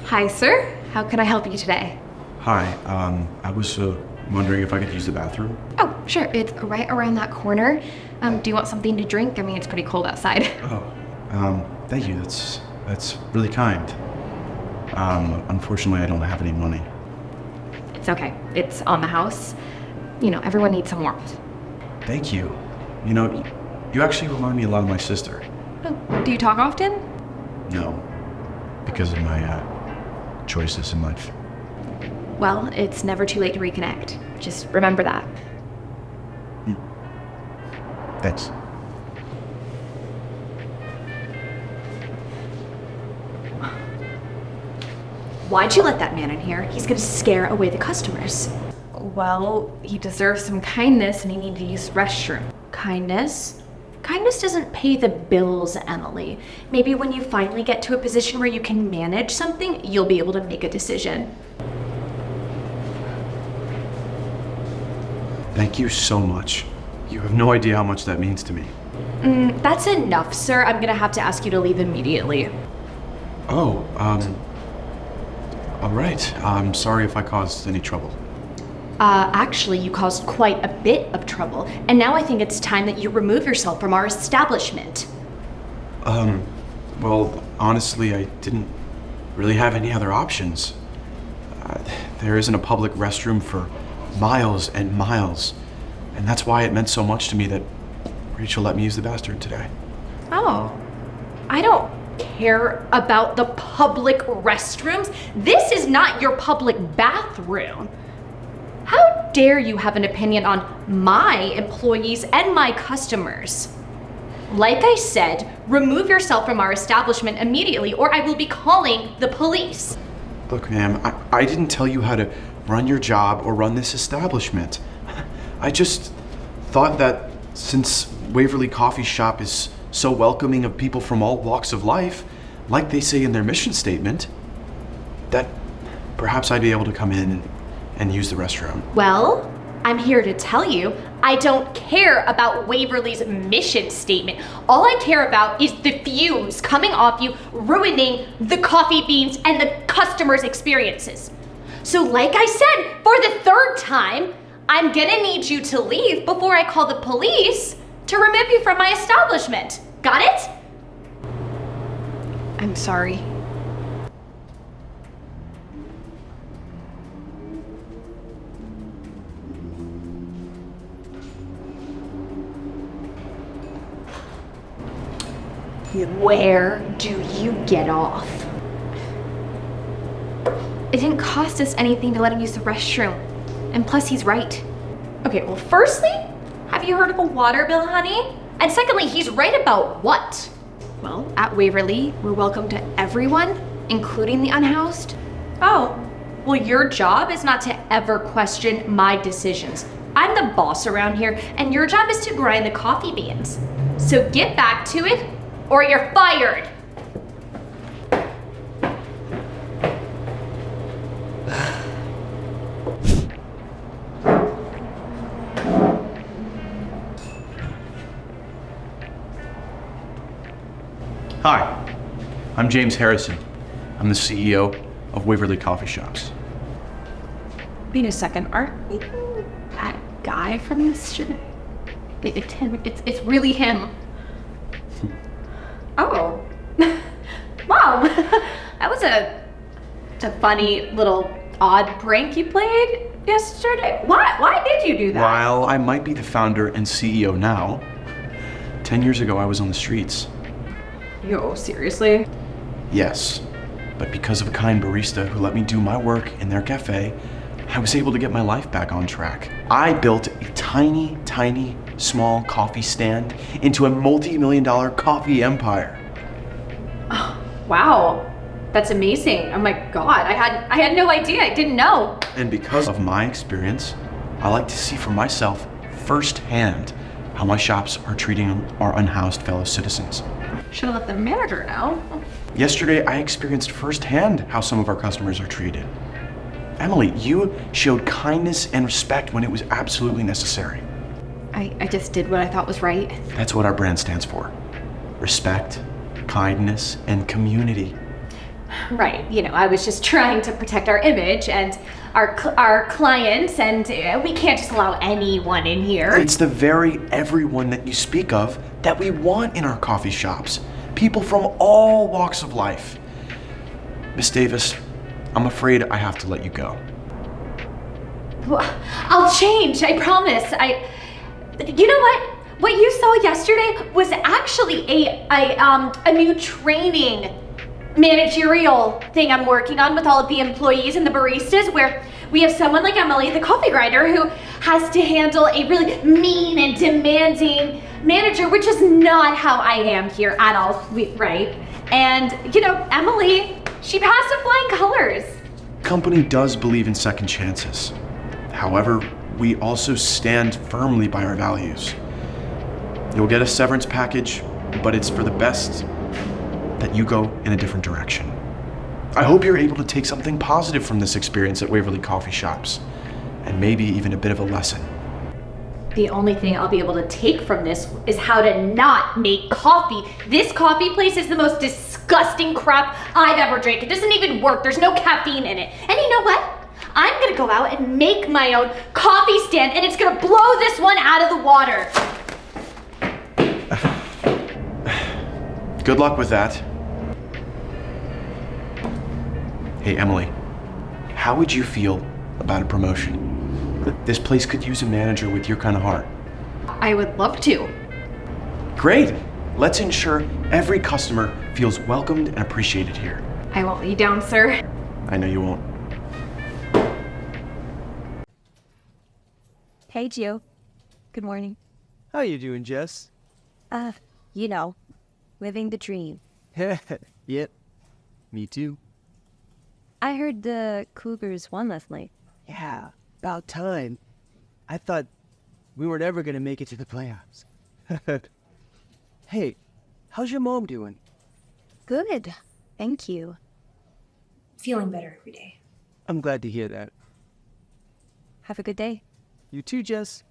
Hi, sir. How can I help you today? Hi, I was wondering if I could use the bathroom. Oh, sure. It's right around that corner. Do you want something to drink? I mean, it's pretty cold outside. Oh, thank you. That's really kind. Unfortunately, I don't have any money. It's okay. It's on the house. You know, everyone needs some warmth. Thank you. You know, you actually remind me a lot of my sister. Oh, do you talk often? No, because of my choices in life. Well, it's never too late to reconnect. Just remember that. Thanks. Why'd you let that man in here? He's gonna scare away the customers. Well, he deserves some kindness and he needs to use the restroom. Kindness? Kindness doesn't pay the bills, Emily. Maybe when you finally get to a position where you can manage something, you'll be able to make a decision. Thank you so much. You have no idea how much that means to me. That's enough, sir. I'm gonna have to ask you to leave immediately. Oh, all right. I'm sorry if I caused any trouble. Actually, you caused quite a bit of trouble, and now I think it's time that you remove yourself from our establishment. Well, honestly, I didn't really have any other options. There isn't a public restroom for miles and miles, and that's why it meant so much to me that Rachel let me use the bathroom today. Oh, I don't care about the public restrooms. This is not your public bathroom. How dare you have an opinion on my employees and my customers? Like I said, remove yourself from our establishment immediately or I will be calling the police. Look, ma'am, I didn't tell you how to run your job or run this establishment. I just thought that since Waverly Coffee Shop is so welcoming of people from all walks of life, like they say in their mission statement, that perhaps I'd be able to come in and use the restroom. Well, I'm here to tell you, I don't care about Waverly's mission statement. All I care about is the fumes coming off you, ruining the coffee beans and the customers' experiences. So like I said, for the third time, I'm gonna need you to leave before I call the police to remove you from my establishment. Got it? I'm sorry. Where do you get off? It didn't cost us anything to let him use the restroom. And plus, he's right. Okay, well, firstly, have you heard of a water bill, honey? And secondly, he's right about what? Well, at Waverly, we're welcome to everyone, including the unhoused. Oh, well, your job is not to ever question my decisions. I'm the boss around here, and your job is to grind the coffee beans. So get back to it, or you're fired. Hi, I'm James Harrison. I'm the CEO of Waverly Coffee Shops. Wait a second, aren't you that guy from yesterday? It's him. It's really him. Oh. Wow. That was a funny little odd prank you played yesterday. Why did you do that? While I might be the founder and CEO now, 10 years ago I was on the streets. Yo, seriously? Yes, but because of a kind barista who let me do my work in their cafe, I was able to get my life back on track. I built a tiny, small coffee stand into a multi-million-dollar coffee empire. Oh, wow, that's amazing. Oh my God, I had no idea. I didn't know. And because of my experience, I like to see for myself firsthand how my shops are treating our unhoused fellow citizens. Should have let the manager know. Yesterday, I experienced firsthand how some of our customers are treated. Emily, you showed kindness and respect when it was absolutely necessary. I just did what I thought was right. That's what our brand stands for. Respect, kindness, and community. Right, I was just trying to protect our image and our clients, and we can't just allow anyone in here. It's the very everyone that you speak of that we want in our coffee shops. People from all walks of life. Miss Davis, I'm afraid I have to let you go. I'll change, I promise. You know what? What you saw yesterday was actually a new training managerial thing I'm working on with all of the employees and the baristas, where we have someone like Emily, the coffee grinder, who has to handle a really mean and demanding manager, which is not how I am here at all, right? And, Emily, she passed with flying colors. Company does believe in second chances. However, we also stand firmly by our values. You'll get a severance package, but it's for the best that you go in a different direction. I hope you're able to take something positive from this experience at Waverly Coffee Shops, and maybe even a bit of a lesson. The only thing I'll be able to take from this is how to not make coffee. This coffee place is the most disgusting crap I've ever drank. It doesn't even work. There's no caffeine in it. And you know what? I'm gonna go out and make my own coffee stand, and it's gonna blow this one out of the water. Good luck with that. Hey, Emily, how would you feel about a promotion? This place could use a manager with your kind of heart. I would love to. Great. Let's ensure every customer feels welcomed and appreciated here. I won't let you down, sir. I know you won't. Hey, Gio. Good morning. How you doing, Jess? Living the dream. Yep, me too. I heard the Cougars won last night. Yeah, about time. I thought we were never gonna make it to the playoffs. Hey, how's your mom doing? Good. Thank you. Feeling better every day. I'm glad to hear that. Have a good day. You too, Jess.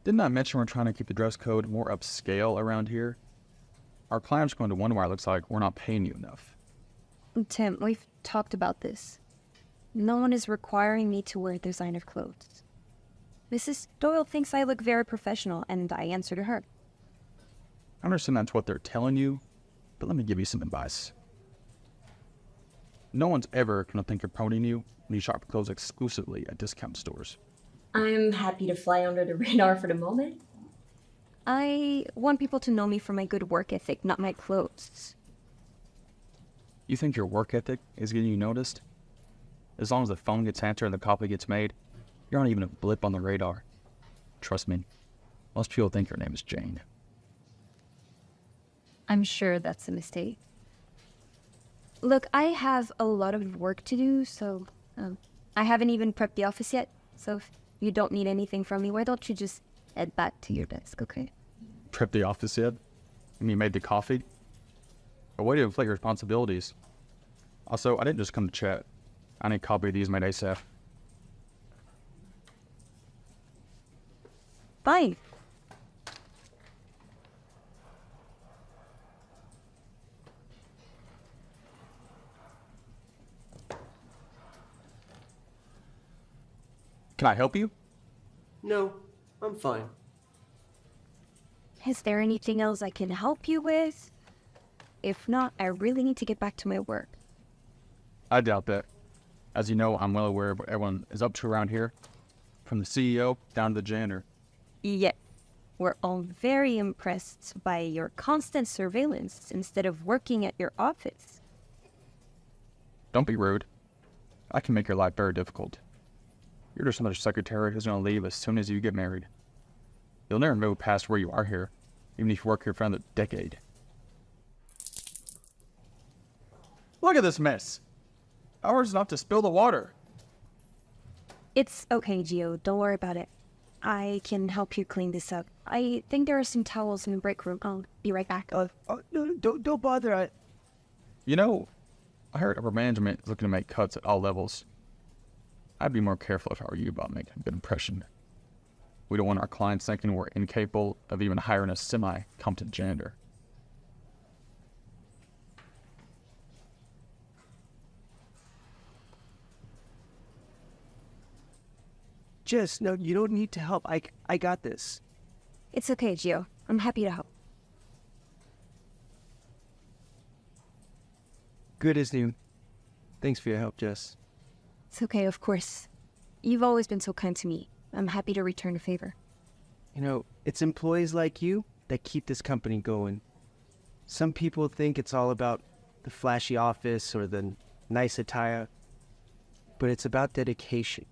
Didn't I mention we're trying to keep the dress code more upscale around here? Our clients are going to wonder why it looks like we're not paying you enough. Tim, we've talked about this. No one is requiring me to wear designer clothes. Mrs. Doyle thinks I look very professional, and I answer to her. I understand that's what they're telling you, but let me give you some advice. No one's ever going to think you're promoting you when you shop clothes exclusively at discount stores. I'm happy to fly under the radar for the moment. I want people to know me for my good work ethic, not my clothes. You think your work ethic is getting you noticed? As long as the phone gets answered and the copy gets made, you're not even a blip on the radar. Trust me, most people think your name is Jane. I'm sure that's a mistake. Look, I have a lot of work to do, so I haven't even prepped the office yet. So if you don't need anything from me, why don't you just head back to your desk, okay? Prep the office yet? And you made the coffee? A way to inflate your responsibilities. Also, I didn't just come to chat. I need a copy of these made ASAP. Fine. Can I help you? No, I'm fine. Is there anything else I can help you with? If not, I really need to get back to my work. I doubt that. As you know, I'm well aware of what everyone is up to around here, from the CEO down to the janitor. Yeah, we're all very impressed by your constant surveillance instead of working at your office. Don't be rude. I can make your life very difficult. You're just another secretary who's going to leave as soon as you get married. You'll never move past where you are here, even if you work here for another decade. Look at this mess. Ours enough to spill the water. It's okay, Gio. Don't worry about it. I can help you clean this up. I think there are some towels in the break room. I'll be right back. No, don't bother. You know, I heard upper management is looking to make cuts at all levels. I'd be more careful if I were you about making a good impression. We don't want our clients thinking we're incapable of even hiring a semi-competent janitor. Jess, no, you don't need to help. I got this. It's okay, Gio. I'm happy to help. Good as new. Thanks for your help, Jess. It's okay, of course. You've always been so kind to me. I'm happy to return a favor. You know, it's employees like you that keep this company going. Some people think it's all about the flashy office or the nice attire, but it's about dedication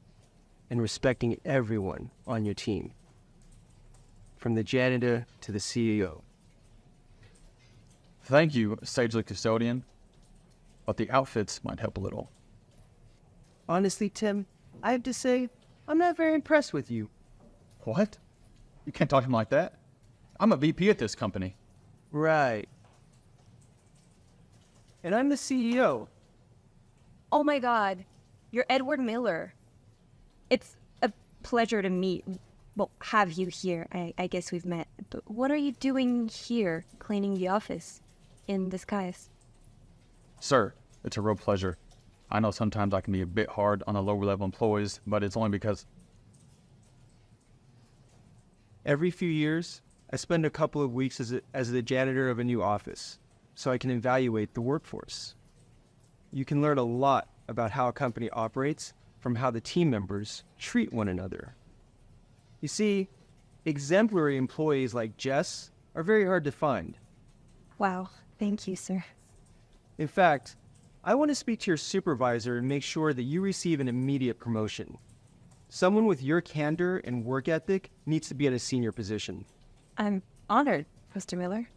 and respecting everyone on your team, from the janitor to the CEO. Thank you, sagely custodian, but the outfits might help a little. Honestly, Tim, I have to say, I'm not very impressed with you. What? You can't talk to him like that. I'm a VP at this company. Right. And I'm the CEO. Oh my god, you're Edward Miller. It's a pleasure to meet. Well, have you here. I guess we've met. But what are you doing here, cleaning the office? In disguise? Sir, it's a real pleasure. I know sometimes I can be a bit hard on the lower level employees, but it's only because... Every few years, I spend a couple of weeks as the janitor of a new office, so I can evaluate the workforce. You can learn a lot about how a company operates from how the team members treat one another. You see, exemplary employees like Jess are very hard to find. Wow, thank you, sir. In fact, I want to speak to your supervisor and make sure that you receive an immediate promotion. Someone with your candor and work ethic needs to be at a senior position. I'm honored, Mr. Miller.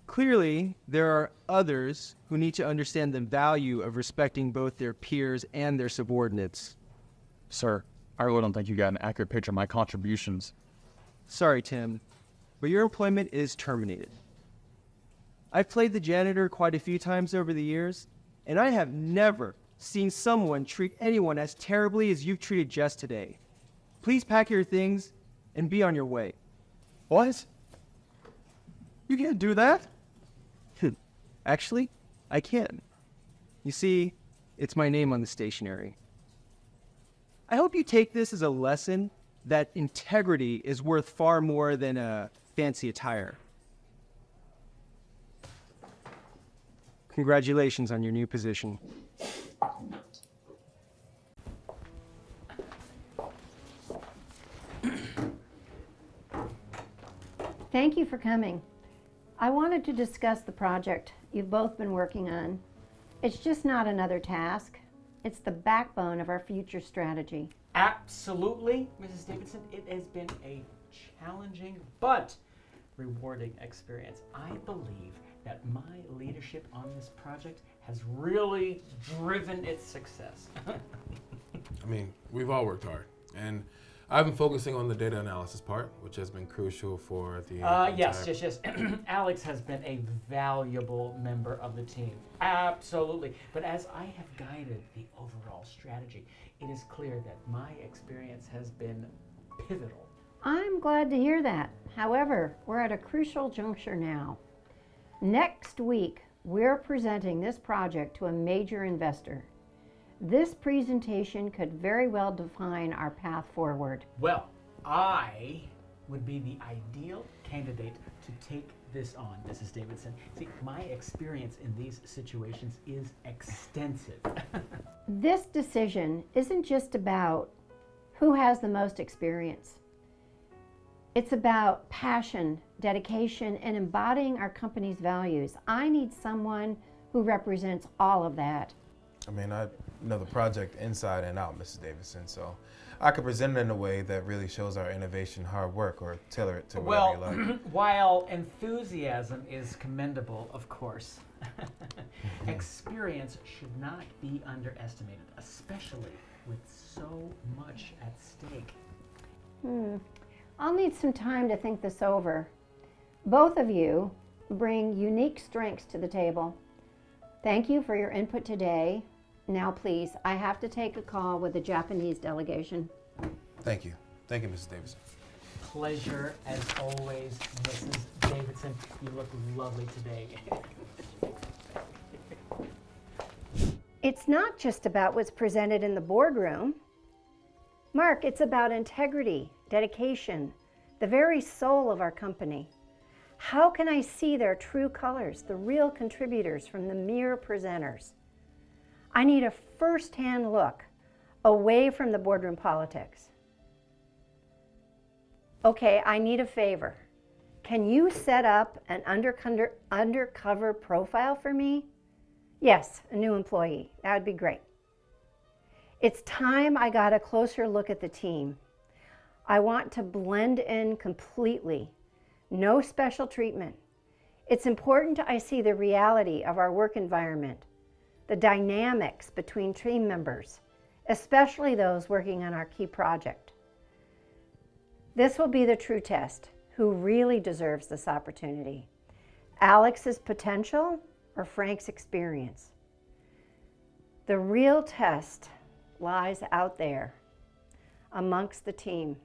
Clearly, there are others who need to understand the value of respecting both their peers and their subordinates. Sir, I really don't think you got an accurate picture of my contributions. Sorry, Tim, but your employment is terminated. I've played the janitor quite a few times over the years, and I have never seen someone treat anyone as terribly as you've treated Jess today. Please pack your things and be on your way. What? You can't do that? Actually, I can. You see, it's my name on the stationery. I hope you take this as a lesson that integrity is worth far more than a fancy attire. Congratulations on your new position. Thank you for coming. I wanted to discuss the project you've both been working on. It's just not another task. It's the backbone of our future strategy. Absolutely, Mrs. Davidson. It has been a challenging but rewarding experience. I believe that my leadership on this project has really driven its success. I mean, we've all worked hard, and I've been focusing on the data analysis part, which has been crucial for the yes. Alex has been a valuable member of the team. Absolutely. But as I have guided the overall strategy, it is clear that my experience has been pivotal. I'm glad to hear that. However, we're at a crucial juncture now. Next week, we're presenting this project to a major investor. This presentation could very well define our path forward. Well, I would be the ideal candidate to take this on, Mrs. Davidson. See, my experience in these situations is extensive. This decision isn't just about who has the most experience. It's about passion, dedication, and embodying our company's values. I need someone who represents all of that. I mean, I know the project inside and out, Mrs. Davidson, so I could present it in a way that really shows our innovation, hard work, or tailor it to whatever you like. While enthusiasm is commendable, of course, experience should not be underestimated, especially with so much at stake. I'll need some time to think this over. Both of you bring unique strengths to the table. Thank you for your input today. Now please, I have to take a call with the Japanese delegation. Thank you. Thank you, Mrs. Davidson. Pleasure as always, Mrs. Davidson. You look lovely today. It's not just about what's presented in the boardroom. Mark, it's about integrity, dedication, the very soul of our company. How can I see their true colors, the real contributors from the mere presenters? I need a first-hand look away from the boardroom politics. Okay, I need a favor. Can you set up an undercover profile for me? Yes, a new employee. That would be great. It's time I got a closer look at the team. I want to blend in completely. No special treatment. It's important I see the reality of our work environment, the dynamics between team members, especially those working on our key project. This will be the true test. Who really deserves this opportunity? Alex's potential or Frank's experience? The real test lies out there amongst the team.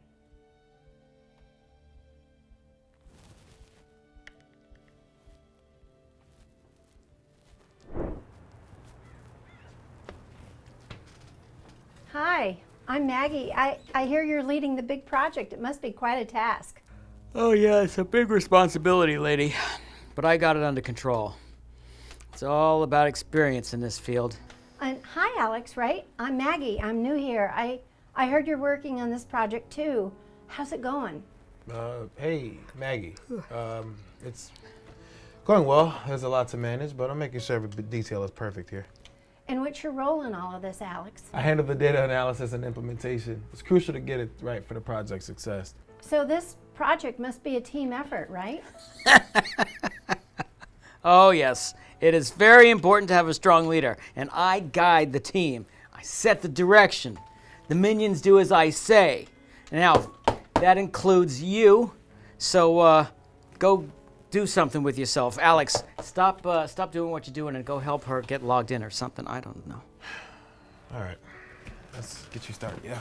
Hi, I'm Maggie. I hear you're leading the big project. It must be quite a task. Oh yeah, it's a big responsibility, lady. But I got it under control. It's all about experience in this field. And hi, Alex, right? I'm Maggie. I'm new here. I heard you're working on this project too. How's it going? Hey, Maggie. It's going well. There's a lot to manage, but I'm making sure every detail is perfect here. And what's your role in all of this, Alex? I handle the data analysis and implementation. It's crucial to get it right for the project's success. So this project must be a team effort, right? Oh yes, it is very important to have a strong leader, and I guide the team. I set the direction. The minions do as I say. Now, that includes you, so go do something with yourself. Alex, stop doing what you're doing and go help her get logged in or something. I don't know. All right, let's get you started, yeah?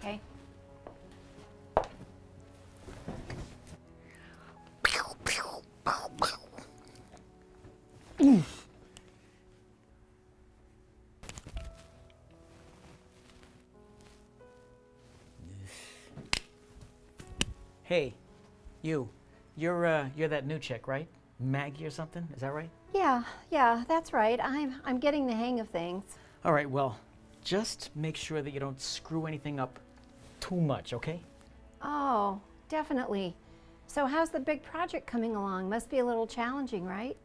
Okay. Hey, you're that new chick, right? Maggie or something? Is that right? Yeah, that's right. I'm getting the hang of things. All right, well, just make sure that you don't screw anything up too much, okay? Oh, definitely. So how's the big project coming along? Must be a little challenging, right?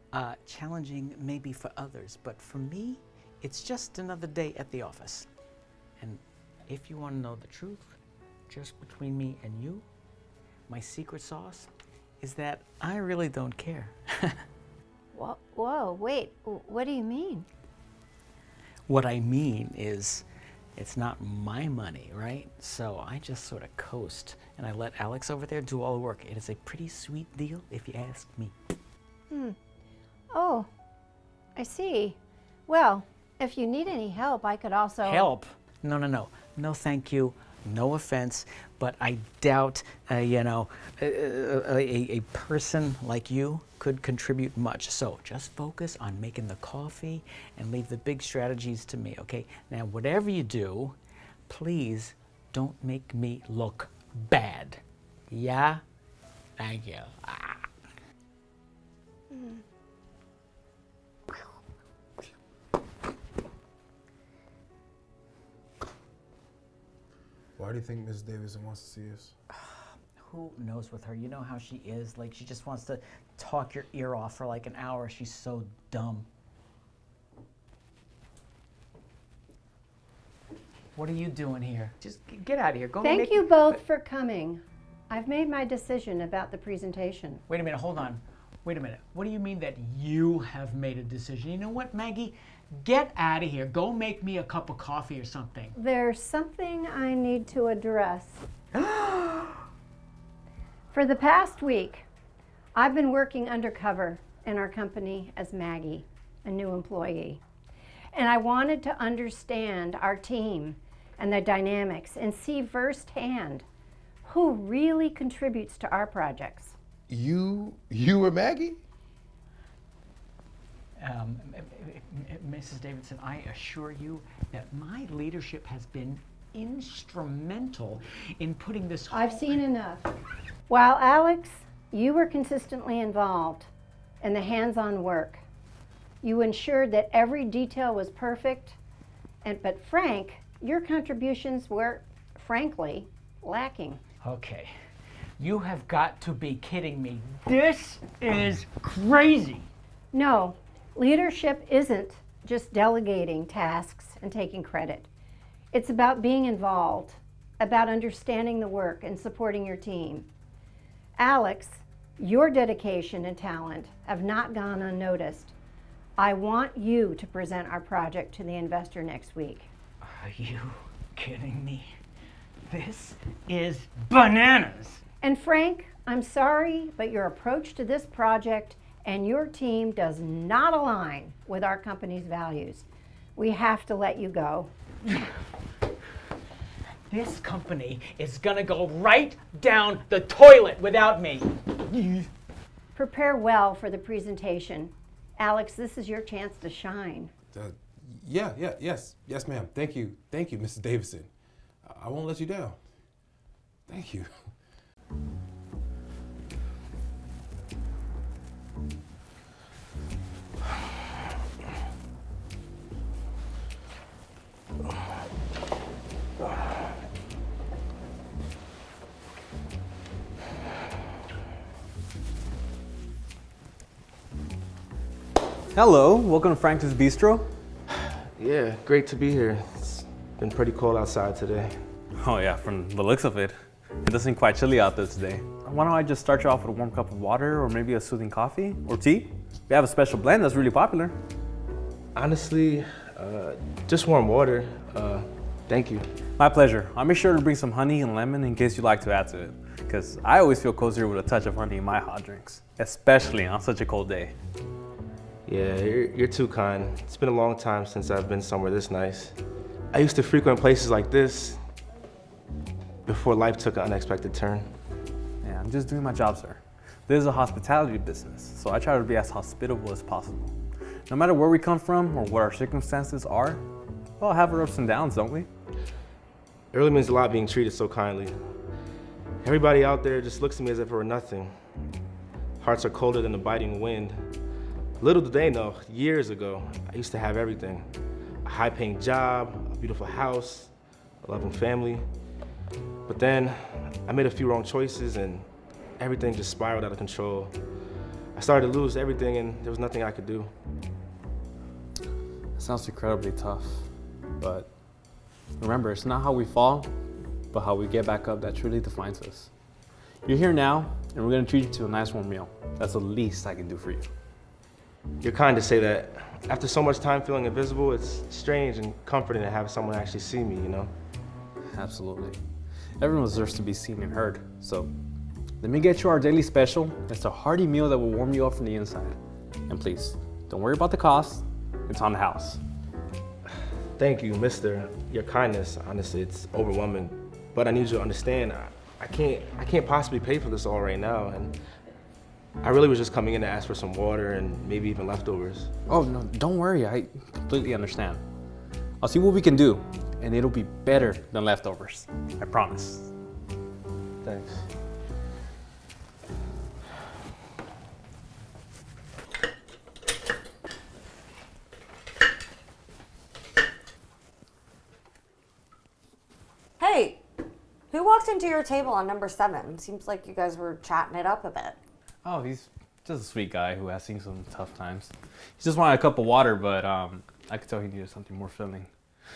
Challenging maybe for others, but for me, it's just another day at the office. And if you want to know the truth, just between me and you, my secret sauce is that I really don't care. Whoa, wait, what do you mean? What I mean is, it's not my money, right? So I just sort of coast, and I let Alex over there do all the work. It is a pretty sweet deal, if you ask me. Oh, I see. Well, if you need any help, I could also... Help? No. No, thank you. No offense, but I doubt, a person like you could contribute much. So just focus on making the coffee and leave the big strategies to me, okay? Now, whatever you do, please don't make me look bad. Yeah? Thank you. Why do you think Ms. Davidson wants to see us? Who knows with her? You know how she is. Like, she just wants to talk your ear off for like an hour. She's so dumb. What are you doing here? Just get out of here. Go. Thank you both for coming. I've made my decision about the presentation. Wait a minute. Hold on. Wait a minute. What do you mean that you have made a decision? You know what, Maggie? Get out of here. Go make me a cup of coffee or something. There's something I need to address. For the past week, I've been working undercover in our company as Maggie, a new employee. And I wanted to understand our team and the dynamics and see firsthand who really contributes to our projects. You were Maggie? Mrs. Davidson, I assure you that my leadership has been instrumental in putting this I've seen enough. While Alex, you were consistently involved in the hands-on work. You ensured that every detail was perfect, but Frank, your contributions were, frankly, lacking. Okay, you have got to be kidding me. This is crazy. No, leadership isn't just delegating tasks and taking credit. It's about being involved, about understanding the work and supporting your team. Alex, your dedication and talent have not gone unnoticed. I want you to present our project to the investor next week. Are you kidding me? This is bananas. And Frank, I'm sorry, but your approach to this project and your team does not align with our company's values. We have to let you go. This company is gonna go right down the toilet without me. Prepare well for the presentation. Alex, this is your chance to shine. Yes, ma'am. Thank you, Mrs. Davidson. I won't let you down. Thank you. Hello, welcome to Frank's Bistro. Yeah, great to be here. It's been pretty cold outside today. Oh yeah, from the looks of it, it does seem quite chilly out there today. Why don't I just start you off with a warm cup of water or maybe a soothing coffee or tea? We have a special blend that's really popular. Honestly, just warm water. Thank you. My pleasure. I'll make sure to bring some honey and lemon in case you'd like to add to it, because I always feel cozier with a touch of honey in my hot drinks, especially on such a cold day. Yeah, you're too kind. It's been a long time since I've been somewhere this nice. I used to frequent places like this before life took an unexpected turn. Yeah, I'm just doing my job, sir. This is a hospitality business, so I try to be as hospitable as possible. No matter where we come from or what our circumstances are, we all have our ups and downs, don't we? It really means a lot being treated so kindly. Everybody out there just looks at me as if it were nothing. Hearts are colder than the biting wind. Little do they know, years ago, I used to have everything. A high-paying job, a beautiful house, a loving family. But then I made a few wrong choices and everything just spiraled out of control. I started to lose everything and there was nothing I could do. It sounds incredibly tough, but remember, it's not how we fall, but how we get back up that truly defines us. You're here now, and we're gonna treat you to a nice warm meal. That's the least I can do for you. You're kind to say that. After so much time feeling invisible, it's strange and comforting to have someone actually see me, you know? Absolutely. Everyone deserves to be seen and heard. So let me get you our daily special. It's a hearty meal that will warm you up from the inside. And please, don't worry about the cost. It's on the house. Thank you, mister. Your kindness, honestly, it's overwhelming. But I need you to understand, I can't possibly pay for this all right now. And I really was just coming in to ask for some water and maybe even leftovers. Oh, no, don't worry. I completely understand. I'll see what we can do, and it'll be better than leftovers. I promise. Thanks. Hey, who walked into your table on number 7? Seems like you guys were chatting it up a bit. Oh, he's just a sweet guy who has seen some tough times. He just wanted a cup of water, but I could tell he needed something more filling.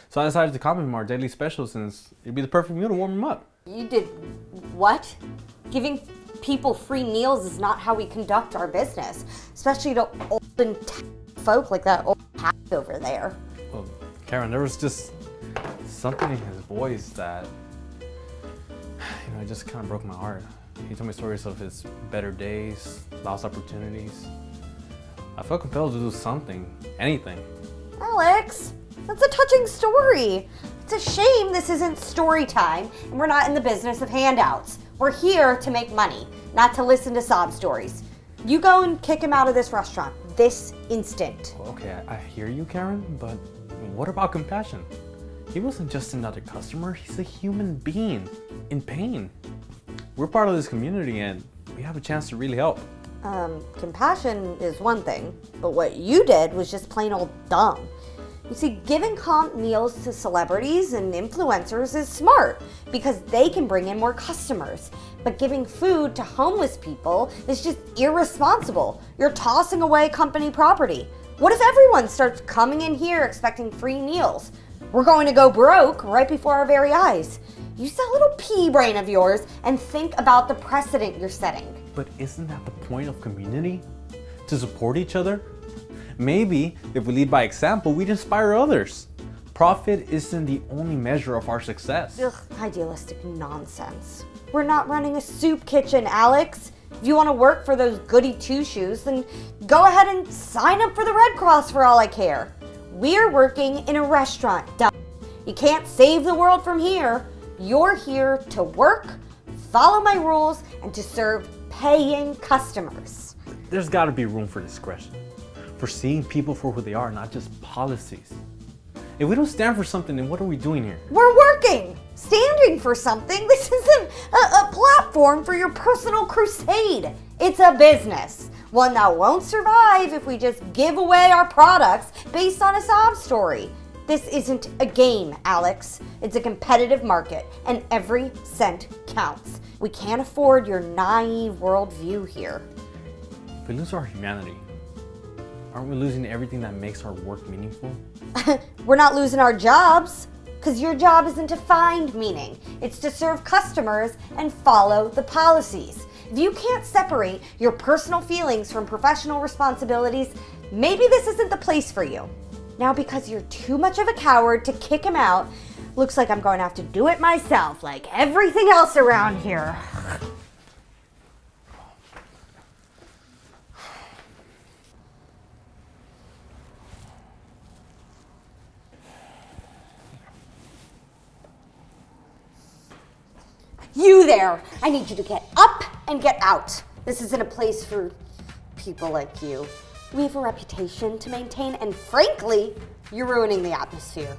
So I decided to compliment him our daily special since it'd be the perfect meal to warm him up. You did what? Giving people free meals is not how we conduct our business, especially to old and folk like that old hat over there. Well, Karen, there was just something in his voice that, it just kind of broke my heart. He told me stories of his better days, lost opportunities. I felt compelled to do something, anything. Alex, that's a touching story. It's a shame this isn't story time and we're not in the business of handouts. We're here to make money, not to listen to sob stories. You go and kick him out of this restaurant this instant. Okay, I hear you, Karen, but what about compassion? He wasn't just another customer, he's a human being in pain. We're part of this community and we have a chance to really help. Compassion is one thing, but what you did was just plain old dumb. You see, giving comp meals to celebrities and influencers is smart because they can bring in more customers. But giving food to homeless people is just irresponsible. You're tossing away company property. What if everyone starts coming in here expecting free meals? We're going to go broke right before our very eyes. Use that little pea brain of yours and think about the precedent you're setting. But isn't that the point of community? To support each other? Maybe if we lead by example, we'd inspire others. Profit isn't the only measure of our success. Ugh, idealistic nonsense. We're not running a soup kitchen, Alex. If you want to work for those goody two-shoes, then go ahead and sign up for the Red Cross for all I care. We're working in a restaurant, dumb. You can't save the world from here. You're here to work, follow my rules, and to serve paying customers. There's got to be room for discretion, for seeing people for who they are, not just policies. If we don't stand for something, then what are we doing here? We're working, standing for something. This isn't a platform for your personal crusade. It's a business, one that won't survive if we just give away our products based on a sob story. This isn't a game, Alex. It's a competitive market, and every cent counts. We can't afford your naive worldview here. If we lose our humanity, aren't we losing everything that makes our work meaningful? We're not losing our jobs, because your job isn't to find meaning. It's to serve customers and follow the policies. If you can't separate your personal feelings from professional responsibilities, maybe this isn't the place for you. Now, because you're too much of a coward to kick him out, looks like I'm going to have to do it myself, like everything else around here. You there! I need you to get up and get out. This isn't a place for people like you. We have a reputation to maintain, and frankly, you're ruining the atmosphere.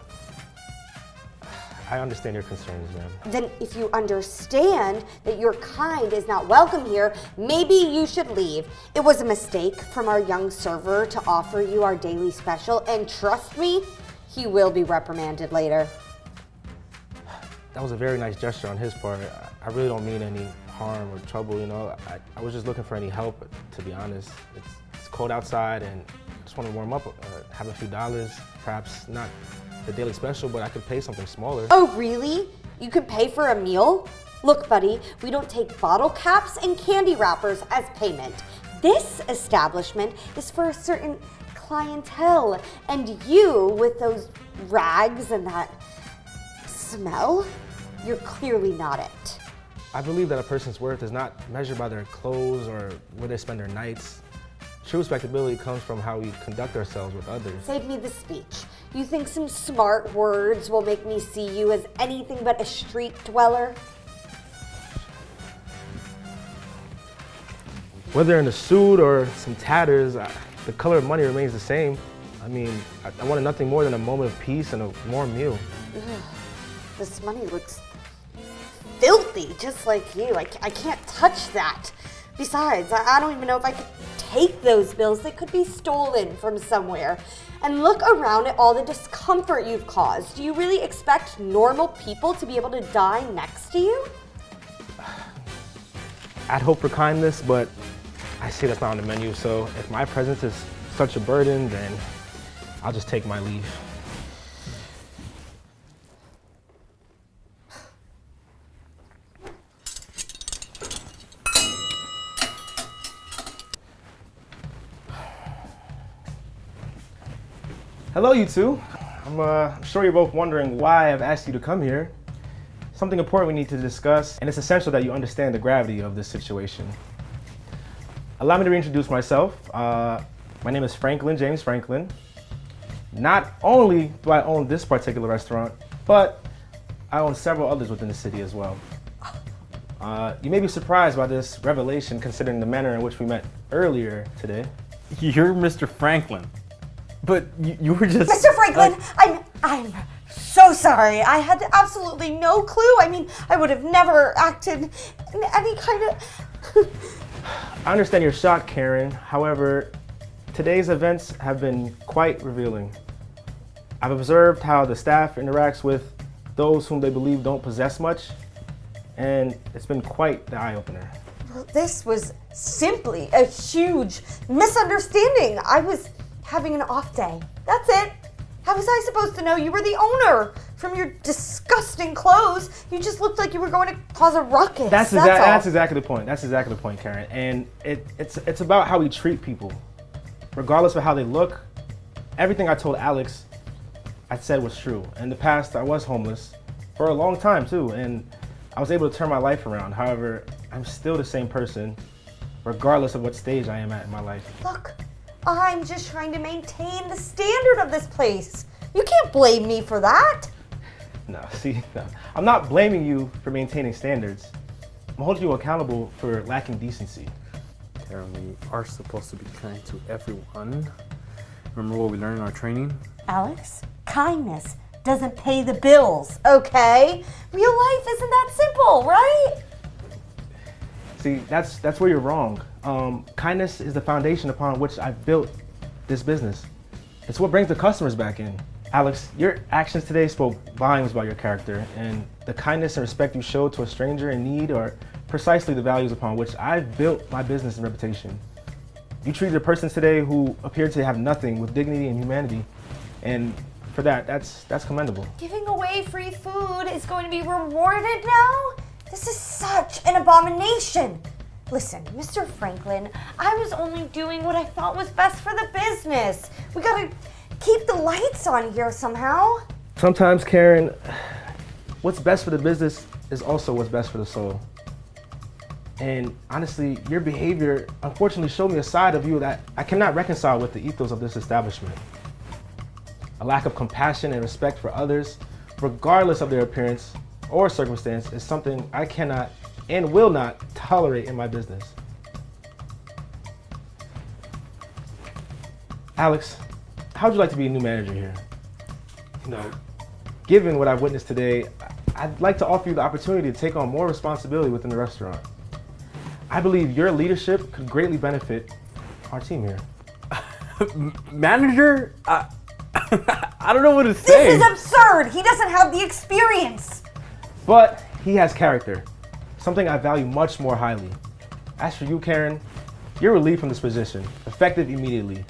I understand your concerns, ma'am. Then if you understand that your kind is not welcome here, maybe you should leave. It was a mistake from our young server to offer you our daily special, and trust me, he will be reprimanded later. That was a very nice gesture on his part. I really don't mean any harm or trouble, you know. I was just looking for any help, to be honest. It's cold outside and I just want to warm up, have a few dollars, perhaps not the daily special, but I could pay something smaller. Oh, really? You could pay for a meal? Look, buddy, we don't take bottle caps and candy wrappers as payment. This establishment is for a certain clientele, and you, with those rags and that smell, you're clearly not it. I believe that a person's worth is not measured by their clothes or where they spend their nights. True respectability comes from how we conduct ourselves with others. Save me the speech. You think some smart words will make me see you as anything but a street dweller? Whether in a suit or some tatters, the color of money remains the same. I mean, I wanted nothing more than a moment of peace and a warm meal. Ugh, this money looks filthy, just like you. I can't touch that. Besides, I don't even know if I could take those bills. They could be stolen from somewhere. And look around at all the discomfort you've caused. Do you really expect normal people to be able to die next to you? I'd hope for kindness, but I see that's not on the menu. So if my presence is such a burden, then I'll just take my leave. Hello, you two. I'm sure you're both wondering why I've asked you to come here. Something important we need to discuss, and it's essential that you understand the gravity of this situation. Allow me to reintroduce myself. My name is Franklin, James Franklin. Not only do I own this particular restaurant, but I own several others within the city as well. You may be surprised by this revelation considering the manner in which we met earlier today. You're Mr. Franklin. But you were just... Mr. Franklin, I'm So sorry. I had absolutely no clue. I mean, I would have never acted in any kind of... I understand your shock, Karen. However, today's events have been quite revealing. I've observed how the staff interacts with those whom they believe don't possess much, and it's been quite the eye-opener. Well, this was simply a huge misunderstanding. I was having an off day. That's it. How was I supposed to know you were the owner? From your disgusting clothes, you just looked like you were going to cause a ruckus. That's exactly the point. That's exactly the point, Karen. And it's about how we treat people, regardless of how they look. Everything I told Alex, I said was true. In the past, I was homeless for a long time too, and I was able to turn my life around. However, I'm still the same person, regardless of what stage I am at in my life. Look, I'm just trying to maintain the standard of this place. You can't blame me for that. No, I'm not blaming you for maintaining standards. I'm holding you accountable for lacking decency. Karen, we are supposed to be kind to everyone. Remember what we learned in our training? Alex, kindness doesn't pay the bills, okay? Real life isn't that simple, right? See, that's where you're wrong. Kindness is the foundation upon which I've built this business. It's what brings the customers back in. Alex, your actions today spoke volumes about your character, and the kindness and respect you showed to a stranger in need are precisely the values upon which I've built my business and reputation. You treated a person today who appeared to have nothing with dignity and humanity, and for that, that's commendable. Giving away free food is going to be rewarded now? This is such an abomination. Listen, Mr. Franklin, I was only doing what I thought was best for the business. We gotta keep the lights on here somehow. Sometimes, Karen, what's best for the business is also what's best for the soul. And honestly, your behavior unfortunately showed me a side of you that I cannot reconcile with the ethos of this establishment. A lack of compassion and respect for others, regardless of their appearance or circumstance, is something I cannot and will not tolerate in my business. Alex, how would you like to be a new manager here? You know, given what I've witnessed today, I'd like to offer you the opportunity to take on more responsibility within the restaurant. I believe your leadership could greatly benefit our team here. Manager? I don't know what to say. This is absurd. He doesn't have the experience. But he has character, something I value much more highly. As for you, Karen, you're relieved from this position, effective immediately.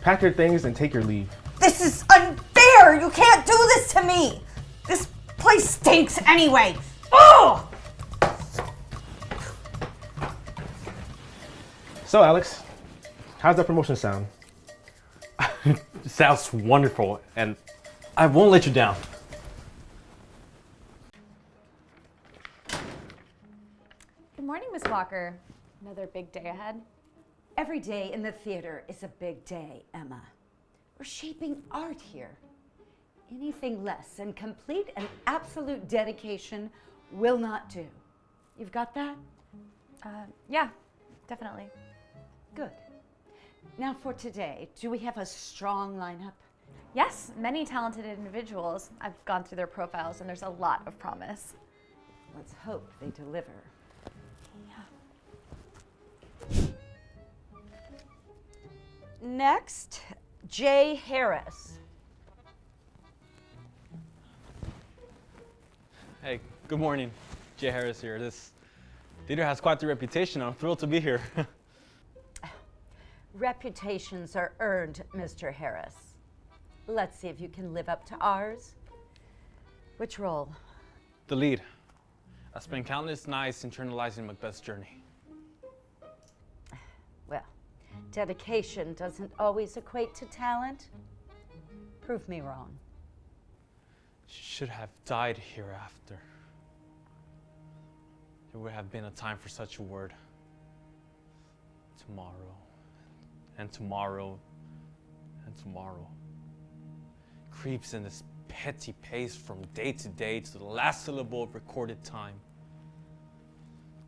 Pack your things and take your leave. This is unfair. You can't do this to me. This place stinks anyway. Oh! So, Alex, how's that promotion sound? Sounds wonderful, and I won't let you down. Good morning, Miss Walker. Another big day ahead. Every day in the theater is a big day, Emma. We're shaping art here. Anything less than complete and absolute dedication will not do. You've got that? Yeah, definitely. Good. Now for today, do we have a strong lineup? Yes, many talented individuals. I've gone through their profiles and there's a lot of promise. Let's hope they deliver. Next, Jay Harris. Hey, good morning. Jay Harris here. This theater has quite the reputation. I'm thrilled to be here. Reputations are earned, Mr. Harris. Let's see if you can live up to ours. Which role? The lead. I spent countless nights internalizing Macbeth's journey. Well, dedication doesn't always equate to talent. Prove me wrong. She should have died hereafter. There would have been a time for such a word. Tomorrow, and tomorrow, and tomorrow. Creeps in this petty pace from day to day to the last syllable of recorded time.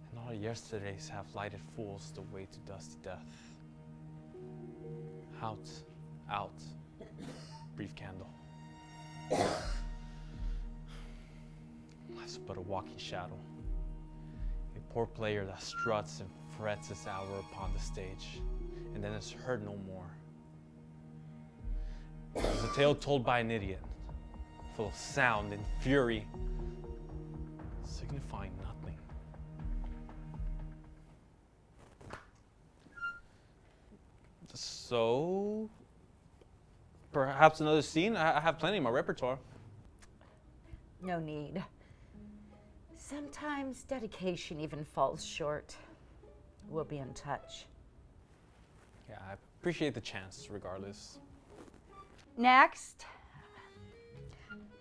And all yesterdays have lighted fools the way to dusty death. Out, brief candle. That's but a walking shadow. A poor player that struts and frets his hour upon the stage, and then is heard no more. It's a tale told by an idiot, full of sound and fury, signifying nothing. So, perhaps another scene? I have plenty in my repertoire. No need. Sometimes dedication even falls short. We'll be in touch. Yeah, I appreciate the chance, regardless. Next,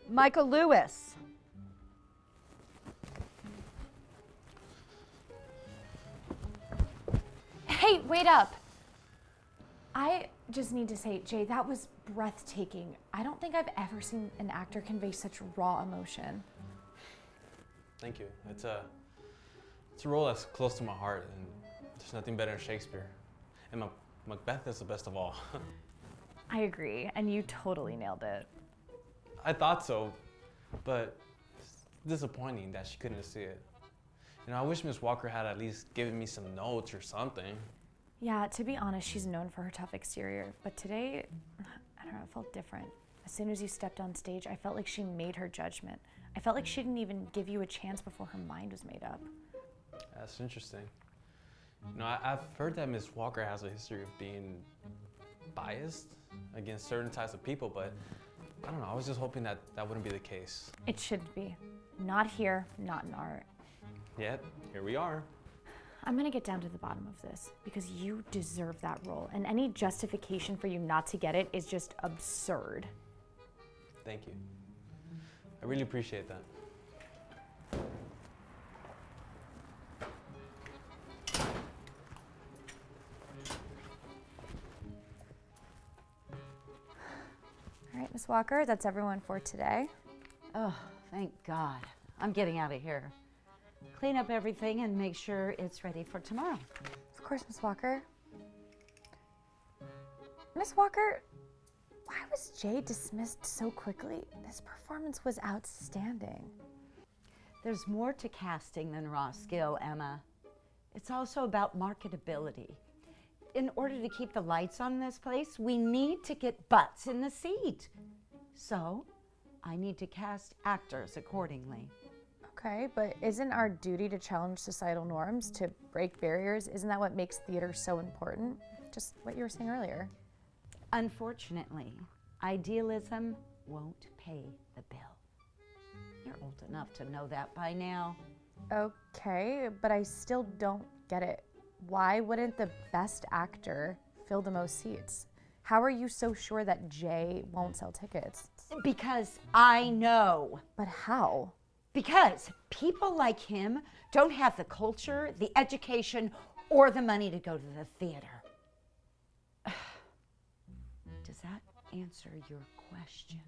Michael Lewis. Hey, wait up. I just need to say, Jay, that was breathtaking. I don't think I've ever seen an actor convey such raw emotion. Thank you. It's a role that's close to my heart, and there's nothing better than Shakespeare. And Macbeth is the best of all. I agree, and you totally nailed it. I thought so, but it's disappointing that she couldn't see it. You know, I wish Miss Walker had at least given me some notes or something. Yeah, to be honest, she's known for her tough exterior, but today, I don't know, it felt different. As soon as you stepped on stage, I felt like she made her judgment. I felt like she didn't even give you a chance before her mind was made up. That's interesting. You know, I've heard that Miss Walker has a history of being biased against certain types of people, but I don't know, I was just hoping that that wouldn't be the case. It shouldn't be. Not here, not in art. Yet, here we are. I'm gonna get down to the bottom of this because you deserve that role, and any justification for you not to get it is just absurd. Thank you. I really appreciate that. All right, Miss Walker, that's everyone for today. Oh, thank God. I'm getting out of here. Clean up everything and make sure it's ready for tomorrow. Of course, Miss Walker. Miss Walker, why was Jay dismissed so quickly? His performance was outstanding. There's more to casting than raw skill, Emma. It's also about marketability. In order to keep the lights on in this place, we need to get butts in the seat. So, I need to cast actors accordingly. Okay, but isn't our duty to challenge societal norms, to break barriers? Isn't that what makes theater so important? Just what you were saying earlier. Unfortunately, idealism won't pay the bill. You're old enough to know that by now. Okay, but I still don't get it. Why wouldn't the best actor fill the most seats? How are you so sure that Jay won't sell tickets? Because I know. But how? Because people like him don't have the culture, the education, or the money to go to the theater. Does that answer your question?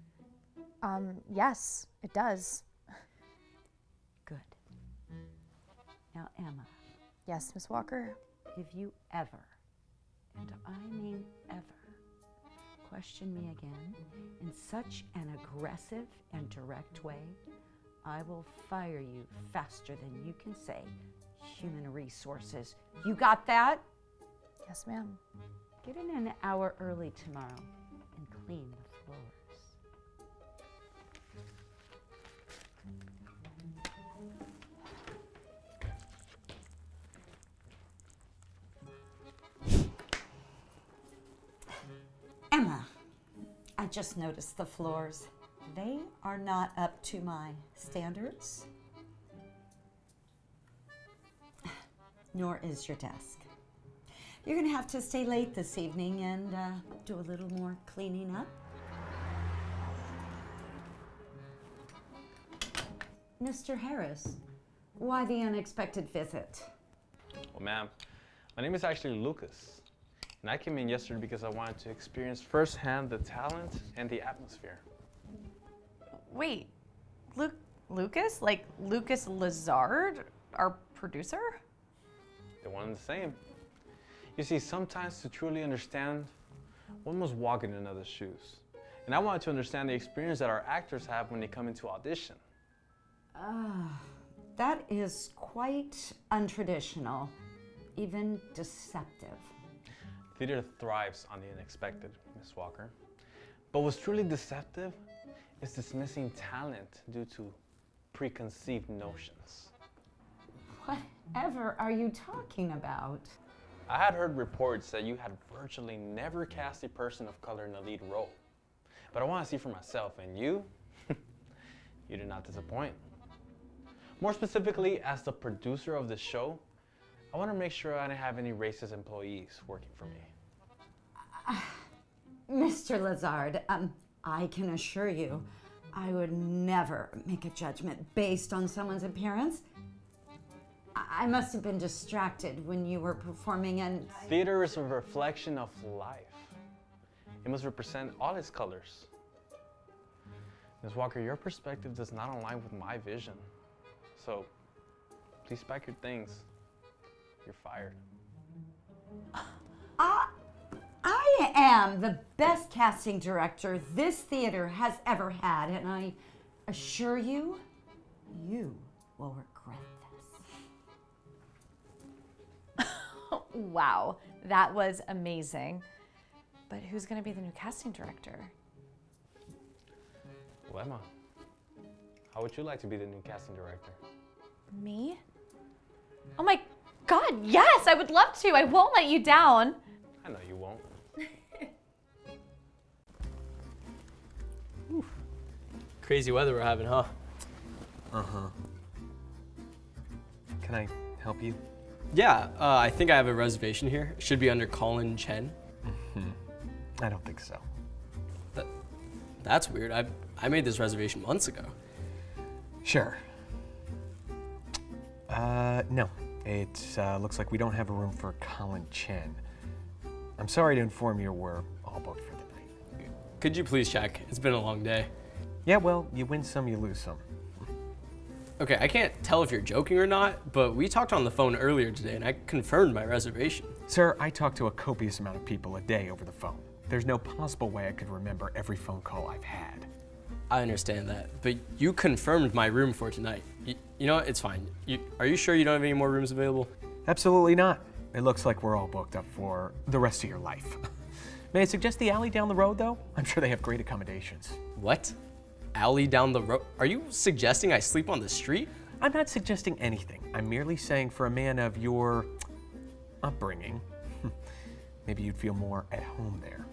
Yes, it does. Good. Now, Emma. Yes, Miss Walker? If you ever, and I mean ever, question me again in such an aggressive and direct way, I will fire you faster than you can say, human resources. You got that? Yes, ma'am. Get in an hour early tomorrow and clean the floors. Emma, I just noticed the floors. They are not up to my standards, nor is your desk. You're gonna have to stay late this evening and do a little more cleaning up. Mr. Harris, why the unexpected visit? Well, ma'am, my name is actually Lucas, and I came in yesterday because I wanted to experience firsthand the talent and the atmosphere. Wait, Lucas? Like Lucas Lazard, our producer? They're one and the same. You see, sometimes to truly understand, one must walk in another's shoes. And I wanted to understand the experience that our actors have when they come into audition. That is quite untraditional, even deceptive. Theater thrives on the unexpected, Miss Walker. But what's truly deceptive is dismissing talent due to preconceived notions. Whatever are you talking about? I had heard reports that you had virtually never cast a person of color in a lead role. But I want to see for myself, and you, you did not disappoint. More specifically, as the producer of the show, I want to make sure I didn't have any racist employees working for me. Mr. Lazard, I can assure you, I would never make a judgment based on someone's appearance. I must have been distracted when you were performing and... Theater is a reflection of life. It must represent all its colors. Ms. Walker, your perspective does not align with my vision. So, please pack your things. You're fired. I am the best casting director this theater has ever had, and I assure you, you will regret this. Wow, that was amazing. But who's going to be the new casting director? Well, Emma, how would you like to be the new casting director? Me? Oh my God, yes, I would love to. I won't let you down. I know you won't. Crazy weather we're having, huh? Uh-huh. Can I help you? Yeah, I think I have a reservation here. It should be under Colin Chen. I don't think so. That's weird. I made this reservation months ago. Sure. No. It looks like we don't have a room for Colin Chen. I'm sorry to inform you we're all booked for the night. Could you please check? It's been a long day. Yeah, well, you win some, you lose some. Okay, I can't tell if you're joking or not, but we talked on the phone earlier today and I confirmed my reservation. Sir, I talk to a copious amount of people a day over the phone. There's no possible way I could remember every phone call I've had. I understand that, but you confirmed my room for tonight. You know what? It's fine. Are you sure you don't have any more rooms available? Absolutely not. It looks like we're all booked up for the rest of your life. May I suggest the alley down the road, though? I'm sure they have great accommodations. What? Alley down the road? Are you suggesting I sleep on the street? I'm not suggesting anything. I'm merely saying for a man of your upbringing, maybe you'd feel more at home there.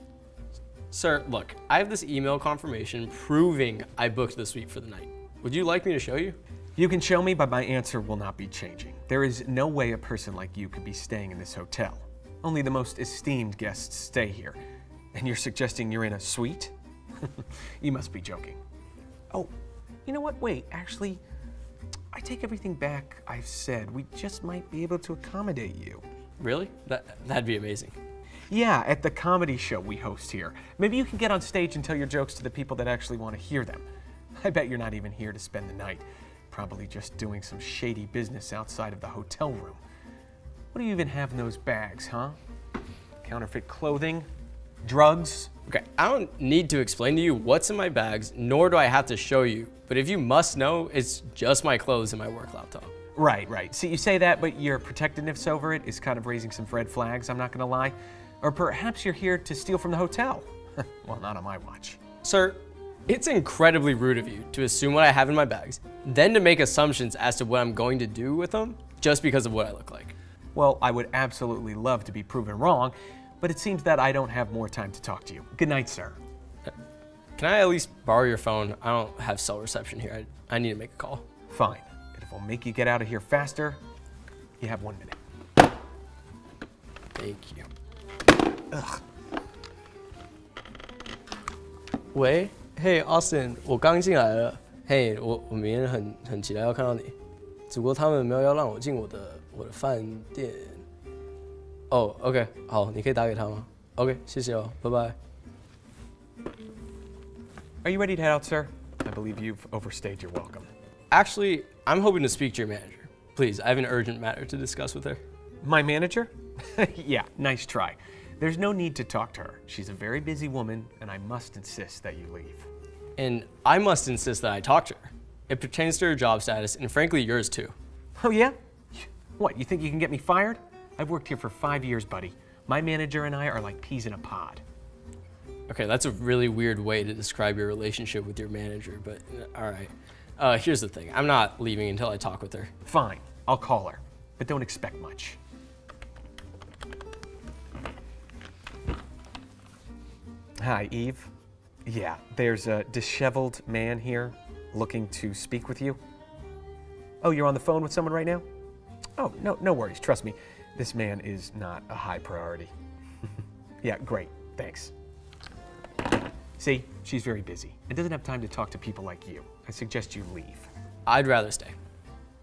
Sir, look, I have this email confirmation proving I booked the suite for the night. Would you like me to show you? You can show me, but my answer will not be changing. There is no way a person like you could be staying in this hotel. Only the most esteemed guests stay here. And you're suggesting you're in a suite? You must be joking. Oh, you know what? Wait, actually, I take everything back I've said. We just might be able to accommodate you. Really? That'd be amazing. Yeah, at the comedy show we host here. Maybe you can get on stage and tell your jokes to the people that actually want to hear them. I bet you're not even here to spend the night. Probably just doing some shady business outside of the hotel room. What do you even have in those bags, huh? Counterfeit clothing? Drugs? Okay, I don't need to explain to you what's in my bags, nor do I have to show you. But if you must know, it's just my clothes and my work laptop. Right. See, you say that, but your protectiveness over it is kind of raising some red flags, I'm not gonna lie. Or perhaps you're here to steal from the hotel. Well, not on my watch. Sir, it's incredibly rude of you to assume what I have in my bags, then to make assumptions as to what I'm going to do with them just because of what I look like. Well, I would absolutely love to be proven wrong, but it seems that I don't have more time to talk to you. Good night, sir. Can I at least borrow your phone? I don't have cell reception here. I need to make a call. Fine. If it'll make you get out of here faster, you have 1 minute. Thank you. Ugh. 喂，嘿 ，Austin， 我刚进来了。嘿，我明天很期待要看到你，只不过他们没有要让我进我的饭店。哦 ，OK， 好，你可以打给他吗 ？OK， 谢谢哦，拜拜。Are you ready to head out, sir? I believe you've overstayed your welcome. Actually, I'm hoping to speak to your manager. Please, I have an urgent matter to discuss with her. My manager? Yeah, nice try. There's no need to talk to her. She's a very busy woman, and I must insist that you leave. And I must insist that I talk to her. It pertains to her job status, and frankly, yours too. Oh yeah? What, you think you can get me fired? I've worked here for 5 years, buddy. My manager and I are like peas in a pod. Okay, that's a really weird way to describe your relationship with your manager, but all right. Here's the thing. I'm not leaving until I talk with her. Fine, I'll call her, but don't expect much. Hi, Eve. Yeah, there's a disheveled man here looking to speak with you. Oh, you're on the phone with someone right now? Oh, no worries. Trust me, this man is not a high priority. Yeah, great. Thanks. See, she's very busy and doesn't have time to talk to people like you. I suggest you leave. I'd rather stay.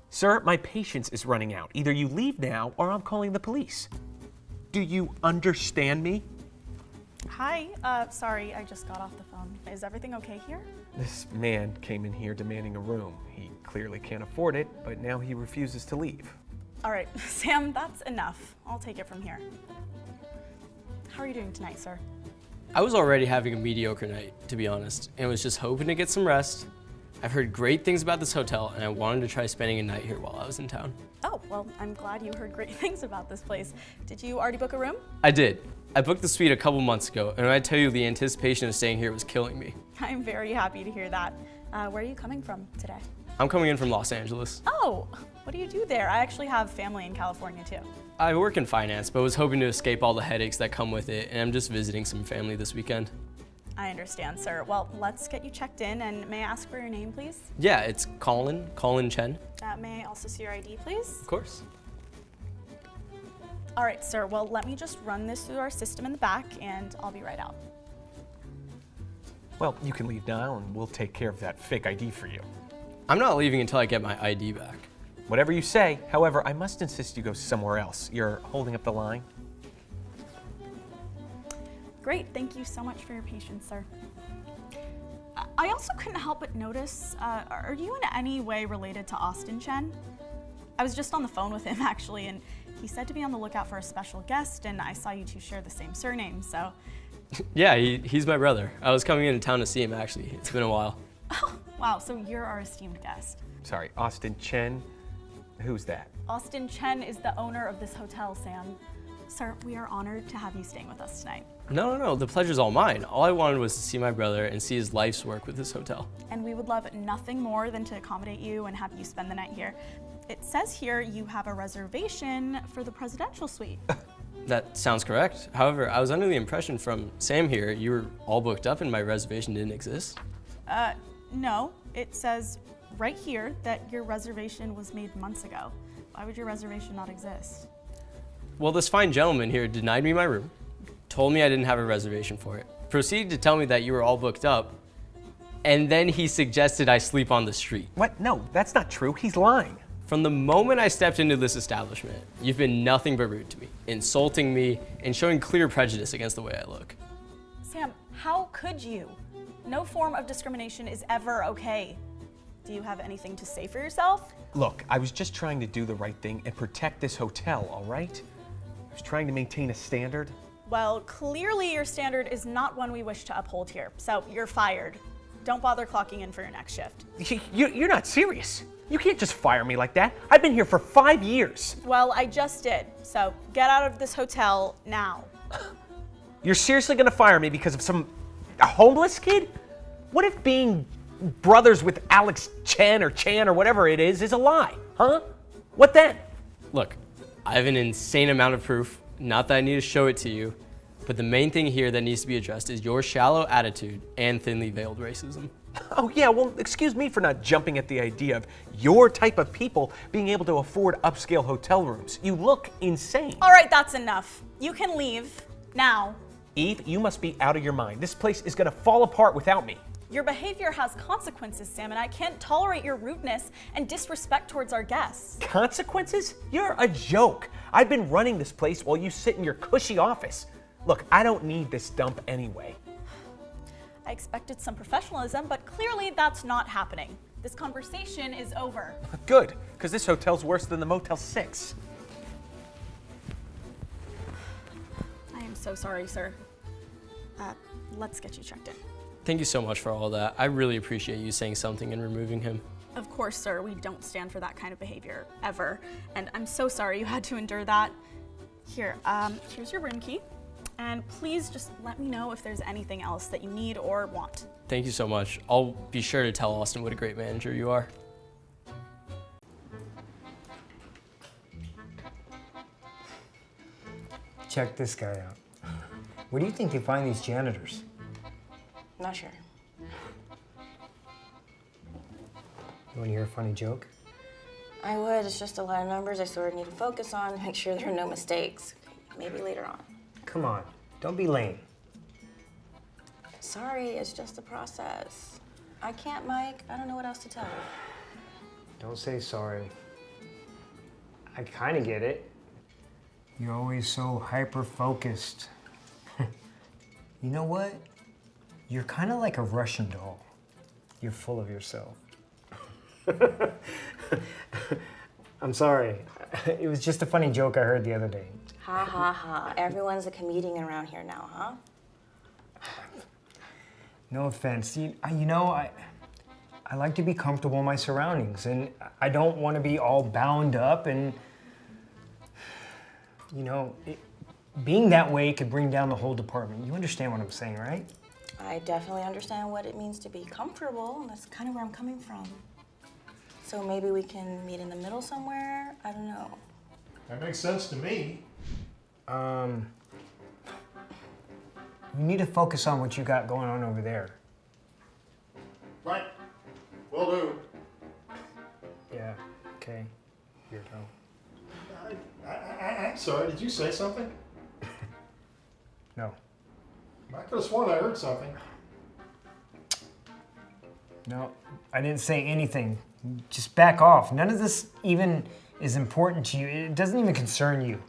Sir, my patience is running out. Either you leave now or I'm calling the police. Do you understand me? Hi, sorry, I just got off the phone. Is everything okay here? This man came in here demanding a room. He clearly can't afford it, but now he refuses to leave. All right, Sam, that's enough. I'll take it from here. How are you doing tonight, sir? I was already having a mediocre night, to be honest, and was just hoping to get some rest. I've heard great things about this hotel, and I wanted to try spending a night here while I was in town. Oh, well, I'm glad you heard great things about this place. Did you already book a room? I did. I booked the suite a couple months ago, and I tell you, the anticipation of staying here was killing me. I'm very happy to hear that. Where are you coming from today? I'm coming in from Los Angeles. Oh, what do you do there? I actually have family in California too. I work in finance, but was hoping to escape all the headaches that come with it, and I'm just visiting some family this weekend. I understand, sir. Well, let's get you checked in, and may I ask for your name, please? Yeah, it's Colin Chen. May I also see your ID, please? Of course. All right, sir. Well, let me just run this through our system in the back, and I'll be right out. Well, you can leave now and we'll take care of that fake ID for you. I'm not leaving until I get my ID back. Whatever you say. However, I must insist you go somewhere else. You're holding up the line. Great. Thank you so much for your patience, sir. I also couldn't help but notice, are you in any way related to Austin Chen? I was just on the phone with him, actually, and he said to be on the lookout for a special guest, and I saw you two share the same surname, so. Yeah, he's my brother. I was coming into town to see him, actually. It's been a while. Oh, wow, so you're our esteemed guest. Sorry, Austin Chen? Who's that? Austin Chen is the owner of this hotel, Sam. Sir, we are honored to have you staying with us tonight. No, the pleasure's all mine. All I wanted was to see my brother and see his life's work with this hotel. And we would love nothing more than to accommodate you and have you spend the night here. It says here you have a reservation for the presidential suite. That sounds correct. However, I was under the impression from Sam here, you were all booked up and my reservation didn't exist. No, it says right here that your reservation was made months ago. Why would your reservation not exist? Well, this fine gentleman here denied me my room, told me I didn't have a reservation for it, proceeded to tell me that you were all booked up, and then he suggested I sleep on the street. What? No, that's not true. He's lying. From the moment I stepped into this establishment, you've been nothing but rude to me, insulting me, and showing clear prejudice against the way I look. Sam, how could you? No form of discrimination is ever okay. Do you have anything to say for yourself? Look, I was just trying to do the right thing and protect this hotel, all right? I was trying to maintain a standard. Well, clearly your standard is not one we wish to uphold here, so you're fired. Don't bother clocking in for your next shift. You're not serious. You can't just fire me like that. I've been here for 5 years. Well, I just did, so get out of this hotel now. You're seriously gonna fire me because of a homeless kid? What if being brothers with Alex Chen or whatever it is a lie, huh? What then? Look, I have an insane amount of proof, not that I need to show it to you, but the main thing here that needs to be addressed is your shallow attitude and thinly veiled racism. Oh yeah, well, excuse me for not jumping at the idea of your type of people being able to afford upscale hotel rooms. You look insane. All right, that's enough. You can leave now. Eve, you must be out of your mind. This place is gonna fall apart without me. Your behavior has consequences, Sam, and I can't tolerate your rudeness and disrespect towards our guests. Consequences? You're a joke. I've been running this place while you sit in your cushy office. Look, I don't need this dump anyway. I expected some professionalism, but clearly that's not happening. This conversation is over. Good, because this hotel's worse than the Motel 6. I am so sorry, sir. Let's get you checked in. Thank you so much for all that. I really appreciate you saying something and removing him. Of course, sir, we don't stand for that kind of behavior, ever. And I'm so sorry you had to endure that. Here, here's your room key. And please just let me know if there's anything else that you need or want. Thank you so much. I'll be sure to tell Austin what a great manager you are. Check this guy out. Where do you think they find these janitors? Not sure. You want to hear a funny joke? I would. It's just a lot of numbers I sort of need to focus on, make sure there are no mistakes. Maybe later on. Come on, don't be lame. Sorry, it's just a process. I can't, Mike. I don't know what else to tell you. Don't say sorry. I kind of get it. You're always so hyper-focused. You know what? You're kind of like a Russian doll. You're full of yourself. I'm sorry. It was just a funny joke I heard the other day. Ha ha ha. Everyone's a comedian around here now, huh? No offense. You know, I like to be comfortable in my surroundings, and I don't want to be all bound up, and you know, being that way could bring down the whole department. You understand what I'm saying, right? I definitely understand what it means to be comfortable, and that's kind of where I'm coming from. So maybe we can meet in the middle somewhere? I don't know. That makes sense to me. You need to focus on what you got going on over there. Right. Will do. Yeah, okay. Here you go. I'm sorry, did you say something? No. I could have sworn I heard something. No, I didn't say anything. Just back off. None of this even is important to you. It doesn't even concern you.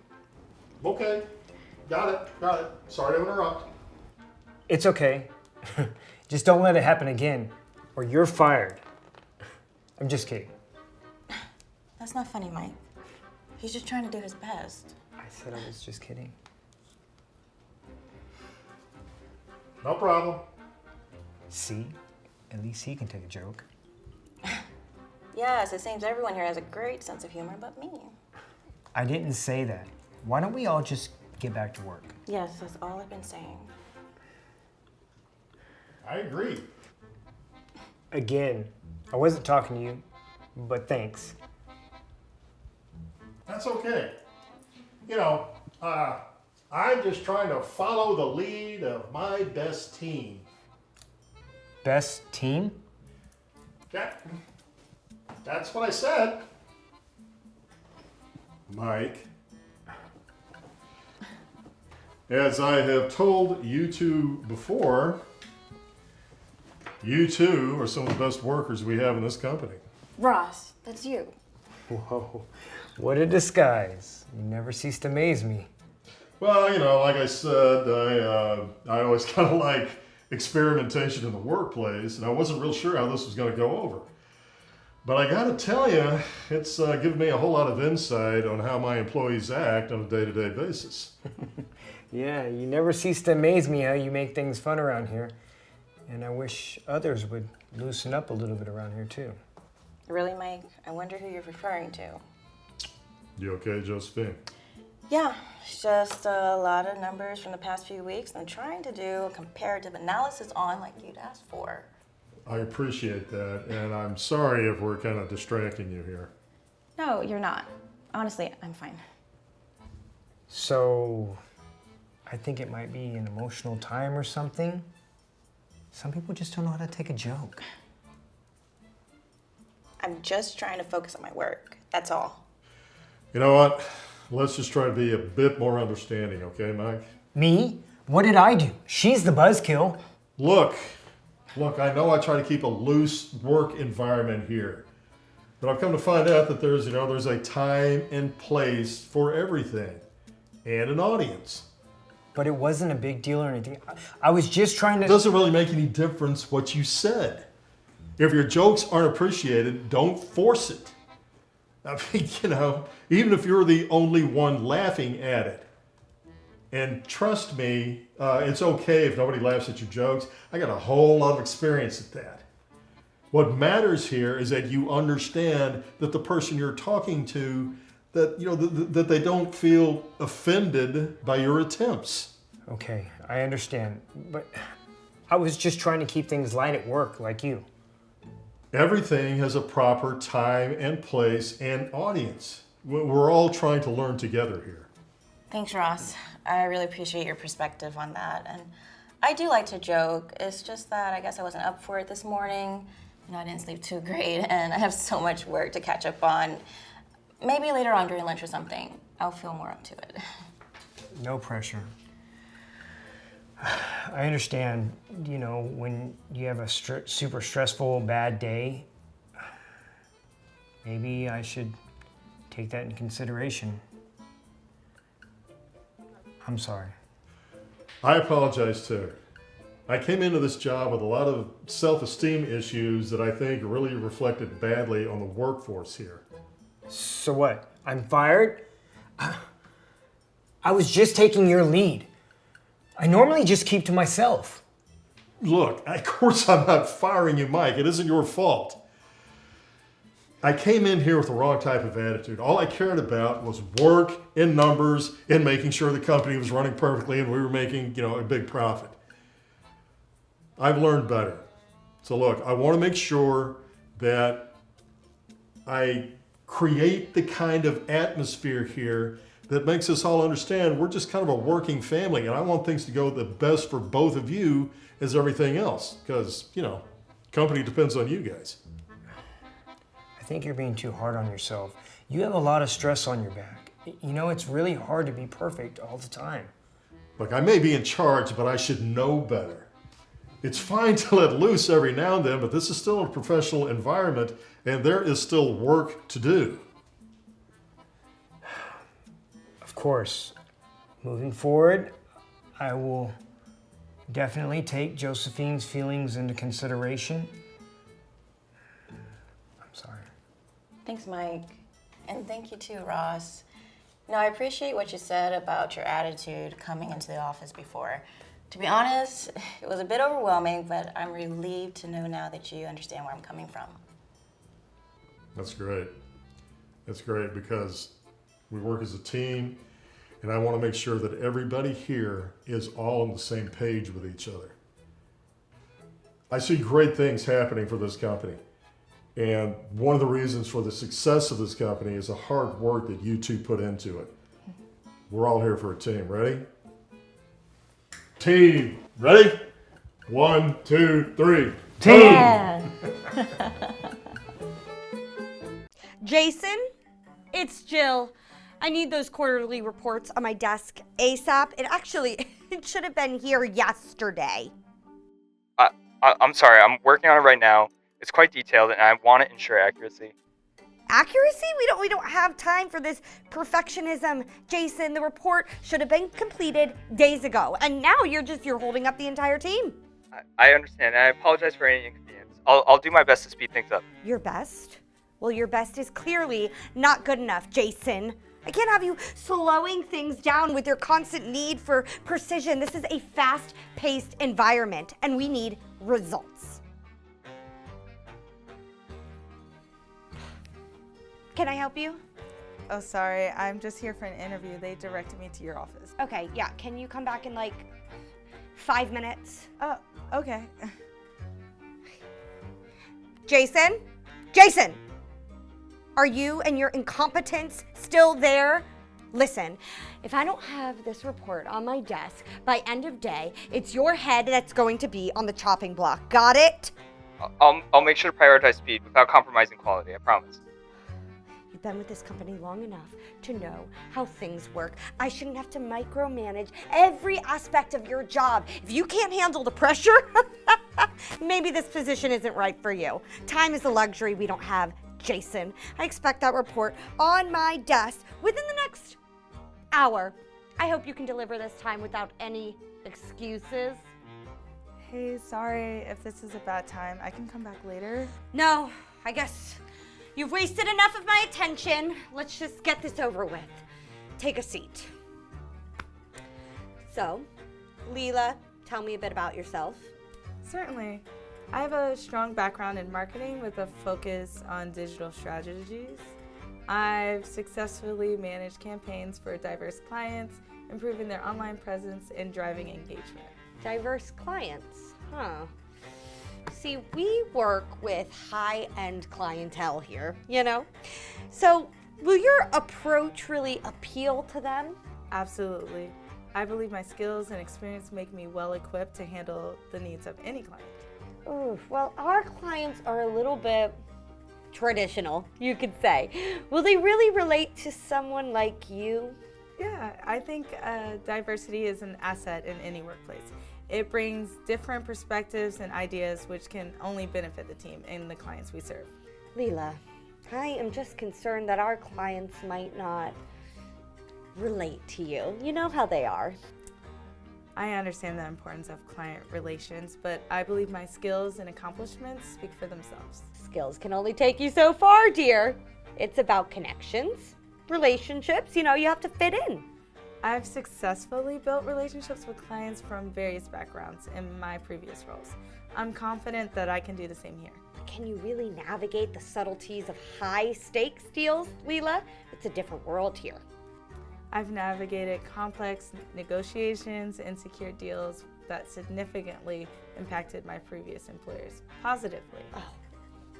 Okay. Got it. Sorry to interrupt. It's okay. Just don't let it happen again, or you're fired. I'm just kidding. That's not funny, Mike. He's just trying to do his best. I said I was just kidding. No problem. See? At least he can take a joke. Yes, it seems everyone here has a great sense of humor but me. I didn't say that. Why don't we all just get back to work? Yes, that's all I've been saying. I agree. Again, I wasn't talking to you, but thanks. That's okay. You know, I'm just trying to follow the lead of my best team. Best team? Yeah, that's what I said. Mike, as I have told you two before, you two are some of the best workers we have in this company. Ross, that's you. Whoa, what a disguise. You never cease to amaze me. Well, you know, like I said, I always kind of like experimentation in the workplace, and I wasn't real sure how this was going to go over. But I got to tell you, it's given me a whole lot of insight on how my employees act on a day-to-day basis. Yeah, you never cease to amaze me how you make things fun around here. And I wish others would loosen up a little bit around here, too. Really, Mike? I wonder who you're referring to. You okay, Josephine? Yeah, it's just a lot of numbers from the past few weeks. I'm trying to do a comparative analysis on like you'd asked for. I appreciate that, and I'm sorry if we're kind of distracting you here. No, you're not. Honestly, I'm fine. So, I think it might be an emotional time or something. Some people just don't know how to take a joke. I'm just trying to focus on my work. That's all. You know what? Let's just try to be a bit more understanding, okay, Mike? Me? What did I do? She's the buzzkill. Look, I know I try to keep a loose work environment here, but I've come to find out that there's a time and place for everything, and an audience. But it wasn't a big deal or anything. I was just trying to... It doesn't really make any difference what you said. If your jokes aren't appreciated, don't force it. I mean, even if you're the only one laughing at it. And trust me, it's okay if nobody laughs at your jokes. I got a whole lot of experience at that. What matters here is that you understand that the person you're talking to, that, that they don't feel offended by your attempts. Okay, I understand, but I was just trying to keep things light at work, like you. Everything has a proper time and place and audience. We're all trying to learn together here. Thanks, Ross. I really appreciate your perspective on that. And I do like to joke. It's just that I guess I wasn't up for it this morning. I didn't sleep too great, and I have so much work to catch up on. Maybe later on during lunch or something, I'll feel more up to it. No pressure. I understand, when you have a super stressful, bad day, maybe I should take that into consideration. I'm sorry. I apologize too. I came into this job with a lot of self-esteem issues that I think really reflected badly on the workforce here. So what? I'm fired? I was just taking your lead. I normally just keep to myself. Look, of course I'm not firing you, Mike. It isn't your fault. I came in here with the wrong type of attitude. All I cared about was work and numbers and making sure the company was running perfectly and we were making, a big profit. I've learned better. So look, I want to make sure that I create the kind of atmosphere here that makes us all understand we're just kind of a working family, and I want things to go the best for both of you as everything else, because, company depends on you guys. I think you're being too hard on yourself. You have a lot of stress on your back. It's really hard to be perfect all the time. Look, I may be in charge, but I should know better. It's fine to let loose every now and then, but this is still a professional environment, and there is still work to do. Of course, moving forward, I will definitely take Josephine's feelings into consideration. I'm sorry. Thanks, Mike. And thank you too, Ross. I appreciate what you said about your attitude coming into the office before. To be honest, it was a bit overwhelming, but I'm relieved to know now that you understand where I'm coming from. That's great. That's great because we work as a team, and I want to make sure that everybody here is all on the same page with each other. I see great things happening for this company, and one of the reasons for the success of this company is the hard work that you two put into it. We're all here for a team. Ready? Team. Ready? 1, 2, 3. Team! Yeah. Jason, it's Jill. I need those quarterly reports on my desk ASAP. It should have been here yesterday. I'm sorry, I'm working on it right now. It's quite detailed and I want to ensure accuracy. Accuracy? We don't have time for this perfectionism. Jason, the report should have been completed days ago. And now you're holding up the entire team. I understand and I apologize for any inconvenience. I'll do my best to speed things up. Your best? Well, your best is clearly not good enough, Jason. I can't have you slowing things down with your constant need for precision. This is a fast-paced environment, and we need results. Can I help you? Oh, sorry. I'm just here for an interview. They directed me to your office. Okay, yeah. Can you come back in 5 minutes? Oh, okay. Jason? Jason! Are you and your incompetence still there? Listen, if I don't have this report on my desk by end of day, it's your head that's going to be on the chopping block. Got it? I'll make sure to prioritize speed without compromising quality, I promise. You've been with this company long enough to know how things work. I shouldn't have to micromanage every aspect of your job. If you can't handle the pressure, maybe this position isn't right for you. Time is a luxury we don't have, Jason. I expect that report on my desk within the next hour. I hope you can deliver this time without any excuses. Hey, sorry if this is a bad time. I can come back later. No, I guess you've wasted enough of my attention. Let's just get this over with. Take a seat. So, Leela, tell me a bit about yourself. Certainly. I have a strong background in marketing with a focus on digital strategies. I've successfully managed campaigns for diverse clients, improving their online presence and driving engagement. Diverse clients, huh? See, we work with high-end clientele here, you know? So, will your approach really appeal to them? Absolutely. I believe my skills and experience make me well equipped to handle the needs of any client. Ooh, well, our clients are a little bit traditional, you could say. Will they really relate to someone like you? Yeah, I think diversity is an asset in any workplace. It brings different perspectives and ideas which can only benefit the team and the clients we serve. Leela, I am just concerned that our clients might not relate to you. You know how they are. I understand the importance of client relations, but I believe my skills and accomplishments speak for themselves. Skills can only take you so far, dear. It's about connections, relationships, you know, you have to fit in. I've successfully built relationships with clients from various backgrounds in my previous roles. I'm confident that I can do the same here. Can you really navigate the subtleties of high-stakes deals, Leela? It's a different world here. I've navigated complex negotiations and secured deals that significantly impacted my previous employers positively. Oh,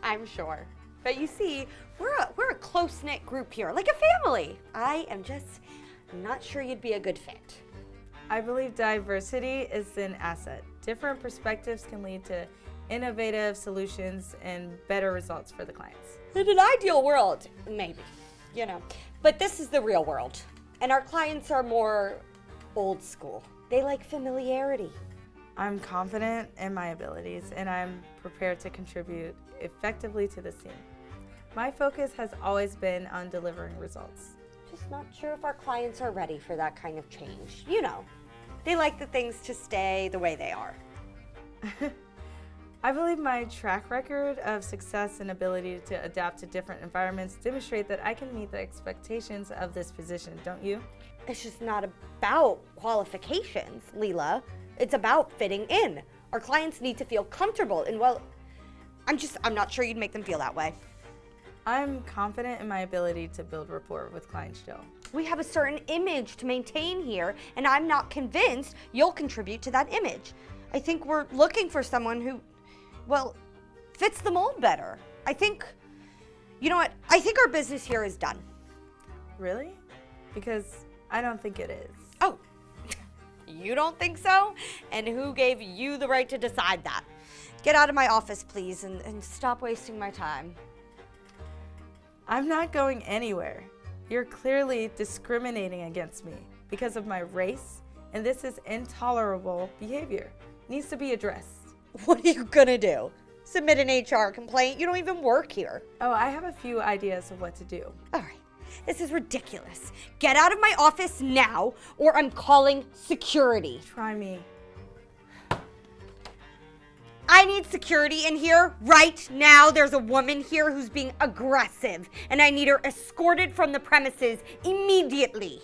I'm sure. But you see, we're a close-knit group here, like a family. I am just not sure you'd be a good fit. I believe diversity is an asset. Different perspectives can lead to innovative solutions and better results for the clients. In an ideal world, maybe, you know. But this is the real world. And our clients are more old school. They like familiarity. I'm confident in my abilities and I'm prepared to contribute effectively to this team. My focus has always been on delivering results. Just not sure if our clients are ready for that kind of change. You know, they like the things to stay the way they are. I believe my track record of success and ability to adapt to different environments demonstrate that I can meet the expectations of this position, don't you? It's just not about qualifications, Leela. It's about fitting in. Our clients need to feel comfortable and, well, I'm not sure you'd make them feel that way. I'm confident in my ability to build rapport with clients, Jill. We have a certain image to maintain here, and I'm not convinced you'll contribute to that image. I think we're looking for someone who, well, fits the mold better. I think, you know what? I think our business here is done. Really? Because I don't think it is. Oh, you don't think so? And who gave you the right to decide that? Get out of my office, please, and stop wasting my time. I'm not going anywhere. You're clearly discriminating against me because of my race, and this is intolerable behavior. It needs to be addressed. What are you gonna do? Submit an HR complaint? You don't even work here. Oh, I have a few ideas of what to do. All right, this is ridiculous. Get out of my office now, or I'm calling security. Try me. I need security in here right now. There's a woman here who's being aggressive, and I need her escorted from the premises immediately.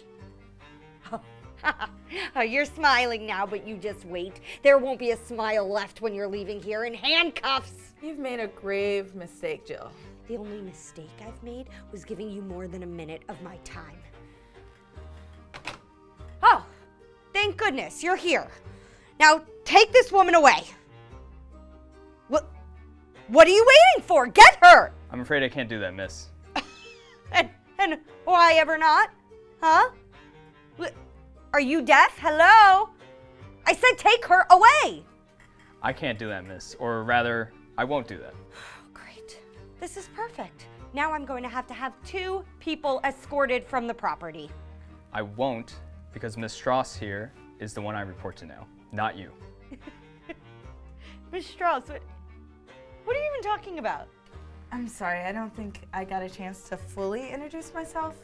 Oh, you're smiling now, but you just wait. There won't be a smile left when you're leaving here in handcuffs. You've made a grave mistake, Jill. The only mistake I've made was giving you more than a minute of my time. Oh, thank goodness you're here. Now take this woman away. What are you waiting for? Get her! I'm afraid I can't do that, miss. And why ever not? Huh? Are you deaf? Hello? I said take her away. I can't do that, miss. Or rather, I won't do that. Great. This is perfect. Now I'm going to have 2 people escorted from the property. I won't, because Miss Strauss here is the one I report to now, not you. Miss Strauss, what are you even talking about? I'm sorry, I don't think I got a chance to fully introduce myself.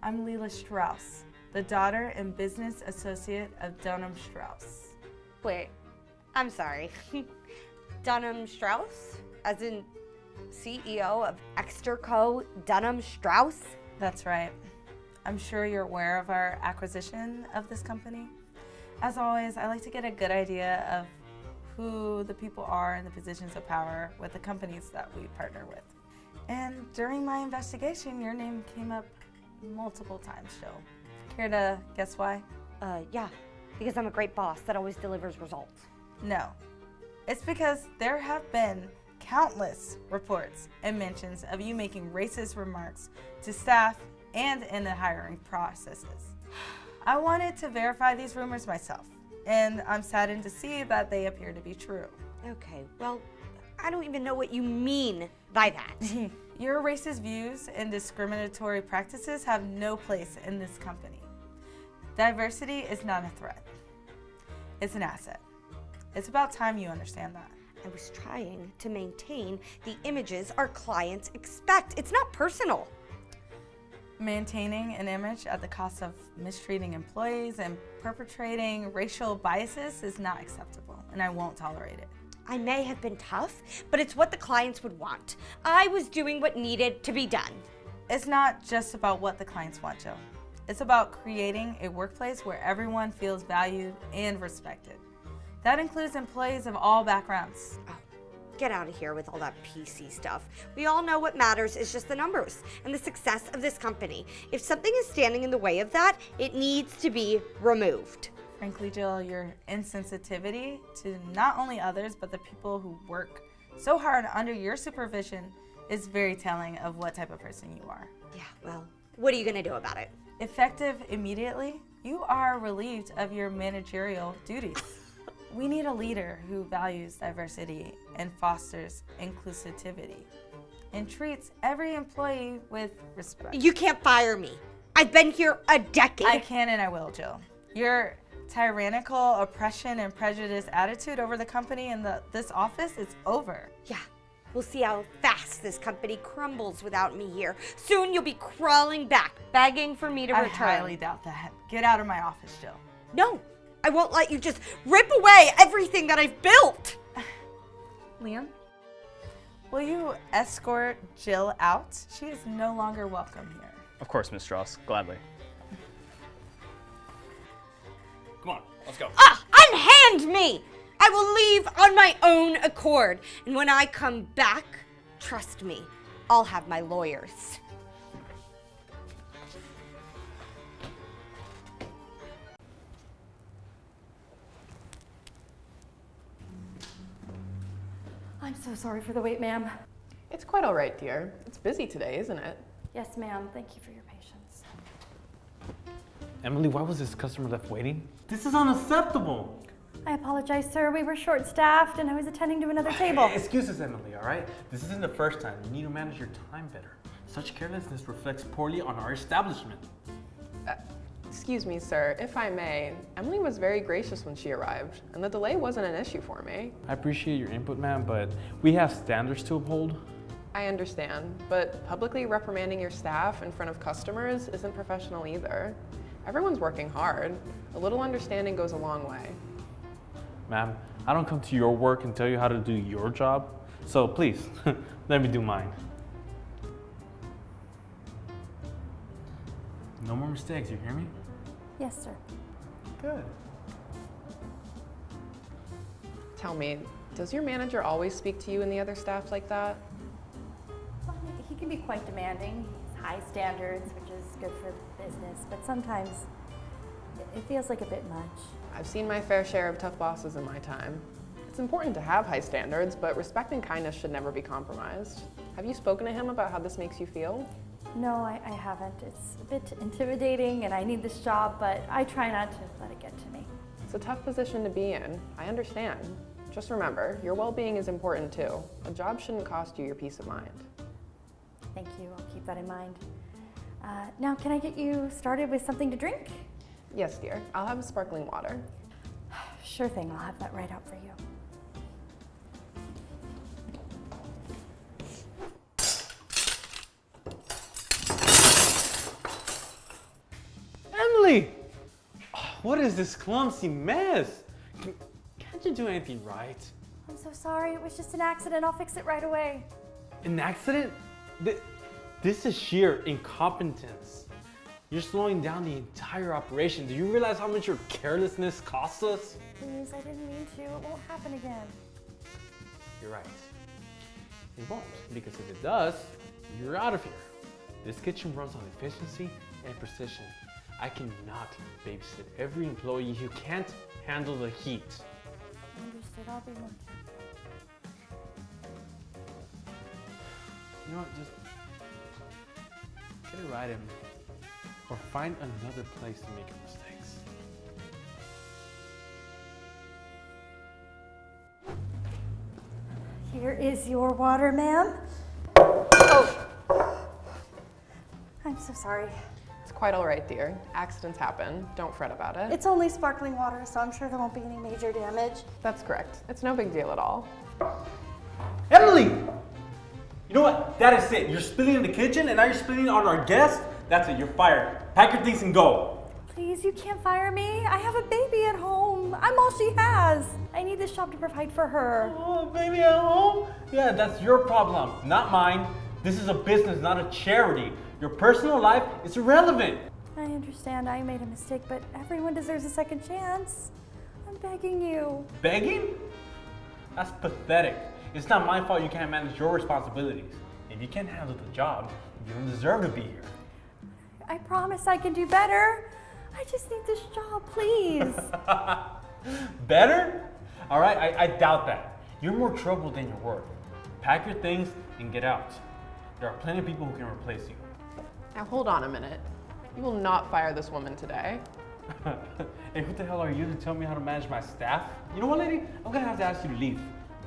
I'm Leela Strauss, the daughter and business associate of Dunham Strauss. Wait, I'm sorry. Dunham Strauss? As in CEO of Exeter Co. Dunham Strauss? That's right. I'm sure you're aware of our acquisition of this company. As always, I like to get a good idea of who the people are in the positions of power with the companies that we partner with. And during my investigation, your name came up multiple times, Jill. Care to guess why? Yeah, because I'm a great boss that always delivers results. No. It's because there have been countless reports and mentions of you making racist remarks to staff and in the hiring processes. I wanted to verify these rumors myself, and I'm saddened to see that they appear to be true. Okay, well, I don't even know what you mean by that. Your racist views and discriminatory practices have no place in this company. Diversity is not a threat. It's an asset. It's about time you understand that. I was trying to maintain the images our clients expect. It's not personal. Maintaining an image at the cost of mistreating employees and perpetrating racial biases is not acceptable, and I won't tolerate it. I may have been tough, but it's what the clients would want. I was doing what needed to be done. It's not just about what the clients want, Jill. It's about creating a workplace where everyone feels valued and respected. That includes employees of all backgrounds. Oh, get out of here with all that PC stuff. We all know what matters is just the numbers and the success of this company. If something is standing in the way of that, it needs to be removed. Frankly, Jill, your insensitivity to not only others, but the people who work so hard under your supervision is very telling of what type of person you are. Yeah, well, what are you gonna do about it? Effective immediately, you are relieved of your managerial duties. We need a leader who values diversity and fosters inclusivity and treats every employee with respect. You can't fire me. I've been here a decade. I can and I will, Jill. Your tyrannical oppression and prejudice attitude over the company and this office is over. Yeah, we'll see how fast this company crumbles without me here. Soon you'll be crawling back, begging for me to return. I highly doubt that. Get out of my office, Jill. No, I won't let you just rip away everything that I've built. Liam, will you escort Jill out? She is no longer welcome here. Of course, Miss Strauss. Gladly. Come on, let's go. Unhand me! I will leave on my own accord. And when I come back, trust me, I'll have my lawyers. I'm so sorry for the wait, ma'am. It's quite all right, dear. It's busy today, isn't it? Yes, ma'am. Thank you for your patience. Emily, why was this customer left waiting? This is unacceptable. I apologize, sir. We were short-staffed and I was attending to another table. Hey, excuses, Emily, all right? This isn't the first time. You need to manage your time better. Such carelessness reflects poorly on our establishment. Excuse me, sir, if I may. Emily was very gracious when she arrived, and the delay wasn't an issue for me. I appreciate your input, ma'am, but we have standards to uphold. I understand, but publicly reprimanding your staff in front of customers isn't professional either. Everyone's working hard. A little understanding goes a long way. Ma'am, I don't come to your work and tell you how to do your job, so please, let me do mine. No more mistakes, you hear me? Yes, sir. Good. Tell me, does your manager always speak to you and the other staff like that? Well, he can be quite demanding. He's high standards, which is good for business, but sometimes it feels like a bit much. I've seen my fair share of tough bosses in my time. It's important to have high standards, but respect and kindness should never be compromised. Have you spoken to him about how this makes you feel? No, I haven't. It's a bit intimidating and I need this job, but I try not to let it get to me. It's a tough position to be in. I understand. Just remember, your well-being is important too. A job shouldn't cost you your peace of mind. Thank you. I'll keep that in mind. Now, can I get you started with something to drink? Yes, dear. I'll have a sparkling water. Sure thing. I'll have that right out for you. Emily! What is this clumsy mess? Can't you do anything right? I'm so sorry. It was just an accident. I'll fix it right away. An accident? This is sheer incompetence. You're slowing down the entire operation. Do you realize how much your carelessness costs us? Please, I didn't mean to. It won't happen again. You're right. It won't, because if it does, you're out of here. This kitchen runs on efficiency and precision. I cannot babysit every employee who can't handle the heat. Understood. I'll be more careful. You know what, just get it right, Emily. Or find another place to make your mistakes. Here is your water, ma'am. Oh. I'm so sorry. It's quite all right, dear. Accidents happen. Don't fret about it. It's only sparkling water, so I'm sure there won't be any major damage. That's correct. It's no big deal at all. Emily! You know what? That is it. You're spilling in the kitchen and now you're spilling on our guests? That's it. You're fired. Pack your things and go. Please, you can't fire me. I have a baby at home. I'm all she has. I need this job to provide for her. Oh, baby at home? Yeah, that's your problem, not mine. This is a business, not a charity. Your personal life is irrelevant. I understand I made a mistake, but everyone deserves a second chance. I'm begging you. Begging? That's pathetic. It's not my fault you can't manage your responsibilities. If you can't handle the job, you don't deserve to be here. I promise I can do better. I just need this job, please. Better? All right, I doubt that. You're more trouble than you're worth. Pack your things and get out. There are plenty of people who can replace you. Now hold on a minute. You will not fire this woman today. Hey, who the hell are you to tell me how to manage my staff? You know what, lady? I'm gonna have to ask you to leave.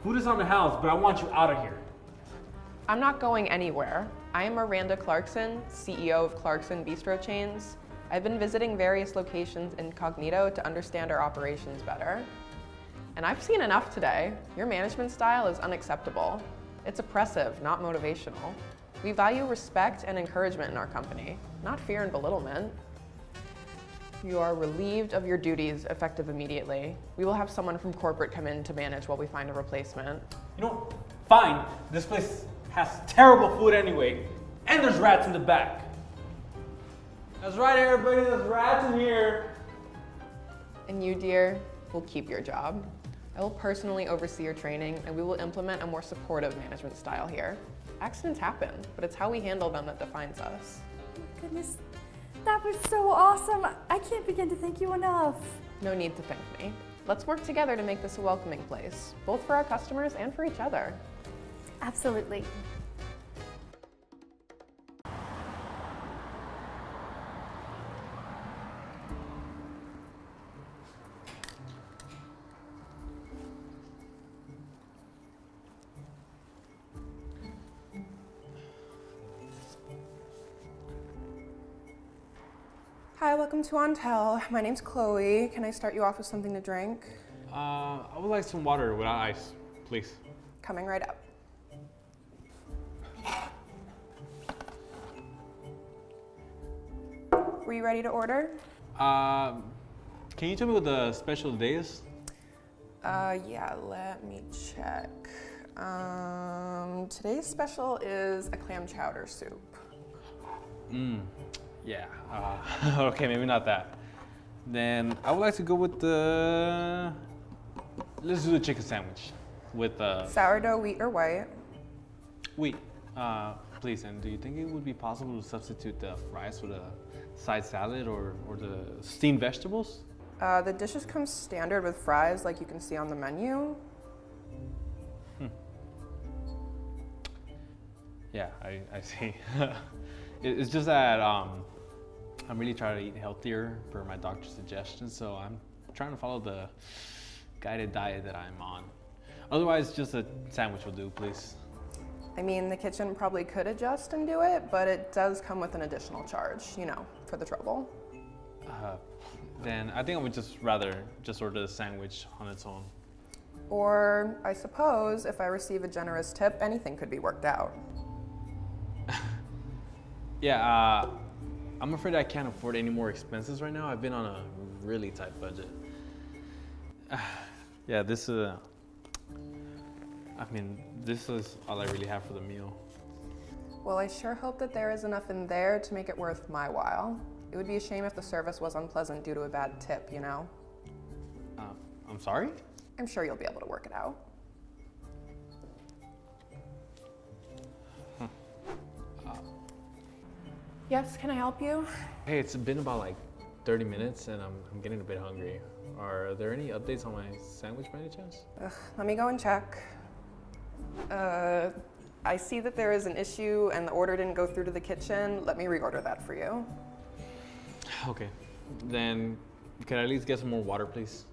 Food is on the house, but I want you out of here. I'm not going anywhere. I am Miranda Clarkson, CEO of Clarkson Bistro Chains. I've been visiting various locations incognito to understand our operations better. And I've seen enough today. Your management style is unacceptable. It's oppressive, not motivational. We value respect and encouragement in our company, not fear and belittlement. You are relieved of your duties effective immediately. We will have someone from corporate come in to manage while we find a replacement. You know, fine. This place has terrible food anyway, and there's rats in the back. That's right, everybody, there's rats in here. And you, dear, will keep your job. I will personally oversee your training, and we will implement a more supportive management style here. Accidents happen, but it's how we handle them that defines us. Oh my goodness, that was so awesome. I can't begin to thank you enough. No need to thank me. Let's work together to make this a welcoming place, both for our customers and for each other. Absolutely. Hi, welcome to Ontel. My name's Chloe. Can I start you off with something to drink? I would like some water without ice, please. Coming right up. Were you ready to order? Can you tell me what the special day is? Yeah, let me check. Today's special is a clam chowder soup. Yeah, okay, maybe not that. Then I would like to go with let's do the chicken sandwich with Sourdough, wheat, or white? wheat, please. And do you think it would be possible to substitute the fries with a side salad or the steamed vegetables? The dishes come standard with fries like you can see on the menu. Yeah, I see. It's just that I'm really trying to eat healthier per my doctor's suggestions, so I'm trying to follow the guided diet that I'm on. Otherwise, just a sandwich will do, please. I mean, the kitchen probably could adjust and do it, but it does come with an additional charge, you know, for the trouble. Then I think I would just rather just order the sandwich on its own. Or, I suppose, if I receive a generous tip, anything could be worked out. Yeah, I'm afraid I can't afford any more expenses right now. I've been on a really tight budget. Yeah, this is all I really have for the meal. Well, I sure hope that there is enough in there to make it worth my while. It would be a shame if the service was unpleasant due to a bad tip, you know? I'm sorry? I'm sure you'll be able to work it out. Yes, can I help you? Hey, it's been about like 30 minutes and I'm getting a bit hungry. Are there any updates on my sandwich by any chance? Let me go and check. I see that there is an issue and the order didn't go through to the kitchen. Let me reorder that for you. Okay, then could I at least get some more water, please?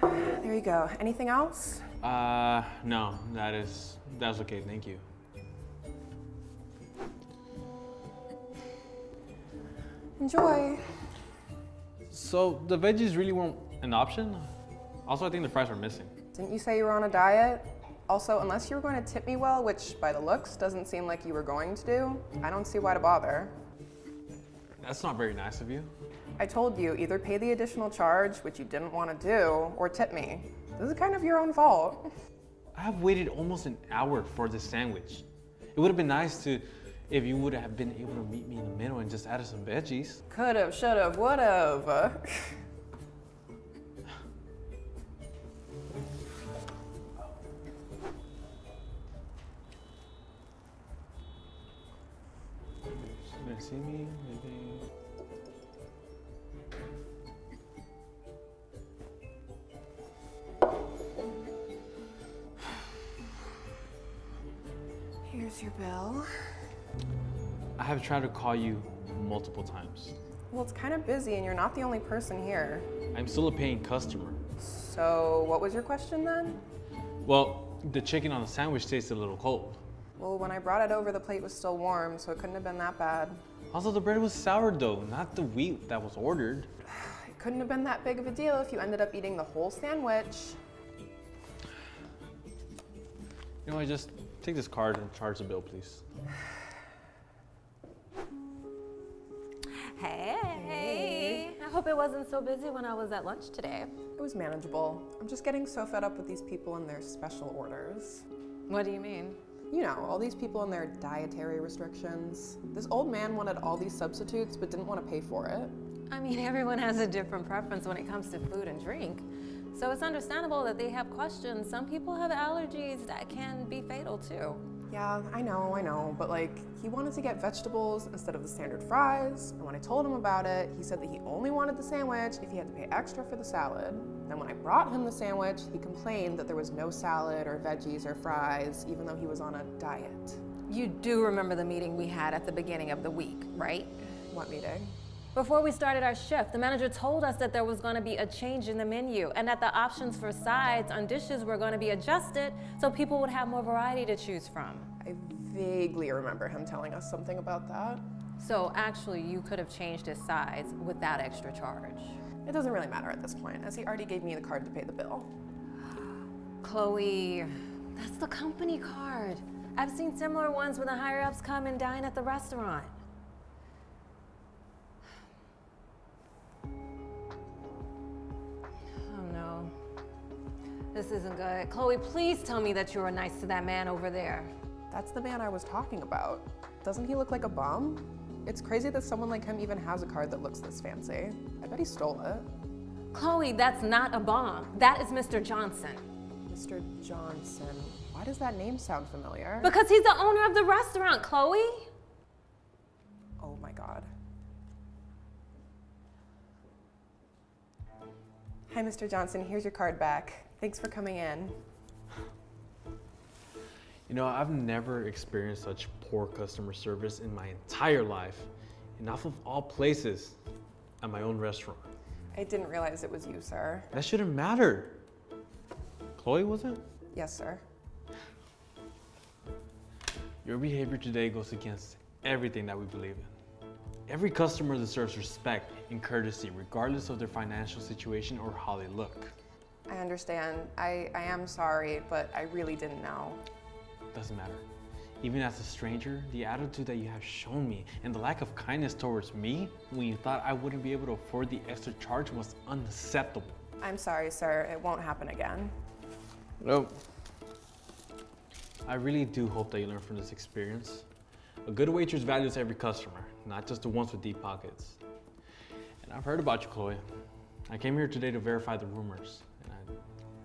There you go. Anything else? No, that's okay, thank you. Enjoy. So the veggies really weren't an option? Also, I think the fries were missing. Didn't you say you were on a diet? Also, unless you were going to tip me well, which by the looks doesn't seem like you were going to do, I don't see why to bother. That's not very nice of you. I told you, either pay the additional charge, which you didn't want to do, or tip me. This is kind of your own fault. I have waited almost an hour for this sandwich. It would have been nice if you would have been able to meet me in the middle and just added some veggies. Could've, should've, would've. Did they see me? Here's your bill. I have tried to call you multiple times. Well, it's kind of busy and you're not the only person here. I'm still a paying customer. So, what was your question then? Well, the chicken on the sandwich tasted a little cold. Well, when I brought it over, the plate was still warm, so it couldn't have been that bad. Also, the bread was sourdough, not the wheat that was ordered. It couldn't have been that big of a deal if you ended up eating the whole sandwich. You know, I just take this card and charge the bill, please. Hey, I hope it wasn't so busy when I was at lunch today. It was manageable. I'm just getting so fed up with these people and their special orders. What do you mean? You know, all these people and their dietary restrictions. This old man wanted all these substitutes but didn't want to pay for it. I mean, everyone has a different preference when it comes to food and drink. So it's understandable that they have questions. Some people have allergies that can be fatal too. Yeah, I know, but like, he wanted to get vegetables instead of the standard fries, and when I told him about it, he said that he only wanted the sandwich if he had to pay extra for the salad. Then when I brought him the sandwich, he complained that there was no salad or veggies or fries, even though he was on a diet. You do remember the meeting we had at the beginning of the week, right? What meeting? Before we started our shift, the manager told us that there was going to be a change in the menu and that the options for sides on dishes were going to be adjusted so people would have more variety to choose from. I vaguely remember him telling us something about that. So actually, you could have changed his sides without extra charge. It doesn't really matter at this point, as he already gave me the card to pay the bill. Chloe, that's the company card. I've seen similar ones when the higher-ups come and dine at the restaurant. This isn't good. Chloe, please tell me that you were nice to that man over there. That's the man I was talking about. Doesn't he look like a bum? It's crazy that someone like him even has a card that looks this fancy. I bet he stole it. Chloe, that's not a bomb. That is Mr. Johnson. Mr. Johnson. Why does that name sound familiar? Because he's the owner of the restaurant, Chloe. Oh my God. Hi, Mr. Johnson. Here's your card back. Thanks for coming in. You know, I've never experienced such poor customer service in my entire life. And off of all places, at my own restaurant. I didn't realize it was you, sir. That shouldn't matter. Chloe, was it? Yes, sir. Your behavior today goes against everything that we believe in. Every customer deserves respect and courtesy, regardless of their financial situation or how they look. I understand. I am sorry, but I really didn't know. Doesn't matter. Even as a stranger, the attitude that you have shown me and the lack of kindness towards me when you thought I wouldn't be able to afford the extra charge was unacceptable. I'm sorry, sir. It won't happen again. No. I really do hope that you learn from this experience. A good waitress values every customer, not just the ones with deep pockets. And I've heard about you, Chloe. I came here today to verify the rumors, and I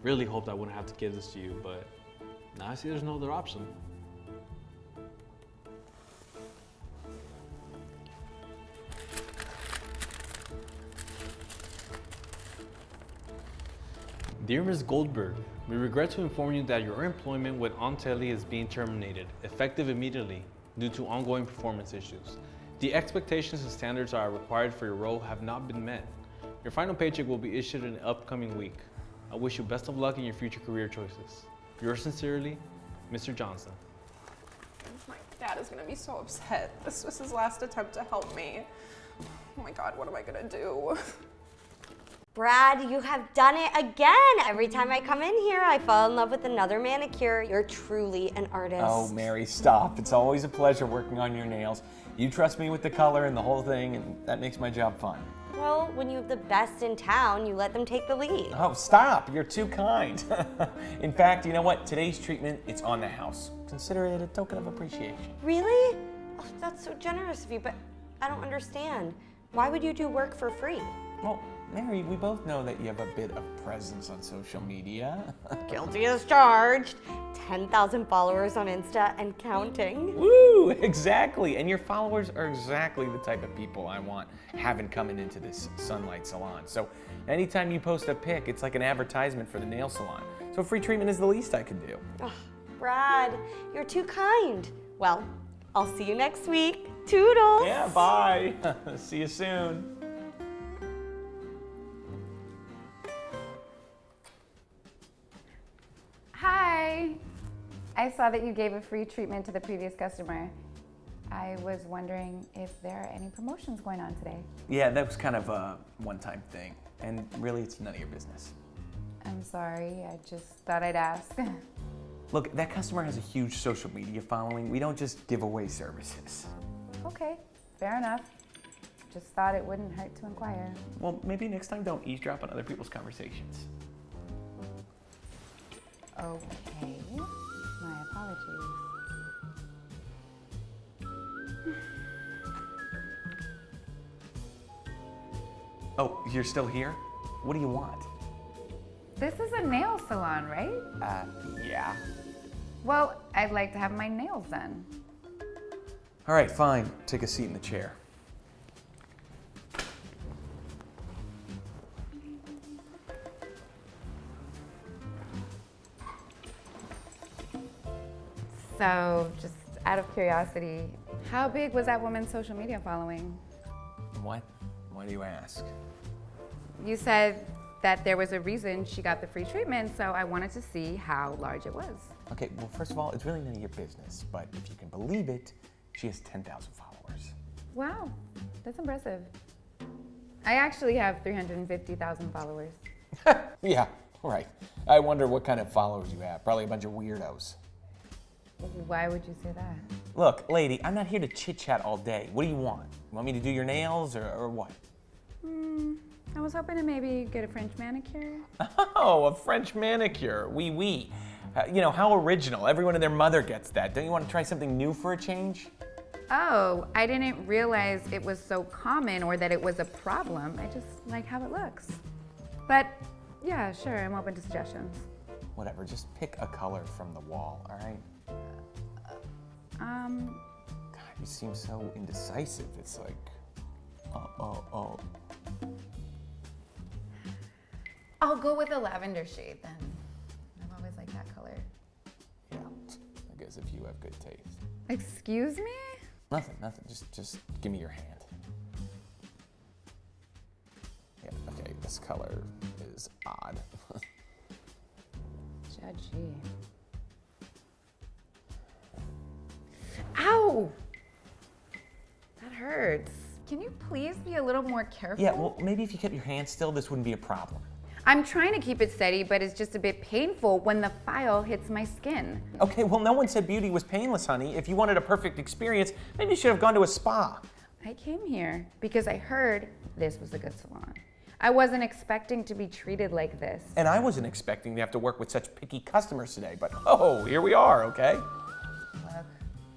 really hoped I wouldn't have to give this to you, but now I see there's no other option. Dear Ms. Goldberg, we regret to inform you that your employment with Ontelli is being terminated, effective immediately, due to ongoing performance issues. The expectations and standards that are required for your role have not been met. Your final paycheck will be issued in the upcoming week. I wish you best of luck in your future career choices. Yours sincerely, Mr. Johnson. My dad is gonna be so upset. This was his last attempt to help me. Oh my God, what am I gonna do? Brad, you have done it again. Every time I come in here, I fall in love with another manicure. You're truly an artist. Oh, Mary, stop. It's always a pleasure working on your nails. You trust me with the color and the whole thing, and that makes my job fun. Well, when you have the best in town, you let them take the lead. Oh, stop. You're too kind. In fact, you know what? Today's treatment, it's on the house. Consider it a token of appreciation. Really? Oh, that's so generous of you, but I don't understand. Why would you do work for free? Well, Mary, we both know that you have a bit of presence on social media. Guilty as charged. 10,000 followers on Insta and counting. Woo, exactly. And your followers are exactly the type of people I want having coming into this Sunlight salon. So anytime you post a pic, it's like an advertisement for the nail salon. So free treatment is the least I can do. Oh, Brad, you're too kind. Well, I'll see you next week. Toodles. Yeah, bye. See you soon. Hi. I saw that you gave a free treatment to the previous customer. I was wondering if there are any promotions going on today. Yeah, that was kind of a one-time thing. And really, it's none of your business. I'm sorry, I just thought I'd ask. Look, that customer has a huge social media following. We don't just give away services. Okay, fair enough. Just thought it wouldn't hurt to inquire. Well, maybe next time don't eavesdrop on other people's conversations. Okay, my apologies. Oh, you're still here? What do you want? This is a nail salon, right? Yeah. Well, I'd like to have my nails done. All right, fine. Take a seat in the chair. So, just out of curiosity, how big was that woman's social media following? What? Why do you ask? You said that there was a reason she got the free treatment, so I wanted to see how large it was. Okay, well, first of all, it's really none of your business, but if you can believe it, she has 10,000 followers. Wow, that's impressive. I actually have 350,000 followers. Yeah, right. I wonder what kind of followers you have. Probably a bunch of weirdos. Why would you say that? Look, lady, I'm not here to chit-chat all day. What do you want? You want me to do your nails or what? I was hoping to maybe get a French manicure. Oh, a French manicure. Oui. You know, how original. Everyone and their mother gets that. Don't you want to try something new for a change? Oh, I didn't realize it was so common or that it was a problem. I just like how it looks. But yeah, sure, I'm open to suggestions. Whatever, just pick a color from the wall, all right? God, you seem so indecisive. It's like, oh. I'll go with a lavender shade then. I've always liked that color. Yeah, I guess if you have good taste. Excuse me? Nothing. Just give me your hand. Yeah, okay, this color is odd. Judgy. Ow! That hurts. Can you please be a little more careful? Yeah, well, maybe if you kept your hand still, this wouldn't be a problem. I'm trying to keep it steady, but it's just a bit painful when the file hits my skin. Okay, well, no one said beauty was painless, honey. If you wanted a perfect experience, maybe you should have gone to a spa. I came here because I heard this was a good salon. I wasn't expecting to be treated like this. And I wasn't expecting to have to work with such picky customers today, but oh, here we are, okay? Look,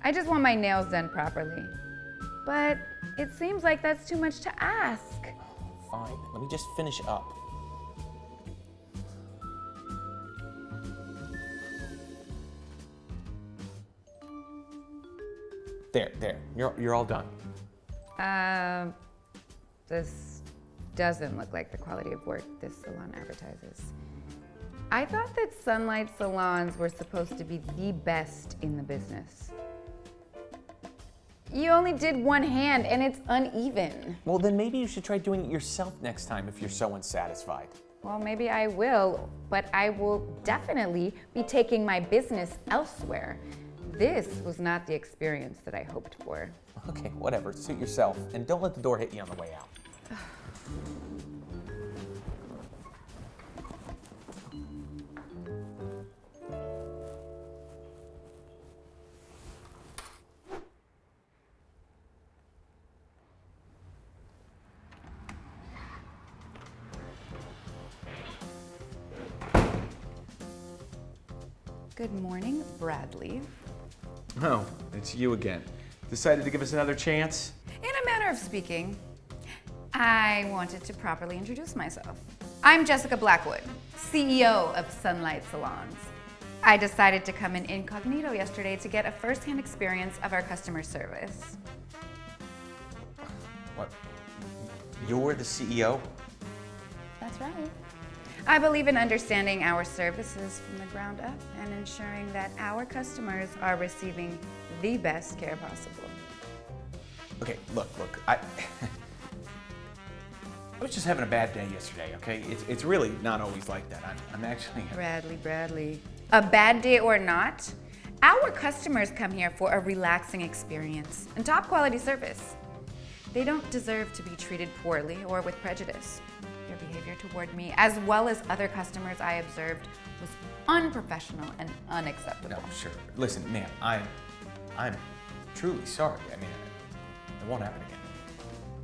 I just want my nails done properly. But it seems like that's too much to ask. Fine, let me just finish up. There, you're all done. This doesn't look like the quality of work this salon advertises. I thought that Sunlight salons were supposed to be the best in the business. You only did one hand and it's uneven. Well, then maybe you should try doing it yourself next time if you're so unsatisfied. Well, maybe I will, but I will definitely be taking my business elsewhere. This was not the experience that I hoped for. Okay, whatever, suit yourself, and don't let the door hit you on the way out. Good morning, Bradley. Oh, it's you again. Decided to give us another chance? In a manner of speaking, I wanted to properly introduce myself. I'm Jessica Blackwood, CEO of Sunlight Salons. I decided to come in incognito yesterday to get a first-hand experience of our customer service. What? You're the CEO? That's right. I believe in understanding our services from the ground up and ensuring that our customers are receiving the best care possible. Okay, look, I was just having a bad day yesterday, okay? It's really not always like that. I'm actually... Bradley. A bad day or not, our customers come here for a relaxing experience and top quality service. They don't deserve to be treated poorly or with prejudice. Your behavior toward me, as well as other customers I observed, was unprofessional and unacceptable. No, sure. Listen, ma'am, I'm truly sorry. I mean, it won't happen again.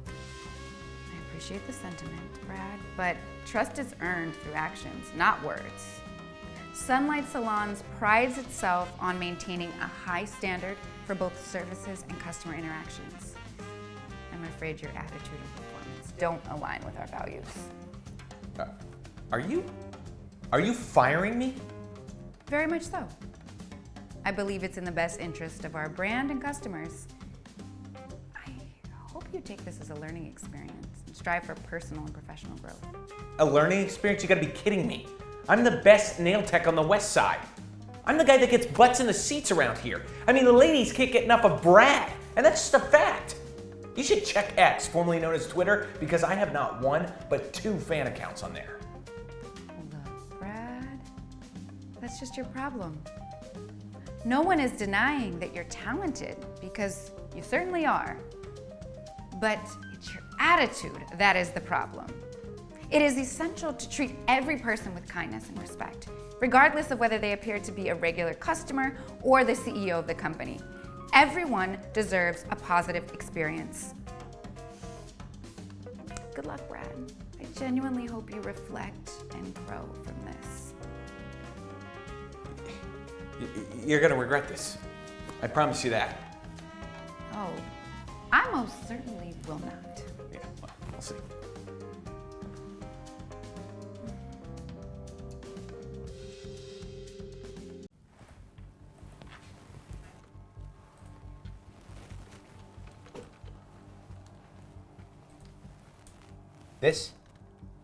I appreciate the sentiment, Brad, but trust is earned through actions, not words. Sunlight Salons prides itself on maintaining a high standard for both services and customer interactions. I'm afraid your attitude and performance don't align with our values. Are you firing me? Very much so. I believe it's in the best interest of our brand and customers. I hope you take this as a learning experience and strive for personal and professional growth. A learning experience? You gotta be kidding me. I'm the best nail tech on the west side. I'm the guy that gets butts in the seats around here. I mean, the ladies can't get enough of Brad, and that's just a fact. You should check X, formerly known as Twitter, because I have not one, but 2 fan accounts on there. Look, Brad, that's just your problem. No one is denying that you're talented, because you certainly are. But it's your attitude that is the problem. It is essential to treat every person with kindness and respect, regardless of whether they appear to be a regular customer or the CEO of the company. Everyone deserves a positive experience. Good luck, Brad. I genuinely hope you reflect and grow from this. You're gonna regret this. I promise you that. Oh, I most certainly will not. Yeah, well, we'll see.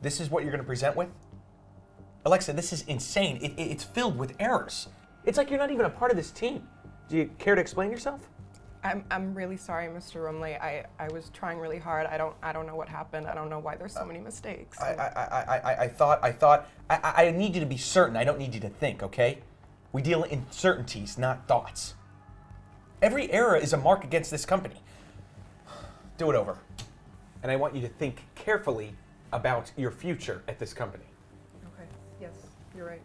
This is what you're going to present with? Alexa, this is insane. It's filled with errors. It's like you're not even a part of this team. Do you care to explain yourself? I'm really sorry, Mr. Rumley. I was trying really hard. I don't know what happened. I don't know why there's so many mistakes. I thought I need you to be certain. I don't need you to think, okay? We deal in certainties, not thoughts. Every error is a mark against this company. Do it over. And I want you to think carefully about your future at this company. Okay, yes, you're right.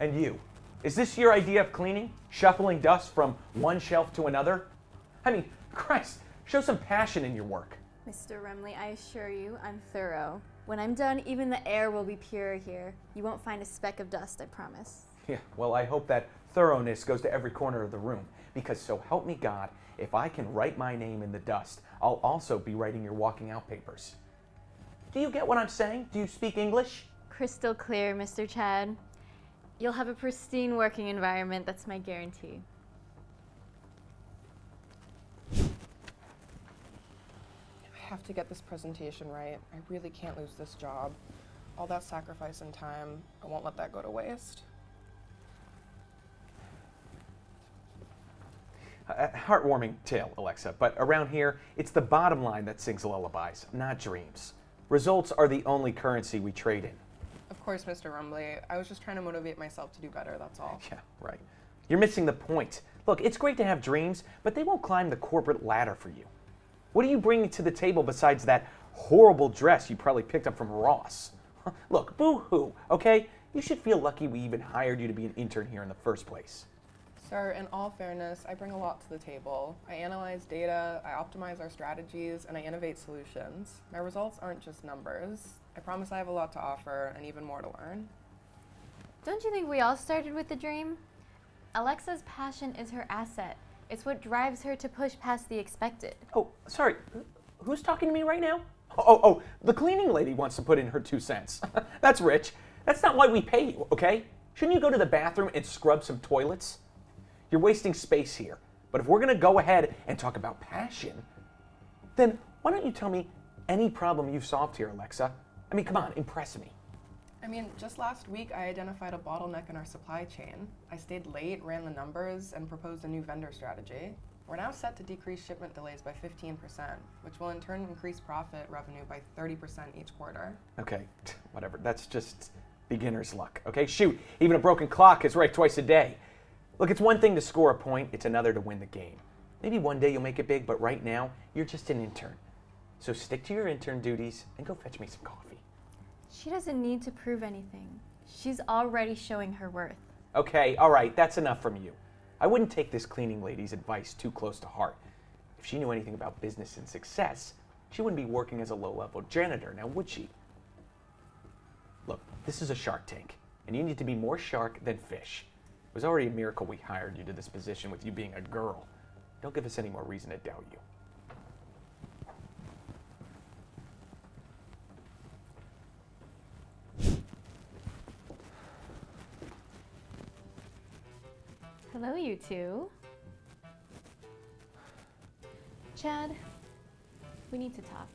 And you, is this your idea of cleaning? Shuffling dust from one shelf to another? I mean, Christ, show some passion in your work. Mr. Rumley, I assure you, I'm thorough. When I'm done, even the air will be pure here. You won't find a speck of dust, I promise. Yeah, well, I hope that thoroughness goes to every corner of the room. Because so help me God, if I can write my name in the dust, I'll also be writing your walking out papers. Do you get what I'm saying? Do you speak English? Crystal clear, Mr. Chad. You'll have a pristine working environment, that's my guarantee. I have to get this presentation right. I really can't lose this job. All that sacrifice and time, I won't let that go to waste. Heartwarming tale, Alexa, but around here, it's the bottom line that sings lullabies, not dreams. Results are the only currency we trade in. Of course, Mr. Rumbly. I was just trying to motivate myself to do better, that's all. Yeah, right. You're missing the point. Look, it's great to have dreams, but they won't climb the corporate ladder for you. What are you bringing to the table besides that horrible dress you probably picked up from Ross? Look, boo-hoo, okay? You should feel lucky we even hired you to be an intern here in the first place. Sir, in all fairness, I bring a lot to the table. I analyze data, I optimize our strategies, and I innovate solutions. My results aren't just numbers. I promise I have a lot to offer and even more to learn. Don't you think we all started with a dream? Alexa's passion is her asset. It's what drives her to push past the expected. Oh, sorry, who's talking to me right now? Oh, the cleaning lady wants to put in her 2 cents. That's rich. That's not why we pay you, okay? Shouldn't you go to the bathroom and scrub some toilets? You're wasting space here. But if we're gonna go ahead and talk about passion, then why don't you tell me any problem you've solved here, Alexa? I mean, come on, impress me. I mean, just last week I identified a bottleneck in our supply chain. I stayed late, ran the numbers, and proposed a new vendor strategy. We're now set to decrease shipment delays by 15%, which will in turn increase profit revenue by 30% each quarter. Okay, whatever, that's just beginner's luck, okay? Shoot, even a broken clock is right twice a day. Look, it's one thing to score a point, it's another to win the game. Maybe one day you'll make it big, but right now, you're just an intern. So stick to your intern duties and go fetch me some coffee. She doesn't need to prove anything. She's already showing her worth. Okay, all right, that's enough from you. I wouldn't take this cleaning lady's advice too close to heart. If she knew anything about business and success, she wouldn't be working as a low-level janitor, now would she? Look, this is a Shark Tank, and you need to be more shark than fish. It was already a miracle we hired you to this position with you being a girl. Don't give us any more reason to doubt you. Hello, you two. Chad, we need to talk.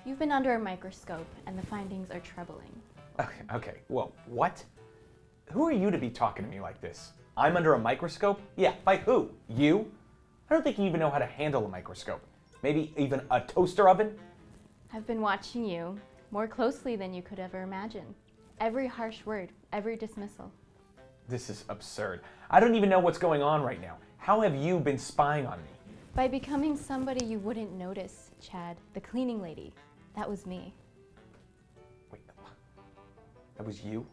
You've been under a microscope, and the findings are troubling. Okay, well, what? Who are you to be talking to me like this? I'm under a microscope? Yeah, by who? You? I don't think you even know how to handle a microscope. Maybe even a toaster oven? I've been watching you more closely than you could ever imagine. Every harsh word, every dismissal. This is absurd. I don't even know what's going on right now. How have you been spying on me? By becoming somebody you wouldn't notice, Chad, the cleaning lady. That was me. Wait, that was you?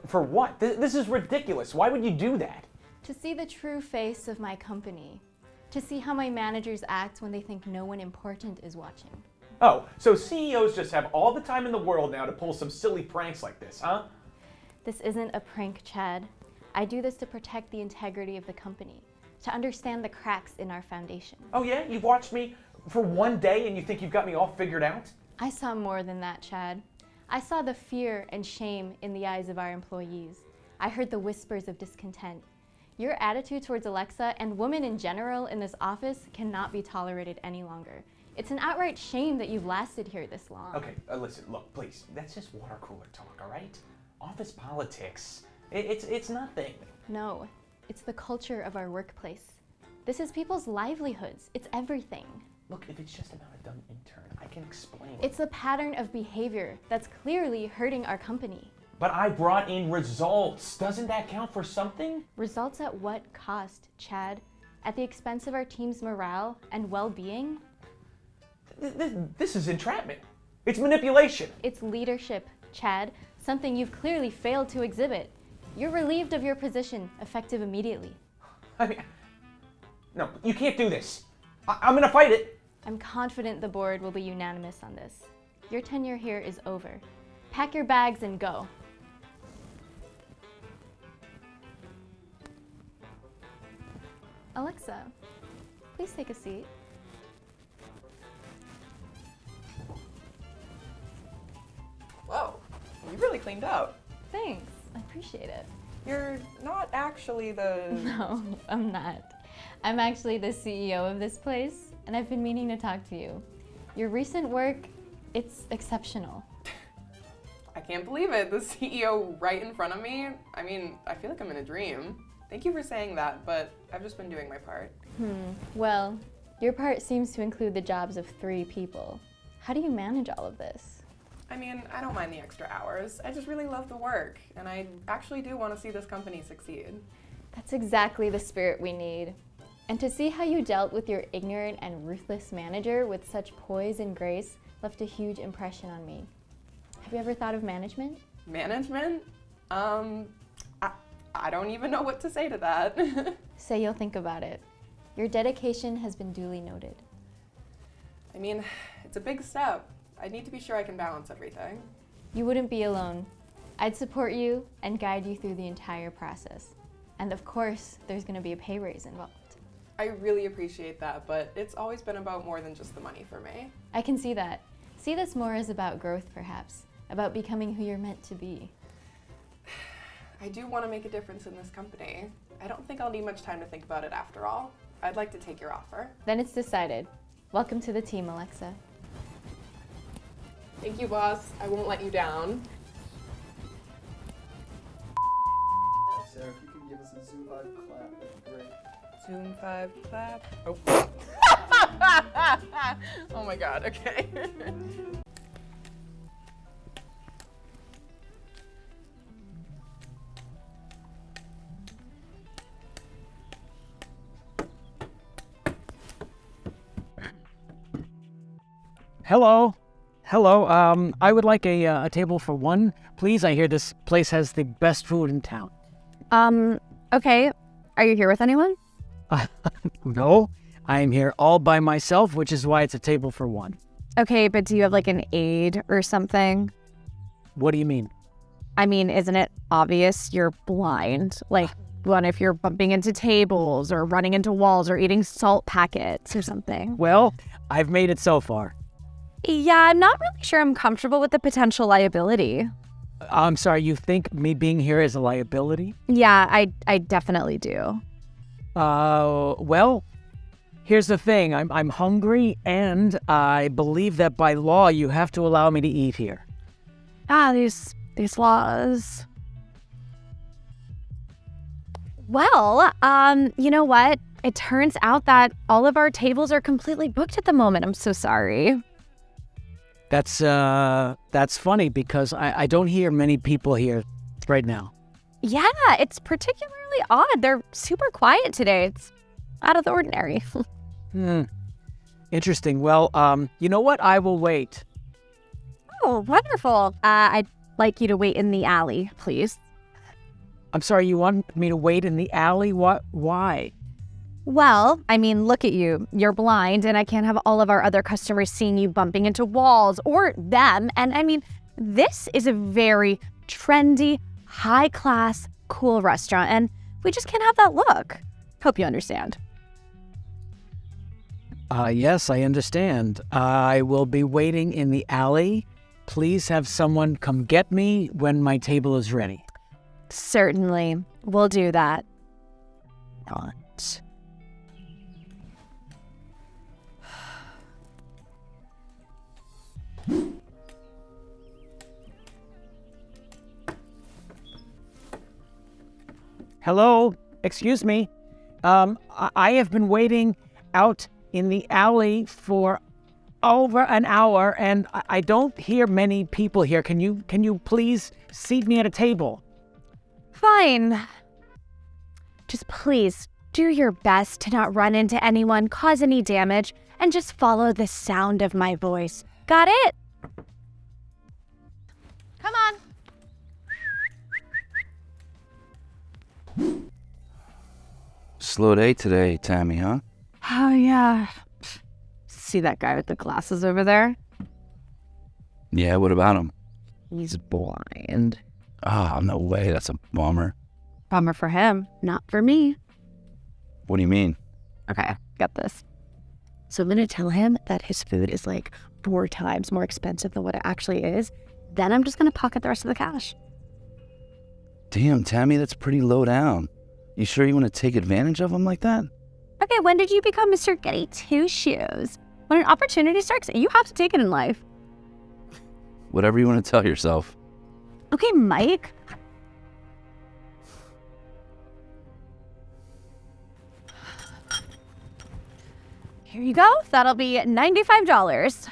For what? This is ridiculous. Why would you do that? To see the true face of my company. To see how my managers act when they think no one important is watching. Oh, so CEOs just have all the time in the world now to pull some silly pranks like this, huh? This isn't a prank, Chad. I do this to protect the integrity of the company, to understand the cracks in our foundation. Oh yeah? You've watched me for one day and you think you've got me all figured out? I saw more than that, Chad. I saw the fear and shame in the eyes of our employees. I heard the whispers of discontent. Your attitude towards Alexa and women in general in this office cannot be tolerated any longer. It's an outright shame that you've lasted here this long. Okay, listen, look, please. That's just water cooler talk, all right? Office politics. It's nothing. No, it's the culture of our workplace. This is people's livelihoods. It's everything. Look, if it's just about a dumb intern, I can explain. It's a pattern of behavior that's clearly hurting our company. But I brought in results. Doesn't that count for something? Results at what cost, Chad? At the expense of our team's morale and well-being? This is entrapment. It's manipulation. It's leadership, Chad. Something you've clearly failed to exhibit. You're relieved of your position, effective immediately. I mean, no, you can't do this. I'm gonna fight it. I'm confident the board will be unanimous on this. Your tenure here is over. Pack your bags and go. Alexa, please take a seat. Whoa, you really cleaned up. Thanks, I appreciate it. You're not actually the... No, I'm not. I'm actually the CEO of this place, and I've been meaning to talk to you. Your recent work, it's exceptional. I can't believe it. The CEO right in front of me. I mean, I feel like I'm in a dream. Thank you for saying that, but I've just been doing my part. Well, your part seems to include the jobs of 3 people. How do you manage all of this? I mean, I don't mind the extra hours. I just really love the work, and I actually do want to see this company succeed. That's exactly the spirit we need. And to see how you dealt with your ignorant and ruthless manager with such poise and grace left a huge impression on me. Have you ever thought of management? Management? I don't even know what to say to that. Say you'll think about it. Your dedication has been duly noted. I mean, it's a big step. I need to be sure I can balance everything. You wouldn't be alone. I'd support you and guide you through the entire process. And of course, there's going to be a pay raise involved. I really appreciate that, but it's always been about more than just the money for me. I can see that. See this more as about growth, perhaps, about becoming who you're meant to be. I do want to make a difference in this company. I don't think I'll need much time to think about it after all. I'd like to take your offer. Then it's decided. Welcome to the team, Alexa. Thank you, boss. I won't let you down. Sarah, if you can give us a Zoom 5 clap, that'd be great. Zoom 5 clap. Oh. Oh my god, okay. Hello. Hello. I would like a table for 1, please. I hear this place has the best food in town. Okay. Are you here with anyone? No, I am here all by myself, which is why it's a table for 1. Okay, but do you have like an aide or something? What do you mean? I mean, isn't it obvious you're blind? Like, what if you're bumping into tables or running into walls or eating salt packets or something? Well, I've made it so far. Yeah, I'm not really sure I'm comfortable with the potential liability. I'm sorry, you think me being here is a liability? Yeah, I definitely do. Well, here's the thing. I'm hungry, and I believe that by law you have to allow me to eat here. These laws. Well, you know what? It turns out that all of our tables are completely booked at the moment. I'm so sorry. That's funny because I don't hear many people here right now. Yeah, it's particularly odd. They're super quiet today. It's out of the ordinary. Interesting. Well, you know what? I will wait. Oh, wonderful. I'd like you to wait in the alley, please. I'm sorry, you want me to wait in the alley? What? Why? Well, I mean, look at you. You're blind, and I can't have all of our other customers seeing you bumping into walls or them. And I mean, this is a very trendy, high-class, cool restaurant, and we just can't have that look. Hope you understand. Yes, I understand. I will be waiting in the alley. Please have someone come get me when my table is ready. Certainly. We'll do that. Not. Hello? Excuse me. I have been waiting out in the alley for over an hour, and I don't hear many people here. Can you please seat me at a table? Fine. Just please do your best to not run into anyone, cause any damage, and just follow the sound of my voice. Got it? Come on. Slow day today, Tammy, huh? Oh, yeah. See that guy with the glasses over there? Yeah, what about him? He's blind. Ah, no way, that's a bummer. Bummer for him, not for me. What do you mean? Okay, got this. So I'm gonna tell him that his food is like 4 times more expensive than what it actually is. Then I'm just gonna pocket the rest of the cash. Damn, Tammy, that's pretty low down. You sure you want to take advantage of him like that? Okay, when did you become Mr. Getty Two Shoes? When an opportunity strikes, you have to take it in life. Whatever you want to tell yourself. Okay, Mike. Here you go. That'll be $95.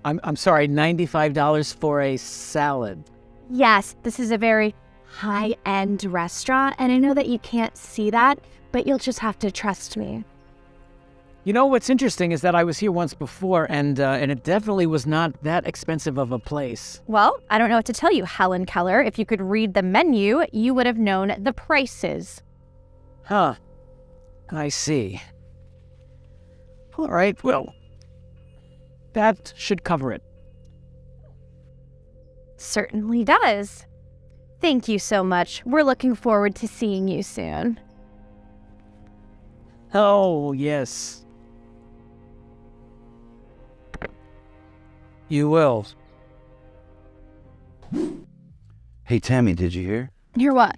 I'm sorry, $95 for a salad. Yes, this is a very high-end restaurant, and I know that you can't see that, but you'll just have to trust me. You know what's interesting is that I was here once before, and it definitely was not that expensive of a place. Well, I don't know what to tell you, Helen Keller. If you could read the menu, you would have known the prices. Huh. I see. All right, well, that should cover it. Certainly does. Thank you so much. We're looking forward to seeing you soon. Oh, yes. You will. Hey, Tammy, did you hear? Hear what?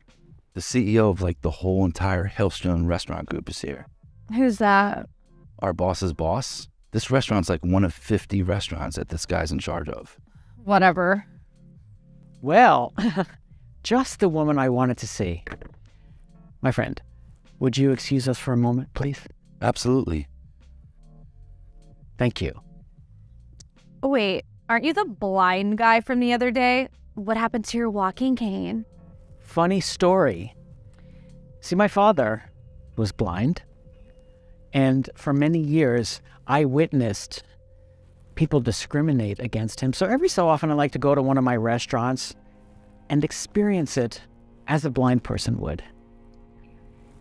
The CEO of like the whole entire Hellstone restaurant group is here. Who's that? Our boss's boss. This restaurant's like one of 50 restaurants that this guy's in charge of. Whatever. Well, just the woman I wanted to see. My friend, would you excuse us for a moment, please? Absolutely. Thank you. Wait, aren't you the blind guy from the other day? What happened to your walking cane? Funny story. See, my father was blind, and for many years, I witnessed people discriminate against him. So every so often, I like to go to one of my restaurants and experience it as a blind person would.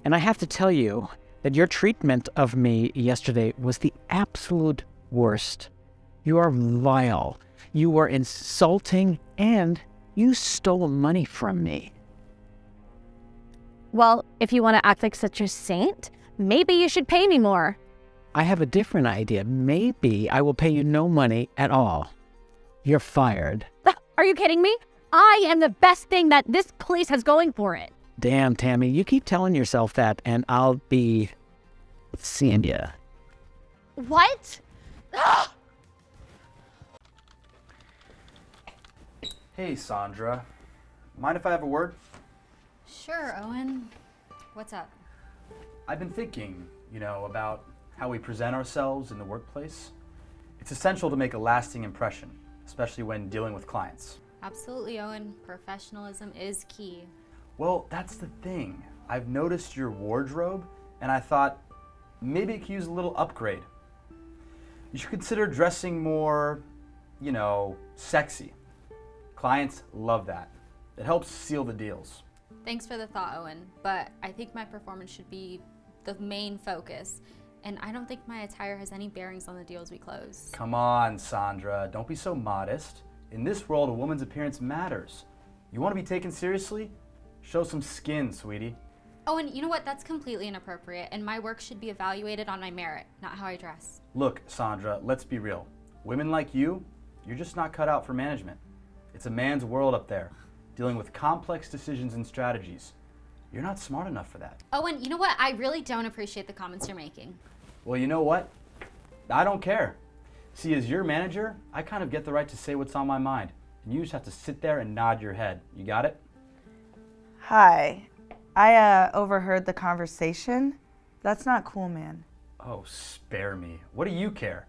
And I have to tell you that your treatment of me yesterday was the absolute worst. You are vile. You were insulting, and you stole money from me. Well, if you want to act like such a saint, maybe you should pay me more. I have a different idea. Maybe I will pay you no money at all. You're fired. Are you kidding me? I am the best thing that this place has going for it. Damn, Tammy, you keep telling yourself that, and I'll be seeing ya. What? Hey, Sandra. Mind if I have a word? Sure, Owen. What's up? I've been thinking, about how we present ourselves in the workplace. It's essential to make a lasting impression, especially when dealing with clients. Absolutely, Owen. Professionalism is key. Well, that's the thing. I've noticed your wardrobe, and I thought maybe it could use a little upgrade. You should consider dressing more, sexy. Clients love that. It helps seal the deals. Thanks for the thought, Owen, but I think my performance should be the main focus, and I don't think my attire has any bearings on the deals we close. Come on, Sandra. Don't be so modest. In this world, a woman's appearance matters. You want to be taken seriously? Show some skin, sweetie. Owen, you know what? That's completely inappropriate, and my work should be evaluated on my merit, not how I dress. Look, Sandra, let's be real. Women like you're just not cut out for management. It's a man's world up there, dealing with complex decisions and strategies. You're not smart enough for that. Owen, you know what? I really don't appreciate the comments you're making. Well, you know what? I don't care. See, as your manager, I kind of get the right to say what's on my mind. And you just have to sit there and nod your head. You got it? Hi. I overheard the conversation. That's not cool, man. Oh, spare me. What do you care?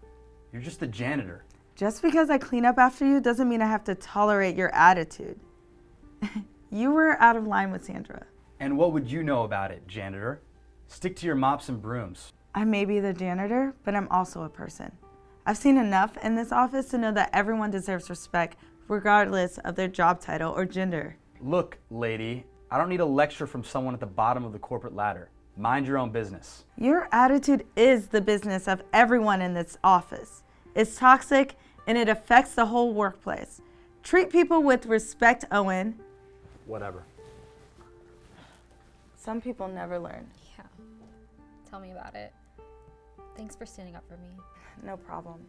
You're just the janitor. Just because I clean up after you doesn't mean I have to tolerate your attitude. You were out of line with Sandra. And what would you know about it, janitor? Stick to your mops and brooms. I may be the janitor, but I'm also a person. I've seen enough in this office to know that everyone deserves respect regardless of their job title or gender. Look, lady, I don't need a lecture from someone at the bottom of the corporate ladder. Mind your own business. Your attitude is the business of everyone in this office. It's toxic and it affects the whole workplace. Treat people with respect, Owen. Whatever. Some people never learn. Yeah. Tell me about it. Thanks for standing up for me. No problem.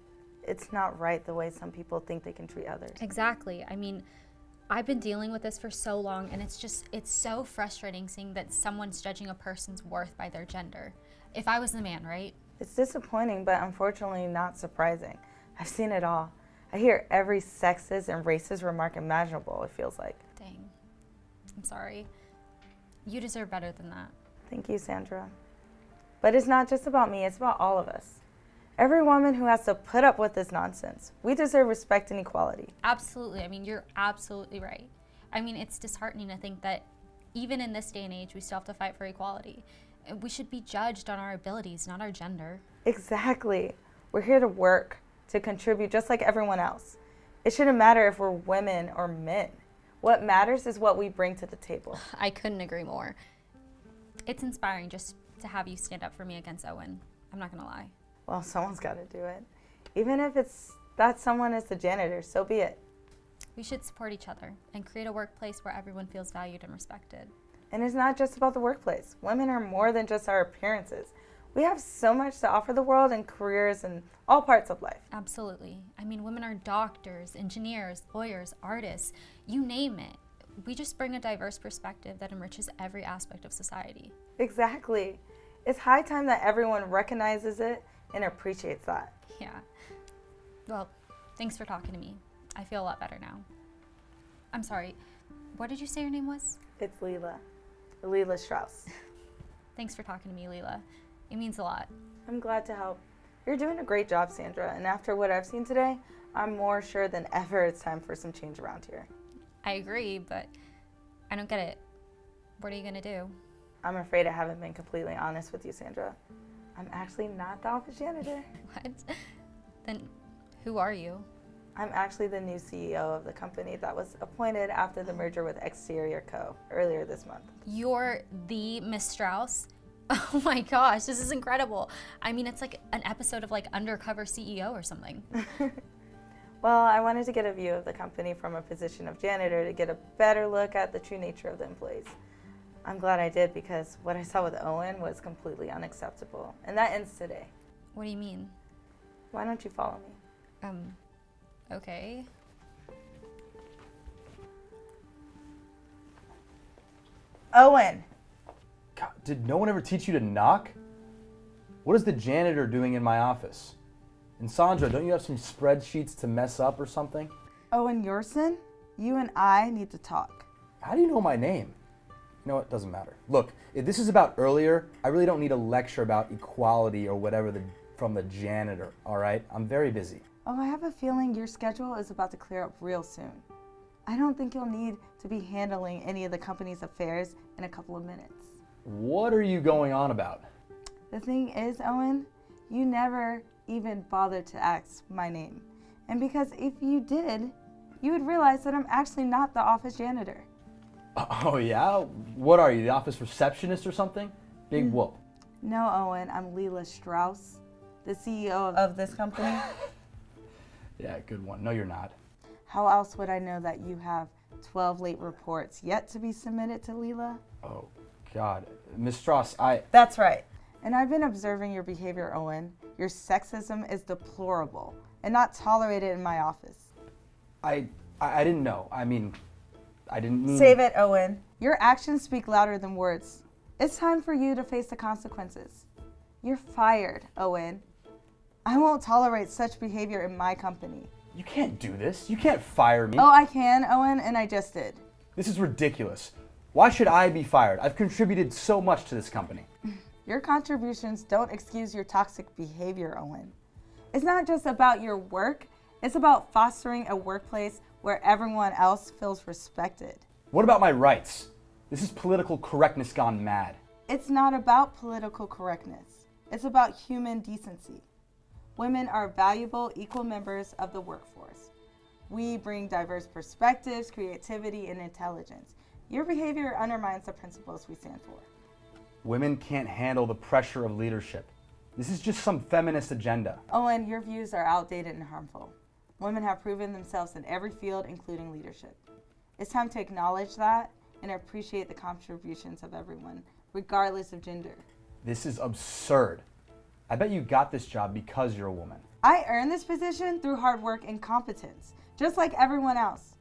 It's not right the way some people think they can treat others. Exactly. I mean, I've been dealing with this for so long, and it's so frustrating seeing that someone's judging a person's worth by their gender. If I was the man, right? It's disappointing, but unfortunately not surprising. I've seen it all. I hear every sexist and racist remark imaginable, it feels like. Dang. I'm sorry. You deserve better than that. Thank you, Sandra. But it's not just about me, it's about all of us. Every woman who has to put up with this nonsense. We deserve respect and equality. Absolutely. I mean, you're absolutely right. I mean, it's disheartening to think that even in this day and age, we still have to fight for equality. We should be judged on our abilities, not our gender. Exactly. We're here to work, to contribute just like everyone else. It shouldn't matter if we're women or men. What matters is what we bring to the table. I couldn't agree more. It's inspiring just to have you stand up for me against Owen. I'm not gonna lie. Well, someone's got to do it. Even if it's that someone is the janitor, so be it. We should support each other and create a workplace where everyone feels valued and respected. And it's not just about the workplace. Women are more than just our appearances. We have so much to offer the world in careers and all parts of life. Absolutely. I mean, women are doctors, engineers, lawyers, artists, you name it. We just bring a diverse perspective that enriches every aspect of society. Exactly. It's high time that everyone recognizes it and appreciates that. Yeah. Well, thanks for talking to me. I feel a lot better now. I'm sorry, what did you say your name was? It's Leela. Leela Strauss. Thanks for talking to me, Leela. It means a lot. I'm glad to help. You're doing a great job, Sandra, and after what I've seen today, I'm more sure than ever it's time for some change around here. I agree, but I don't get it. What are you gonna do? I'm afraid I haven't been completely honest with you, Sandra. I'm actually not the office janitor. What? Then who are you? I'm actually the new CEO of the company that was appointed after the merger with Exterior Co. earlier this month. You're the Miss Strauss? Oh my gosh, this is incredible. I mean, it's like an episode of like Undercover CEO or something. Well, I wanted to get a view of the company from a position of janitor to get a better look at the true nature of the employees. I'm glad I did because what I saw with Owen was completely unacceptable. And that ends today. What do you mean? Why don't you follow me? Okay. Owen! God, did no one ever teach you to knock? What is the janitor doing in my office? And Sandra, don't you have some spreadsheets to mess up or something? Owen Yorson, you and I need to talk. How do you know my name? You know what, doesn't matter. Look, if this is about earlier, I really don't need a lecture about equality or whatever from the janitor, all right? I'm very busy. Oh, I have a feeling your schedule is about to clear up real soon. I don't think you'll need to be handling any of the company's affairs in a couple of minutes. What are you going on about? The thing is, Owen, you never even bothered to ask my name. And because if you did, you would realize that I'm actually not the office janitor. Oh yeah? What are you, the office receptionist or something? Big whoop. No, Owen, I'm Leela Strauss, the CEO of this company. Yeah, good one. No, you're not. How else would I know that you have 12 late reports yet to be submitted to Leela? Oh, God. Ms. Strauss, That's right. And I've been observing your behavior, Owen. Your sexism is deplorable and not tolerated in my office. I didn't know. I mean, I didn't mean... Save it, Owen. Your actions speak louder than words. It's time for you to face the consequences. You're fired, Owen. I won't tolerate such behavior in my company. You can't do this. You can't fire me. Oh, I can, Owen, and I just did. This is ridiculous. Why should I be fired? I've contributed so much to this company. Your contributions don't excuse your toxic behavior, Owen. It's not just about your work. It's about fostering a workplace where everyone else feels respected. What about my rights? This is political correctness gone mad. It's not about political correctness. It's about human decency. Women are valuable, equal members of the workforce. We bring diverse perspectives, creativity, and intelligence. Your behavior undermines the principles we stand for. Women can't handle the pressure of leadership. This is just some feminist agenda. Owen, your views are outdated and harmful. Women have proven themselves in every field, including leadership. It's time to acknowledge that and appreciate the contributions of everyone, regardless of gender. This is absurd. I bet you got this job because you're a woman. I earned this position through hard work and competence, just like everyone else.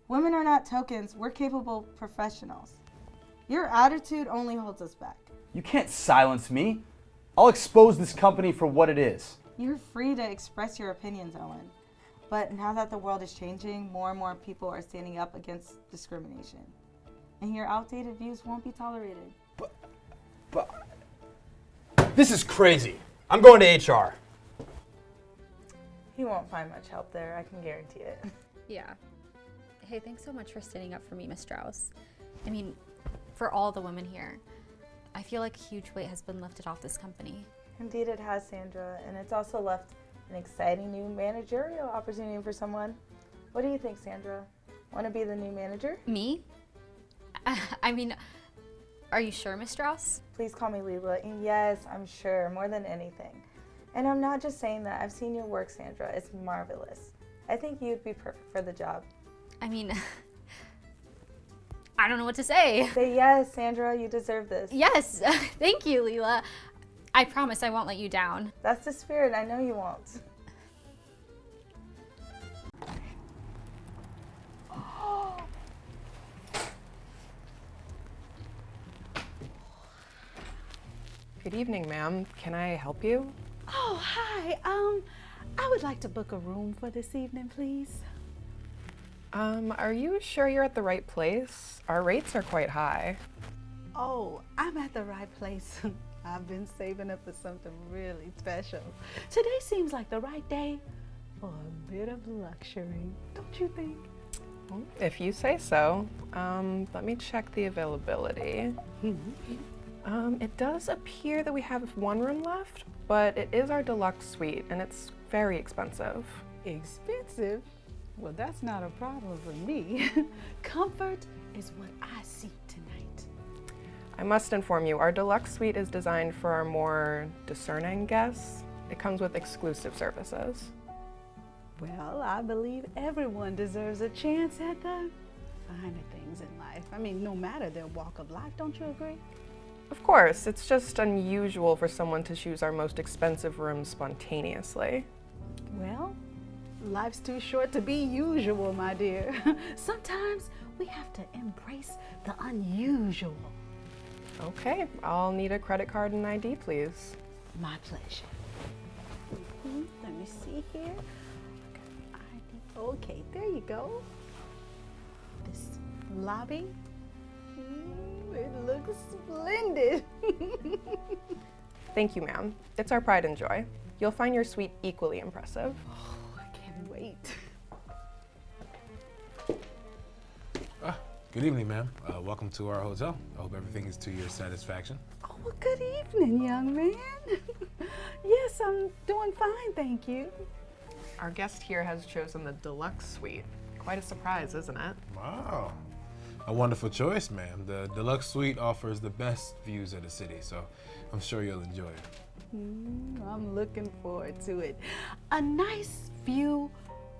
Women are not tokens, we're capable professionals. Your attitude only holds us back. You can't silence me. I'll expose this company for what it is. You're free to express your opinions, Owen. But now that the world is changing, more and more people are standing up against discrimination. And your outdated views won't be tolerated. But this is crazy. I'm going to HR. He won't find much help there, I can guarantee it. Yeah. Hey, thanks so much for standing up for me, Miss Strauss. I mean, for all the women here, I feel like a huge weight has been lifted off this company. Indeed it has, Sandra, and it's also left an exciting new managerial opportunity for someone. What do you think, Sandra? Want to be the new manager? Me? I mean, are you sure, Miss Strauss? Please call me Leela, and yes, I'm sure, more than anything. And I'm not just saying that, I've seen your work, Sandra, it's marvelous. I think you'd be perfect for the job. I mean, I don't know what to say. Say yes, Sandra, you deserve this. Yes, thank you, Leela. I promise I won't let you down. That's the spirit, I know you won't. Good evening, ma'am. Can I help you? Oh, hi. I would like to book a room for this evening, please. Are you sure you're at the right place? Our rates are quite high. Oh, I'm at the right place. I've been saving up for something really special. Today seems like the right day for a bit of luxury, don't you think? Well, if you say so. Let me check the availability. It does appear that we have one room left, but it is our deluxe suite, and it's very expensive. Expensive? Well, that's not a problem for me. Comfort is what I seek tonight. I must inform you, our deluxe suite is designed for our more discerning guests. It comes with exclusive services. Well, I believe everyone deserves a chance at the finer things in life. I mean, no matter their walk of life, don't you agree? Of course, it's just unusual for someone to choose our most expensive room spontaneously. Well, life's too short to be usual, my dear. Sometimes we have to embrace the unusual. Okay, I'll need a credit card and ID, please. My pleasure. Let me see here. ID. Okay, there you go. This lobby. It looks splendid. Thank you, ma'am. It's our pride and joy. You'll find your suite equally impressive. Oh, I can't wait. Good evening, ma'am. Welcome to our hotel. I hope everything is to your satisfaction. Oh, well, good evening, young man. Yes, I'm doing fine, thank you. Our guest here has chosen the deluxe suite. Quite a surprise, isn't it? Wow. A wonderful choice, ma'am. The deluxe suite offers the best views of the city, so I'm sure you'll enjoy it. I'm looking forward to it. A nice view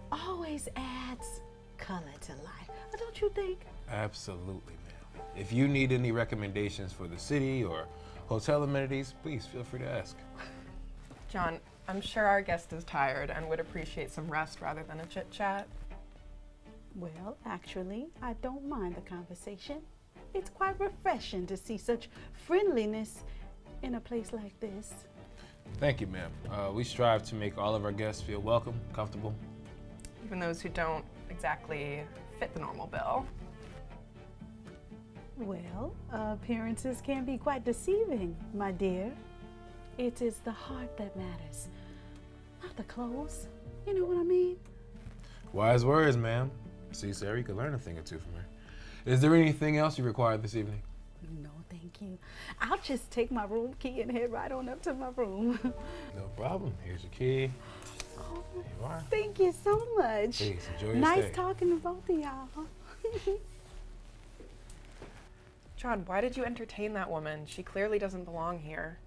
always adds color to life, don't you think? Absolutely, ma'am. If you need any recommendations for the city or hotel amenities, please feel free to ask. John, I'm sure our guest is tired and would appreciate some rest rather than a chit-chat. Well, actually, I don't mind the conversation. It's quite refreshing to see such friendliness in a place like this. Thank you, ma'am. We strive to make all of our guests feel welcome, comfortable. Even those who don't exactly fit the normal bill. Well, appearances can be quite deceiving, my dear. It is the heart that matters, not the clothes. You know what I mean? Wise words, ma'am. See, Sarah, you can learn a thing or two from her. Is there anything else you require this evening? No, thank you. I'll just take my room key and head right on up to my room. No problem. Here's your key. Oh, There you are. thank you so much. Please, enjoy your Nice stay. talking to both of y'all. John, why did you entertain that woman? She clearly doesn't belong here.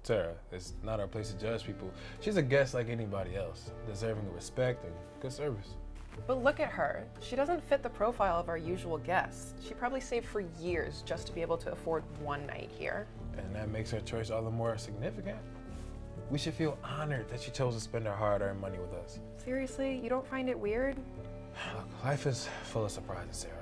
Sarah, it's not our place to judge people. She's a guest like anybody else, deserving of respect and good service. But look at her. She doesn't fit the profile of our usual guests. She probably saved for years just to be able to afford one night here. and that makes her choice all the more significant. We should feel honored that she chose to spend her hard-earned money with us. Seriously, you don't find it weird? Look, life is full of surprises, Sarah.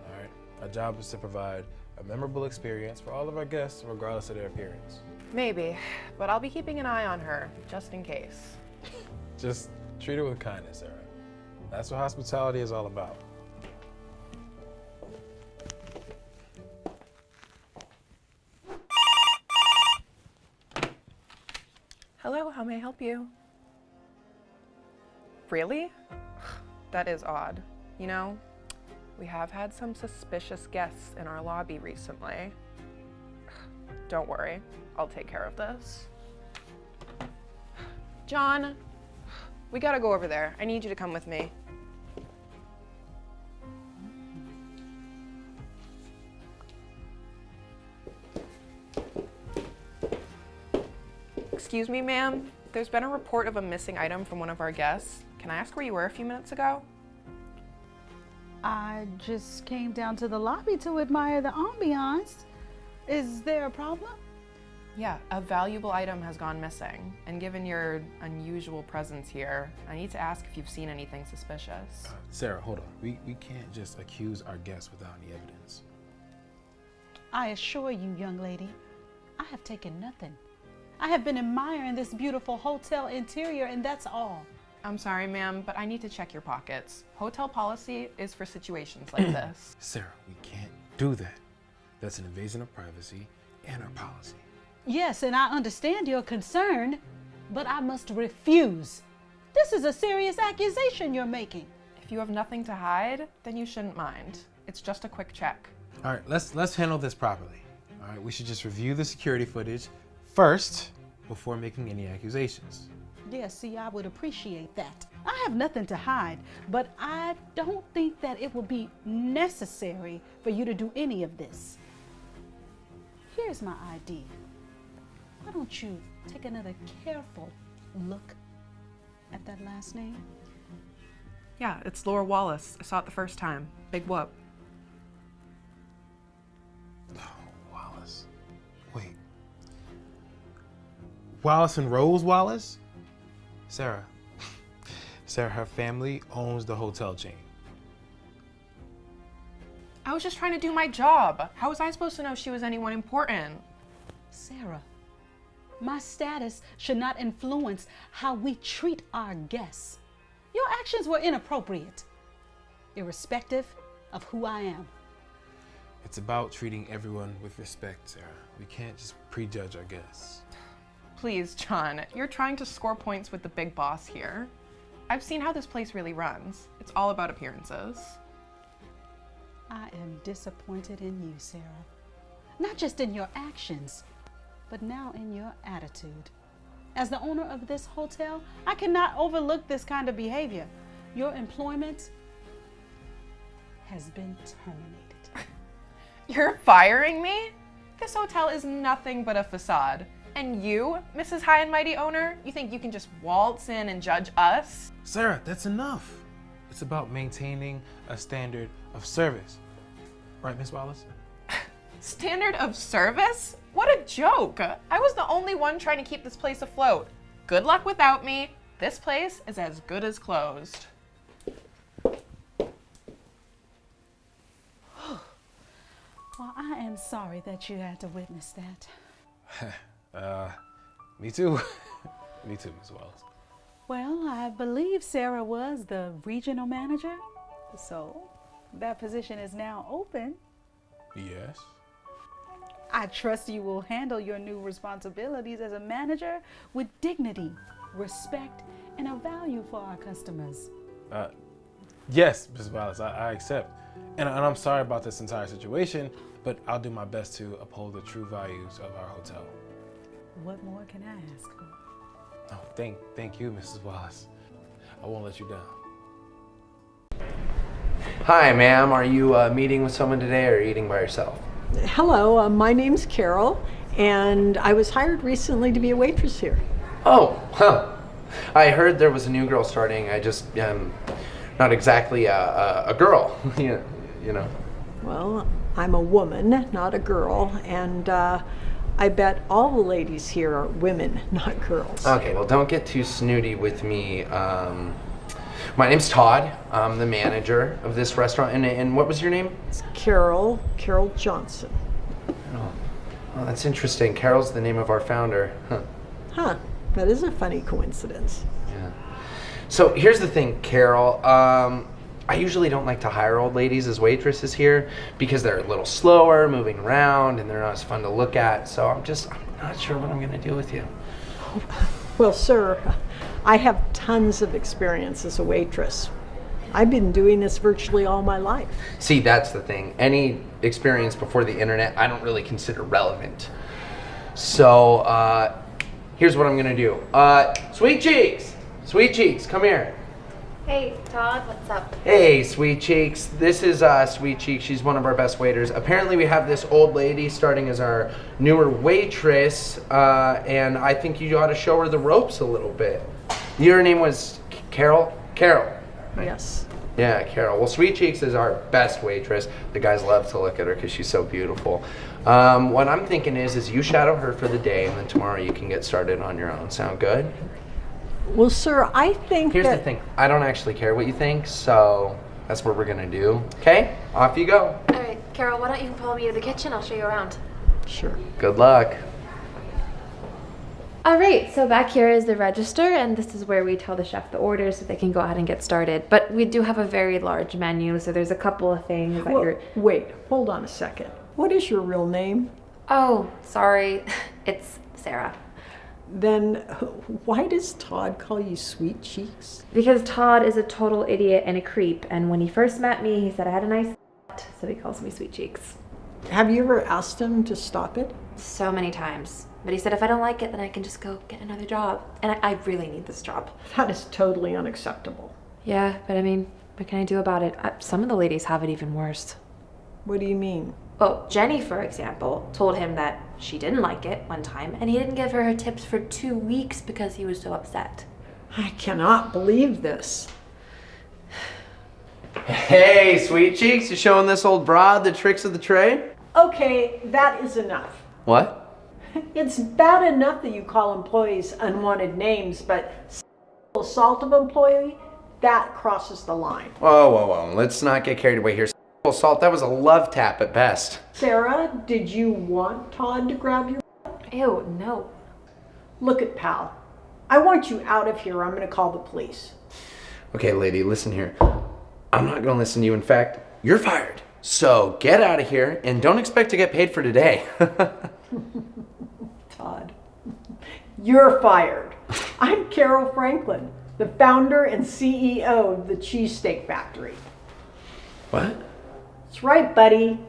All right? Our job is to provide a memorable experience for all of our guests, regardless of their appearance. Maybe, but I'll be keeping an eye on her, just in case. Just treat her with kindness, Sarah. That's what hospitality is all about. Hello, how may I help you? Really? That is odd. You know, we have had some suspicious guests in our lobby recently. Don't worry, I'll take care of this. John, we gotta go over there. I need you to come with me. Excuse me, ma'am. There's been a report of a missing item from one of our guests. Can I ask where you were a few minutes ago? I just came down to the lobby to admire the ambiance. Is there a problem? Yeah, a valuable item has gone missing. And given your unusual presence here, I need to ask if you've seen anything suspicious. Sarah, hold on. We can't just accuse our guests without any evidence. I assure you, young lady, I have taken nothing. I have been admiring this beautiful hotel interior, and that's all. I'm sorry, ma'am, but I need to check your pockets. Hotel policy is for situations like this. Sarah, we can't do that. That's an invasion of privacy and our policy. Yes, and I understand your concern, but I must refuse. This is a serious accusation you're making. If you have nothing to hide, then you shouldn't mind. It's just a quick check. All right, let's handle this properly. All right, we should just review the security footage first before making any accusations. Yes, see, I would appreciate that. I have nothing to hide, but I don't think that it will be necessary for you to do any of this. Here's my ID. Why don't you take another careful look at that last name? Yeah, it's Laura Wallace. I saw it the first time. Big whoop. Oh, Wallace. Wait. Wallace and Rose Wallace? Sarah. Sarah, her family owns the hotel chain. I was just trying to do my job. How was I supposed to know she was anyone important? Sarah, my status should not influence how we treat our guests. Your actions were inappropriate, irrespective of who I am. It's about treating everyone with respect, Sarah. We can't just prejudge our guests. Please, John, you're trying to score points with the big boss here. I've seen how this place really runs. It's all about appearances. I am disappointed in you, Sarah. Not just in your actions, but now in your attitude. As the owner of this hotel, I cannot overlook this kind of behavior. Your employment has been terminated. You're firing me? This hotel is nothing but a facade. And you, Mrs. High and Mighty Owner, you think you can just waltz in and judge us? Sarah, that's enough. It's about maintaining a standard of service. Right, Miss Wallace? Standard of service? What a joke. I was the only one trying to keep this place afloat. Good luck without me. This place is as good as closed. Well, I am sorry that you had to witness that. Me too. Me too, Miss Wallace. Well, I believe Sarah was the regional manager, so that position is now open. Yes. I trust you will handle your new responsibilities as a manager with dignity, respect, and a value for our customers. Yes, Miss Wallace, I accept. And I'm sorry about this entire situation, but I'll do my best to uphold the true values of our hotel. What more can I ask for? Oh, thank you, Mrs. Wallace. I won't let you down. Hi, ma'am. Are you meeting with someone today or eating by yourself? Hello, my name's Carol, and I was hired recently to be a waitress here. Oh, huh. I heard there was a new girl starting. I just not exactly a girl, you know. Well, I'm a woman, not a girl, and I bet all the ladies here are women, not girls. Okay, well, don't get too snooty with me. My name's Todd. I'm the manager of this restaurant. And what was your name? It's Carol Johnson. Oh, that's interesting. Carol's the name of our founder. Huh, that is a funny coincidence. Yeah. So here's the thing, Carol. I usually don't like to hire old ladies as waitresses here because they're a little slower, moving around, and they're not as fun to look at. So I'm not sure what I'm gonna do with you. Well, sir, I have tons of experience as a waitress. I've been doing this virtually all my life. See, that's the thing. Any experience before the internet, I don't really consider relevant. So here's what I'm gonna do. Sweet Cheeks, come here. Hey, Todd, what's up? Hey, Sweet Cheeks. This is Sweet Cheeks. She's one of our best waiters. Apparently we have this old lady starting as our newer waitress, and I think you ought to show her the ropes a little bit. Your name was Carol? Carol. Yes. Yeah, Carol. Well, Sweet Cheeks is our best waitress. The guys love to look at her because she's so beautiful. What I'm thinking is you shadow her for the day, and then tomorrow you can get started on your own. Sound good? Well, sir, I think Here's the thing. I don't actually care what you think, so that's what we're gonna do. Okay? Off you go. All right, Carol, why don't you follow me to the kitchen? I'll show you around. Sure. Good luck. All right, so back here is the register, and this is where we tell the chef the orders so they can go ahead and get started. But we do have a very large menu, so there's a couple of things that you're... Wait, hold on a second. What is your real name? Oh, sorry. It's Sarah. Then why does Todd call you Sweet Cheeks? Because Todd is a total idiot and a creep, and when he first met me, he said I had a nice so he calls me Sweet Cheeks. Have you ever asked him to stop it? So many times. But he said if I don't like it, then I can just go get another job. And I really need this job. That is totally unacceptable. Yeah, but I mean, what can I do about it? Some of the ladies have it even worse. What do you mean? Well, Jenny, for example, told him that she didn't like it one time, and he didn't give her tips for 2 weeks because he was so upset. I cannot believe this. Hey, Sweet Cheeks, you showing this old broad the tricks of the trade? Okay, that is enough. What? It's bad enough that you call employees unwanted names, but sexual assault of employee, that crosses the line. Whoa. Let's not get carried away here. Assault, that was a love tap at best. Sarah, did you want Todd to grab your... Ew, no. Look at pal. I want you out of here. I'm going to call the police. Okay, lady, listen here. I'm not going to listen to you. In fact, you're fired. So get out of here and don't expect to get paid for today. Todd, you're fired. I'm Carol Franklin, the founder and CEO of the Cheesesteak Factory. What? That's right, buddy.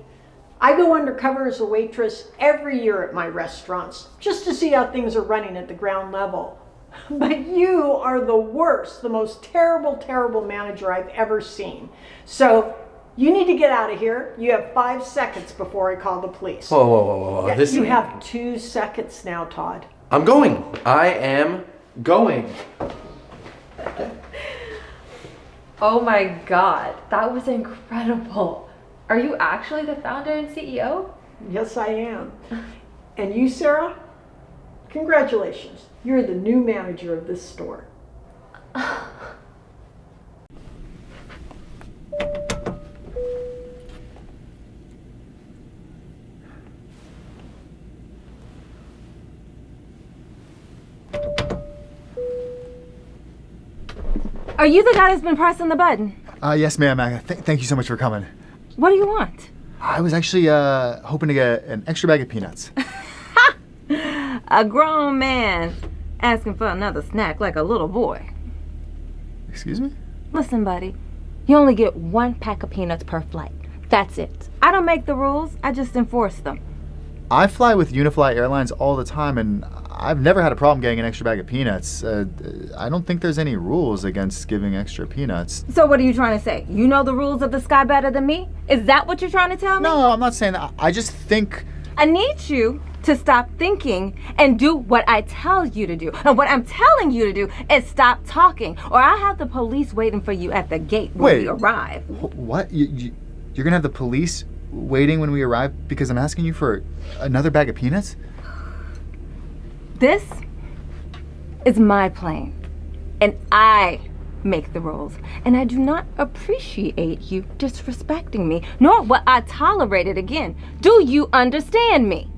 I go undercover as a waitress every year at my restaurants just to see how things are running at the ground level. But you are the worst, the most terrible manager I've ever seen. So you need to get out of here. You have 5 seconds before I call the police. Whoa. Yeah, you have 2 seconds now, Todd. I'm going. I am going. Oh my God, that was incredible. Are you actually the founder and CEO? Yes, I am. And you, Sarah? Congratulations. You're the new manager of this store. Are you the guy that's been pressing the button? Yes, ma'am. Thank you so much for coming. What do you want? I was actually hoping to get an extra bag of peanuts. A grown man asking for another snack like a little boy. Excuse me? Listen, buddy, you only get 1 pack of peanuts per flight. That's it. I don't make the rules, I just enforce them. I fly with Unifly Airlines all the time, and I've never had a problem getting an extra bag of peanuts. I don't think there's any rules against giving extra peanuts. So what are you trying to say? You know the rules of the sky better than me? Is that what you're trying to tell me? No, I'm not saying that. I just think... I need you to stop thinking and do what I tell you to do. And what I'm telling you to do is stop talking, or I'll have the police waiting for you at the gate when we arrive. What? You're gonna have the police waiting when we arrive because I'm asking you for another bag of peanuts? This is my plane, and I make the rules, and I do not appreciate you disrespecting me, nor will I tolerate it again. Do you understand me?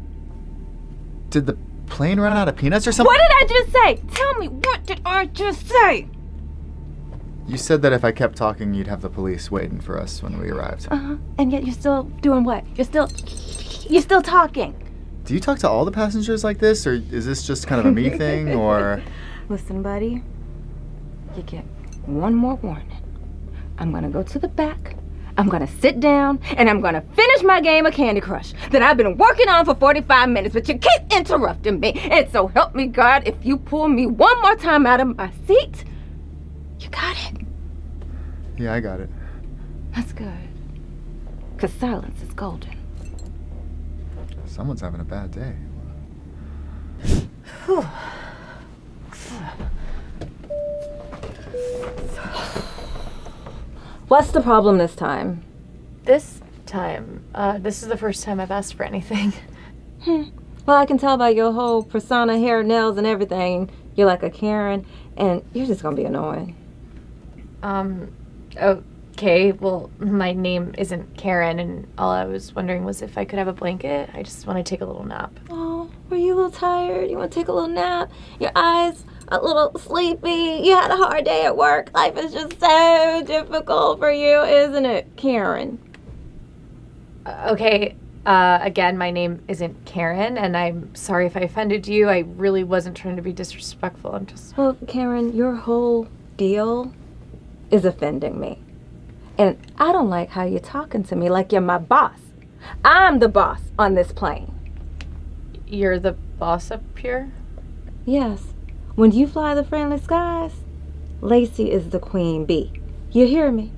Did the plane run out of peanuts or something? What did I just say? Tell me, what did I just say? You said that if I kept talking, you'd have the police waiting for us when we arrived. And yet you're still doing what? You're still talking. Do you talk to all the passengers like this, or is this just kind of a me thing, or? Listen, buddy, you get one more warning. I'm gonna go to the back, I'm gonna sit down, and I'm gonna finish my game of Candy Crush that I've been working on for 45 minutes, but you keep interrupting me. And so help me God, if you pull me one more time out of my seat, you got it. Yeah, I got it. That's good. Because silence is golden. Someone's having a bad day. Whew. What's the problem this time? This time? This is the first time I've asked for anything. Well, I can tell by your whole persona, hair, nails, and everything. You're like a Karen, and you're just gonna be annoying. Okay, well, my name isn't Karen, and all I was wondering was if I could have a blanket. I just want to take a little nap. Oh, were you a little tired? You want to take a little nap? Your eyes a little sleepy? You had a hard day at work? Life is just so difficult for you, isn't it, Karen? Okay, again, my name isn't Karen, and I'm sorry if I offended you. I really wasn't trying to be disrespectful. I'm just... Well, Karen, your whole deal is offending me. And I don't like how you're talking to me like you're my boss. I'm the boss on this plane. You're the boss up here? Yes. When you fly the friendly skies, Lacey is the queen bee. You hear me?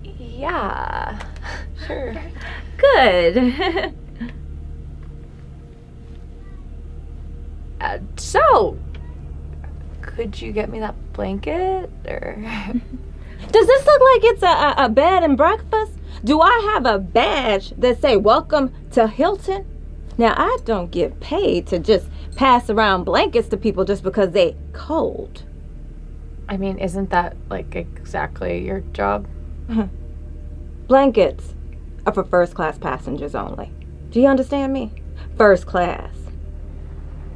Yeah, sure. Good. So, could you get me that blanket, or... Does this look like it's a bed and breakfast? Do I have a badge that say welcome to Hilton? Now, I don't get paid to just pass around blankets to people just because they cold. I mean, isn't that, like, exactly your job? Blankets are for first-class passengers only. Do you understand me? First class.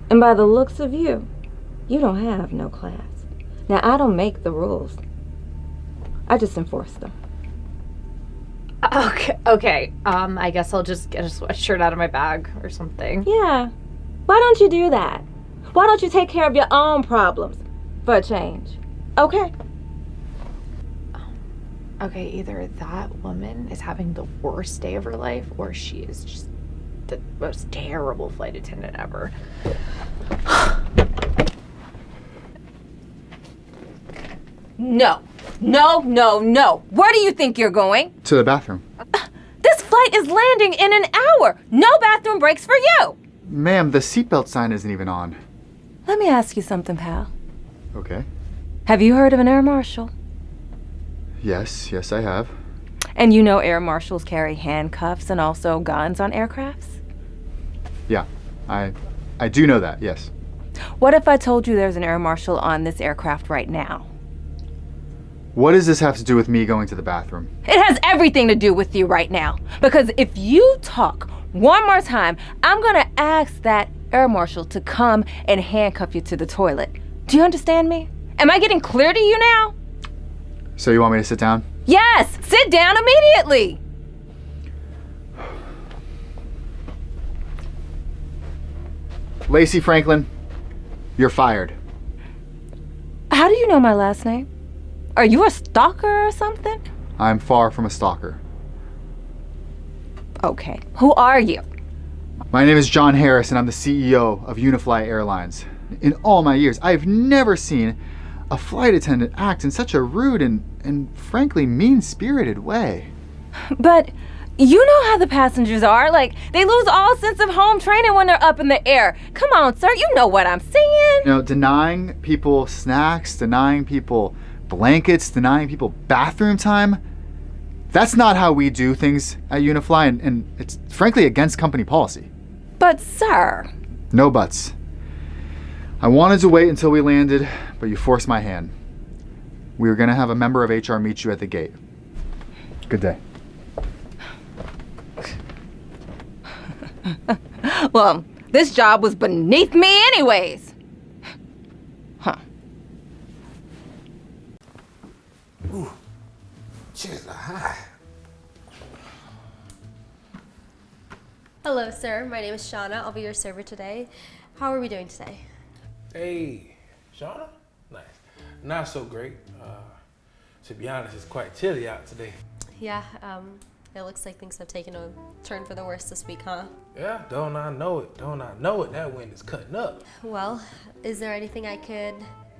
And by the looks of you, you don't have no class. Now, I don't make the rules. I just enforce them. Okay. I guess I'll just get a sweatshirt out of my bag or something. Yeah. Why don't you do that? Why don't you take care of your own problems for a change? Okay? Okay, either that woman is having the worst day of her life, or she is just the most terrible flight attendant ever. No. Where do you think you're going? To the bathroom. This flight is landing in an hour. No bathroom breaks for you. Ma'am, the seatbelt sign isn't even on. Let me ask you something, pal. Okay. Have you heard of an air marshal? Yes, I have. And you know air marshals carry handcuffs and also guns on aircrafts? Yeah, I do know that, yes. What if I told you there's an air marshal on this aircraft right now? What does this have to do with me going to the bathroom? It has everything to do with you right now. Because if you talk one more time, I'm gonna ask that air marshal to come and handcuff you to the toilet. Do you understand me? Am I getting clear to you now? So you want me to sit down? Yes, sit down immediately. Lacey Franklin, you're fired. How do you know my last name? Are you a stalker or something? I'm far from a stalker. Okay, who are you? My name is John Harris, and I'm the CEO of Unifly Airlines. In all my years, I've never seen a flight attendant act in such a rude and frankly mean-spirited way. But you know how the passengers are. Like, they lose all sense of home training when they're up in the air. Come on, sir, you know what I'm saying. You know, denying people snacks, denying people blankets, denying people bathroom time, that's not how we do things at Unifly, and it's frankly against company policy. But, sir. No buts. I wanted to wait until we landed, but you forced my hand. We were gonna have a member of HR meet you at the gate. Good day. Well, this job was beneath me anyways. Huh. Ooh, cheers, hi. Hello, sir. My name is Shauna. I'll be your server today. How are we doing today? Hey, Shauna? Nice. Not so great. To be honest, it's quite chilly out today. Yeah, it looks like things have taken a turn for the worse this week, huh? Yeah, don't I know it? Don't I know it? That wind is cutting up. Well, is there anything I could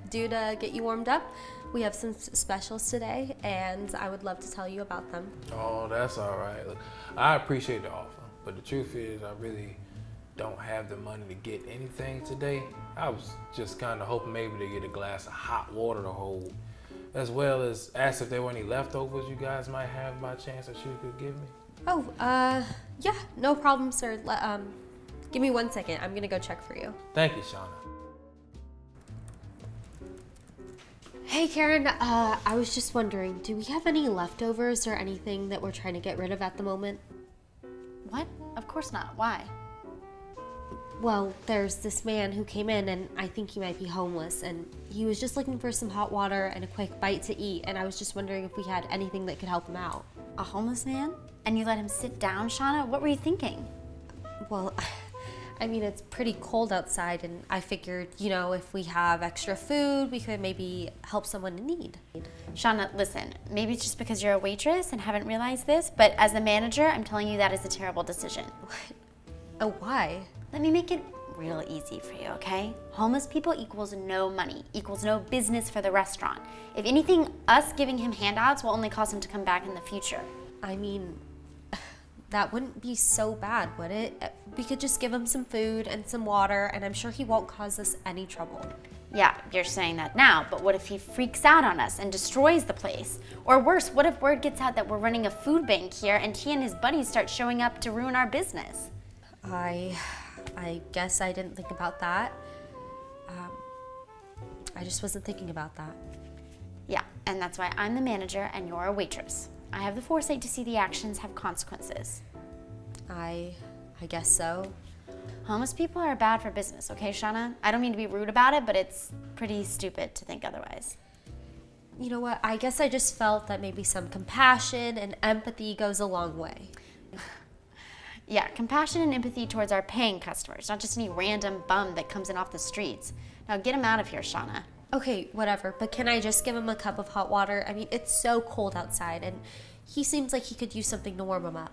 do to get you warmed up? We have some specials today, and I would love to tell you about them. Oh, that's all right. Look, I appreciate the offer, but the truth is I really don't have the money to get anything today. I was just kind of hoping maybe to get a glass of hot water to hold, as well as ask if there were any leftovers you guys might have by chance that you could give me. Oh, yeah, no problem, sir. Give me 1 second. I'm gonna go check for you. Thank you, Shauna. Hey, Karen, I was just wondering, do we have any leftovers or anything that we're trying to get rid of at the moment? What? Of course not. Why? Well, there's this man who came in, and I think he might be homeless, and he was just looking for some hot water and a quick bite to eat, and I was just wondering if we had anything that could help him out. A homeless man? And you let him sit down, Shauna? What were you thinking? Well, I mean, it's pretty cold outside, and I figured, you know, if we have extra food, we could maybe help someone in need. Shauna, listen, maybe it's just because you're a waitress and haven't realized this, but as the manager, I'm telling you that is a terrible decision. Oh, why? Let me make it real easy for you, okay? Homeless people equals no money, equals no business for the restaurant. If anything, us giving him handouts will only cause him to come back in the future. I mean, that wouldn't be so bad, would it? We could just give him some food and some water, and I'm sure he won't cause us any trouble. Yeah, you're saying that now, but what if he freaks out on us and destroys the place? Or worse, what if word gets out that we're running a food bank here and he and his buddies start showing up to ruin our business? I guess I didn't think about that. I just wasn't thinking about that. Yeah, and that's why I'm the manager and you're a waitress. I have the foresight to see the actions have consequences. I guess so. Homeless people are bad for business, okay, Shauna? I don't mean to be rude about it, but it's pretty stupid to think otherwise. You know what? I guess I just felt that maybe some compassion and empathy goes a long way. Yeah, compassion and empathy towards our paying customers, not just any random bum that comes in off the streets. Now get him out of here, Shauna. Okay, whatever, but can I just give him a cup of hot water? I mean, it's so cold outside, and he seems like he could use something to warm him up.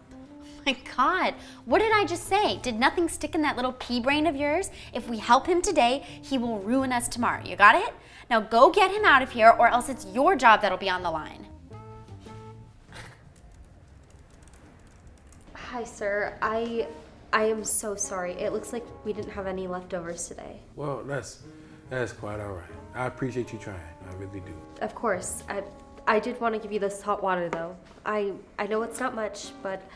My God, what did I just say? Did nothing stick in that little pea brain of yours? If we help him today, he will ruin us tomorrow. You got it? Now go get him out of here, or else it's your job that'll be on the line. Hi, sir. I am so sorry. It looks like we didn't have any leftovers today. Well, that's quite all right. I appreciate you trying. I really do. Of course. I did want to give you this hot water, though. I know it's not much, but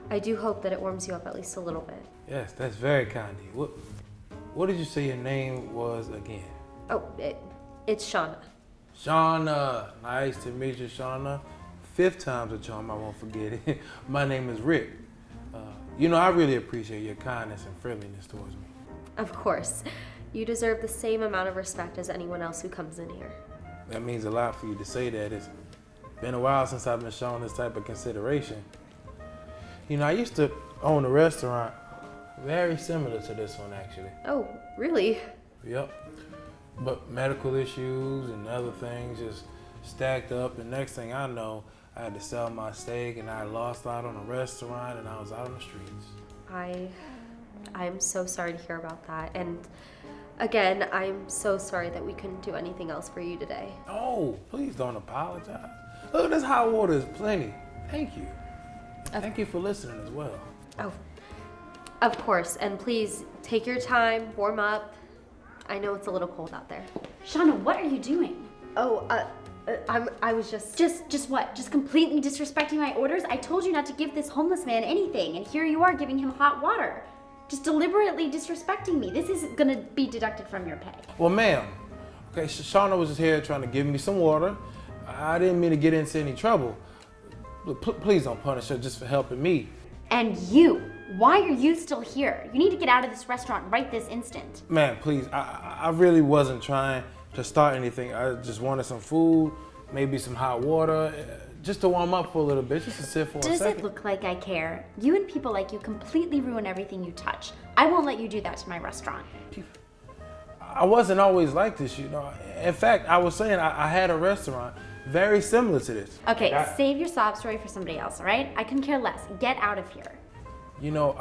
I do hope that it warms you up at least a little bit. Yes, that's very kind of you. What did you say your name was again? Oh, it's Shauna. Shauna. Nice to meet you, Shauna. 5th time's a charm, I won't forget it. My name is Rick. You know, I really appreciate your kindness and friendliness towards me. Of course. You deserve the same amount of respect as anyone else who comes in here. That means a lot for you to say that. It's been a while since I've been shown this type of consideration. You know, I used to own a restaurant very similar to this one, actually. Oh, really? Yep. But medical issues and other things just stacked up, and next thing I know, I had to sell my steak, and I lost out on a restaurant, and I was out on the streets. I'm so sorry to hear about that. And again, I'm so sorry that we couldn't do anything else for you today. Oh, please don't apologize. Look, this hot water is plenty. Thank you. Thank you for listening as well. Oh, of course. And please take your time, warm up. I know it's a little cold out there. Shauna, what are you doing? Oh, I was just what? Just completely disrespecting my orders? I told you not to give this homeless man anything, and here you are giving him hot water. Just deliberately disrespecting me. This is gonna be deducted from your pay. Well, ma'am, okay, Shauna was just here trying to give me some water. I didn't mean to get into any trouble. Please don't punish her just for helping me. And you, why are you still here? You need to get out of this restaurant right this instant. Man, please, I really wasn't trying to start anything. I just wanted some food, maybe some hot water, just to warm up for a little bit, just to sit for a second. Does it look like I care? You and people like you completely ruin everything you touch. I won't let you do that to my restaurant. I wasn't always like this, you know. In fact, I was saying I had a restaurant very similar to this. Okay, save your sob story for somebody else, all right? I couldn't care less. Get out of here. You know,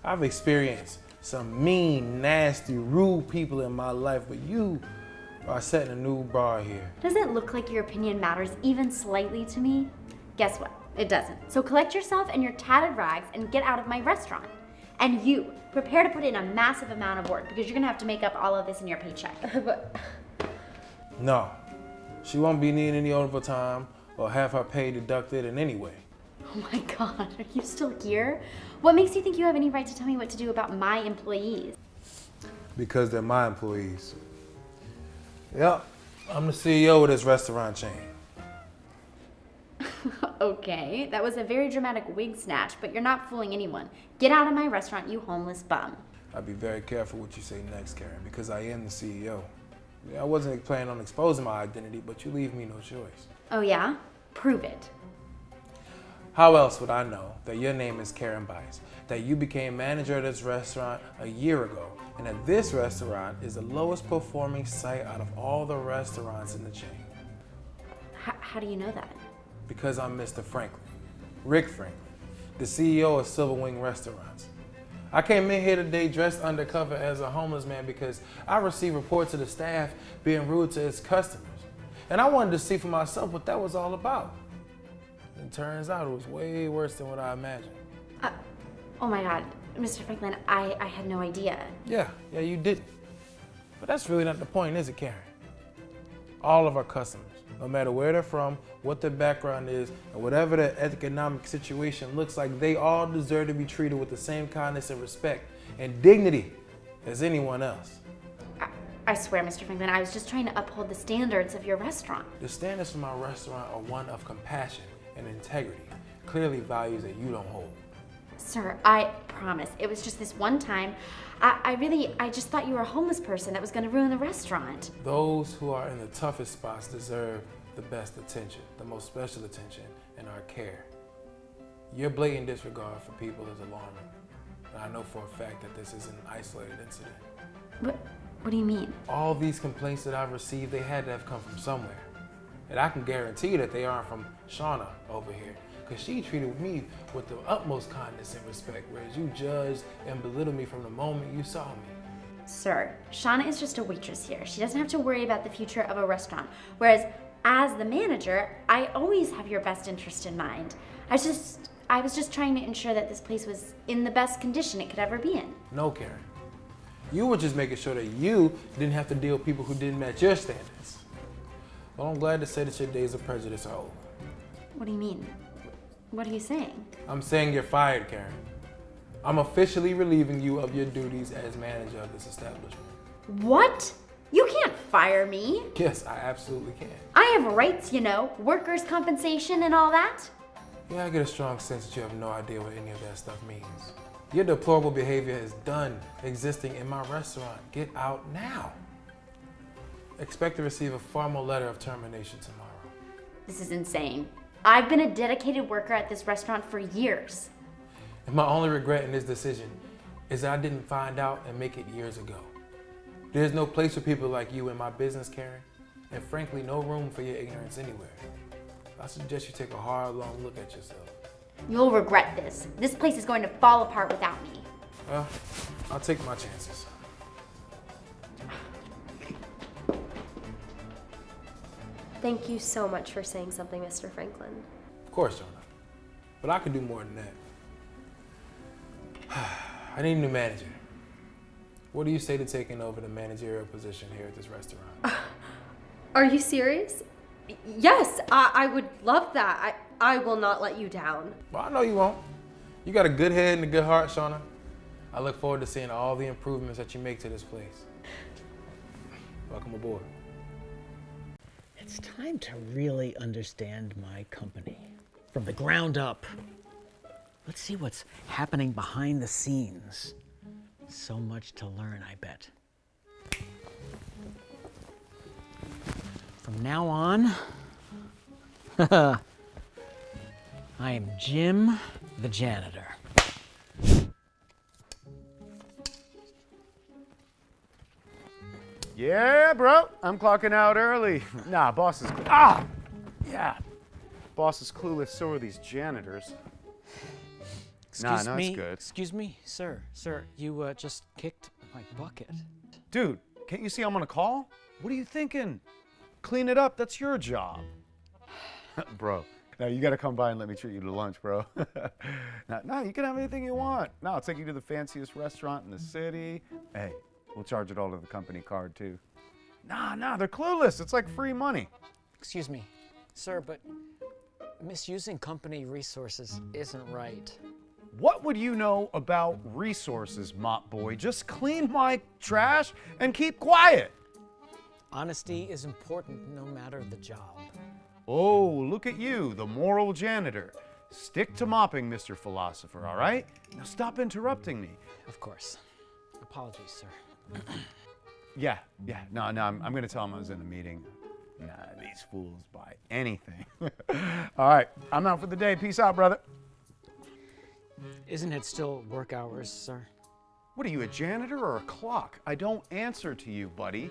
I've experienced some mean, nasty, rude people in my life, but you are setting a new bar here. Does it look like your opinion matters even slightly to me? Guess what? It doesn't. So collect yourself and your tattered rags and get out of my restaurant. And you, prepare to put in a massive amount of work because you're gonna have to make up all of this in your paycheck. No, she won't be needing any overtime or have her pay deducted in any way. Oh my God, are you still here? What makes you think you have any right to tell me what to do about my employees? Because they're my employees. Yep, I'm the CEO of this restaurant chain. Okay, that was a very dramatic wig snatch, but you're not fooling anyone. Get out of my restaurant, you homeless bum. I'd be very careful what you say next, Karen, because I am the CEO. I wasn't planning on exposing my identity, but you leave me no choice. Oh yeah? Prove it. How else would I know that your name is Karen Bice, that you became manager of this restaurant a year ago, and that this restaurant is the lowest performing site out of all the restaurants in the chain? How do you know that? Because I'm Mr. Franklin, Rick Franklin, the CEO of Silver Wing Restaurants. I came in here today dressed undercover as a homeless man because I received reports of the staff being rude to its customers. And I wanted to see for myself what that was all about. It turns out it was way worse than what I imagined. Oh my God, Mr. Franklin, I had no idea. Yeah, you didn't. But that's really not the point, is it, Karen? All of our customers, no matter where they're from, what their background is, and whatever their economic situation looks like, they all deserve to be treated with the same kindness and respect and dignity as anyone else. I swear, Mr. Franklin, I was just trying to uphold the standards of your restaurant. The standards for my restaurant are one of compassion and integrity, clearly values that you don't hold. Sir, I promise. It was just this one time. I just thought you were a homeless person that was going to ruin the restaurant. Those who are in the toughest spots deserve the best attention, the most special attention, and our care. Your blatant disregard for people is alarming. And I know for a fact that this is an isolated incident. What do you mean? All these complaints that I've received, they had to have come from somewhere. And I can guarantee that they aren't from Shauna over here, because she treated me with the utmost kindness and respect, whereas you judged and belittled me from the moment you saw me. Sir, Shauna is just a waitress here. She doesn't have to worry about the future of a restaurant. Whereas, as the manager, I always have your best interest in mind. I was just trying to ensure that this place was in the best condition it could ever be in. No, Karen. You were just making sure that you didn't have to deal with people who didn't match your standards. Well, I'm glad to say that your days of prejudice are over. What do you mean? What are you saying? I'm saying you're fired, Karen. I'm officially relieving you of your duties as manager of this establishment. What? You can't fire me. Yes, I absolutely can. I have rights, you know, workers' compensation and all that. Yeah, I get a strong sense that you have no idea what any of that stuff means. Your deplorable behavior is done existing in my restaurant. Get out now. Expect to receive a formal letter of termination tomorrow. This is insane. I've been a dedicated worker at this restaurant for years. And my only regret in this decision is that I didn't find out and make it years ago. There's no place for people like you in my business, Karen, and frankly, no room for your ignorance anywhere. I suggest you take a hard, long look at yourself. You'll regret this. This place is going to fall apart without me. Well, I'll take my chances. Thank you so much for saying something, Mr. Franklin. Of course, Jonah. But I could do more than that. I need a new manager. What do you say to taking over the managerial position here at this restaurant? Are you serious? Yes, I would love that. I will not let you down. Well, I know you won't. You got a good head and a good heart, Shauna. I look forward to seeing all the improvements that you make to this place. Welcome aboard. It's time to really understand my company from the ground up. Let's see what's happening behind the scenes. So much to learn, I bet. From now on, I am Jim the janitor. Yeah, bro, I'm clocking out early. Nah, boss is, yeah. Boss is clueless, so are these janitors. Excuse nah, me, it's good. Excuse me, sir, you just kicked my bucket. Dude, can't you see I'm on a call? What are you thinking? Clean it up, that's your job. Bro, now you gotta come by and let me treat you to lunch, bro. No, you can have anything you want. No, I'll take you to the fanciest restaurant in the city. Hey, we'll charge it all to the company card too. Nah, they're clueless. It's like free money. Excuse me, sir, but misusing company resources isn't right. What would you know about resources, mop boy? Just clean my trash and keep quiet. Honesty is important no matter the job. Oh, look at you, the moral janitor. Stick to mopping, Mr. Philosopher, all right? Now stop interrupting me. Of course. Apologies, sir. Yeah, no, I'm gonna tell him I was in a meeting. Nah, these fools buy anything. All right, I'm out for the day. Peace out, brother. Isn't it still work hours, sir? What are you, a janitor or a clock? I don't answer to you, buddy.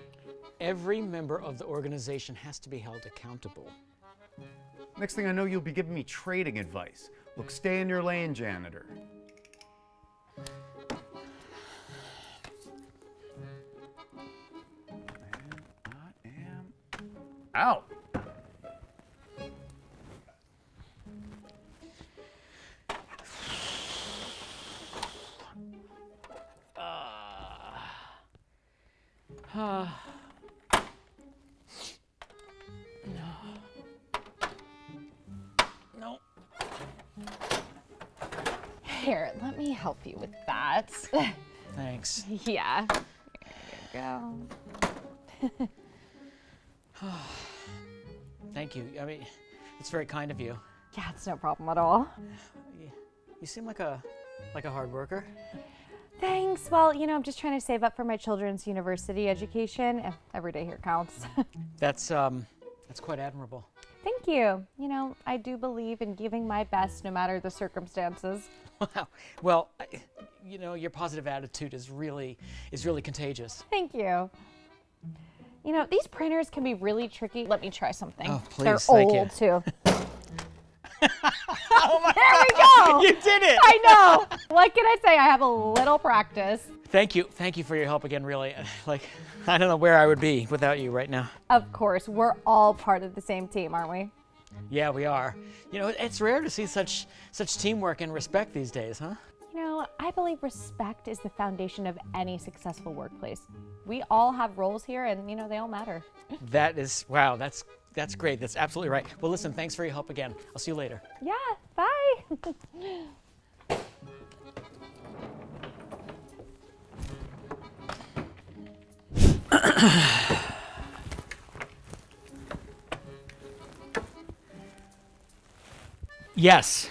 Every member of the organization has to be held accountable. Next thing I know, you'll be giving me trading advice. Look, stay in your lane, janitor. I am out. No. Here, let me help you with that. Thanks. Yeah. There you go. Thank you. I mean, it's very kind of you. Yeah, it's no problem at all. You seem like a hard worker. Thanks. Well, you know, I'm just trying to save up for my children's university education, and every day here counts. That's quite admirable. Thank you. You know, I do believe in giving my best no matter the circumstances. Wow. Well, you know, your positive attitude is really contagious. Thank you. You know, these printers can be really tricky. Let me try something. Oh, please. They're Thank old, you. too. Oh my There we God, go. you did it. I know. What can I say? I have a little practice. Thank you for your help again, really. Like, I don't know where I would be without you right now. Of course, we're all part of the same team, aren't we? Yeah, we are. You know, it's rare to see such teamwork and respect these days, huh? You know, I believe respect is the foundation of any successful workplace. We all have roles here and, you know, they all matter. That is, wow, that's great. That's absolutely right. Well, listen, thanks for your help again. I'll see you later. Yeah, bye. Yes,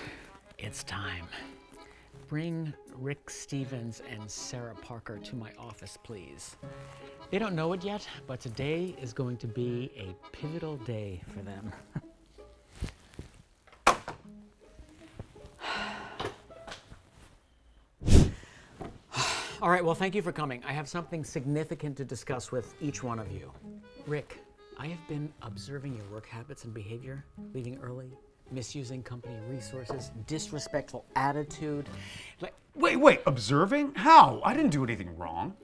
it's time. Bring Rick Stevens and Sarah Parker to my office, please. They don't know it yet, but today is going to be a pivotal day for them. All right, well, thank you for coming. I have something significant to discuss with each one of you. Rick, I have been observing your work habits and behavior, leaving early, misusing company resources, disrespectful attitude. Wait, observing? How? I didn't do anything wrong.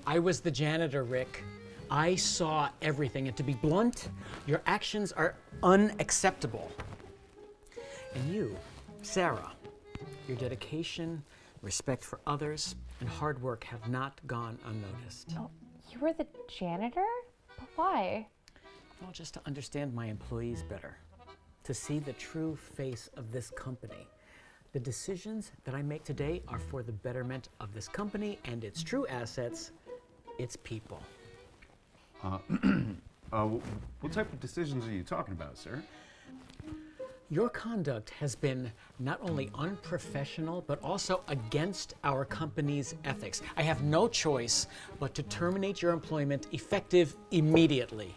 I was the janitor, Rick. I saw everything, and to be blunt, your actions are unacceptable. And you, Sarah, your dedication, respect for others, and hard work have not gone unnoticed. Oh, you were the janitor? But why? Well, just to understand my employees better, to see the true face of this company. The decisions that I make today are for the betterment of this company and its true assets, its people. What type of decisions are you talking about, sir? Your conduct has been not only unprofessional, but also against our company's ethics. I have no choice but to terminate your employment effective immediately.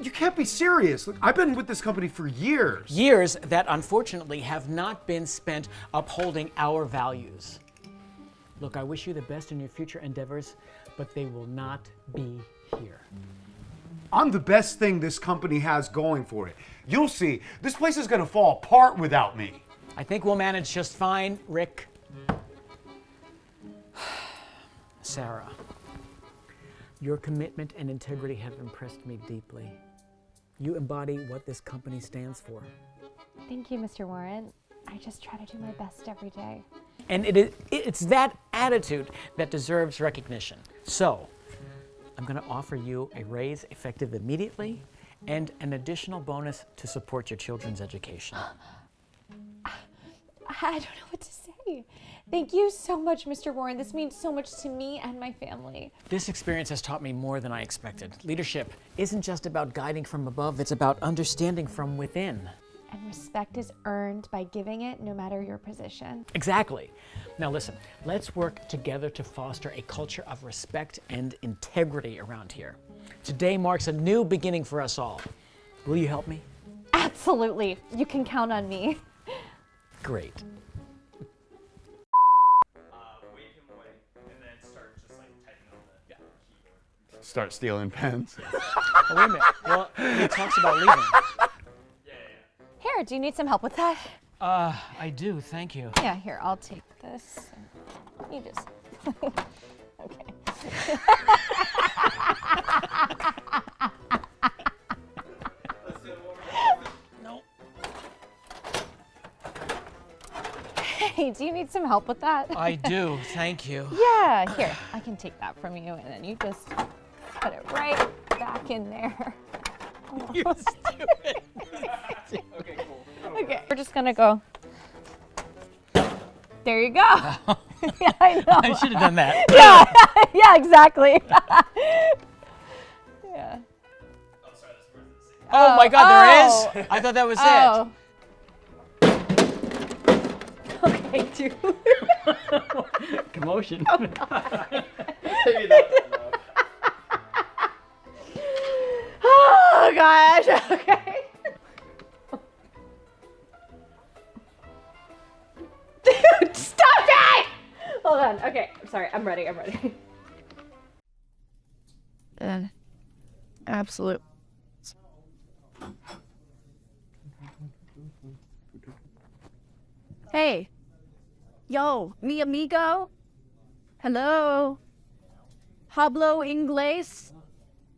You can't be serious. Look, I've been with this company for years. Years that unfortunately have not been spent upholding our values. Look, I wish you the best in your future endeavors, but they will not be here. I'm the best thing this company has going for it. You'll see, this place is gonna fall apart without me. I think we'll manage just fine, Rick. Sarah, your commitment and integrity have impressed me deeply. You embody what this company stands for. Thank you, Mr. Warren. I just try to do my best every day. And it's that attitude that deserves recognition. So, I'm going to offer you a raise effective immediately and an additional bonus to support your children's education. I don't know what to say. Thank you so much, Mr. Warren. This means so much to me and my family. This experience has taught me more than I expected. Leadership isn't just about guiding from above, it's about understanding from within. And respect is earned by giving it no matter your position. Exactly. Now listen, let's work together to foster a culture of respect and integrity around here. Today marks a new beginning for us all. Will you help me? Absolutely. You can count on me. Great. Start stealing pens. Oh, wait a minute. Well, he talks about leaving. Here, do you need some help with that? I do, thank you. Yeah, here, I'll take this. You just. Okay. No. Hey, do you need some help with that? I do, thank you. Yeah, here, I can take that from you, and then you just put it right back in there. You're stupid. Okay, cool. Okay, we're just gonna go. There you go. Yeah, I know. I should have done that. Yeah, yeah, exactly. Yeah. Oh my God, there is? I thought that was it. Okay, dude. Commotion. Oh, God. Oh gosh. Okay. Dude, stop it! Hold on. Okay, I'm sorry. I'm ready. An absolute. Hey. Yo, mi amigo. Hello. Hablo inglés?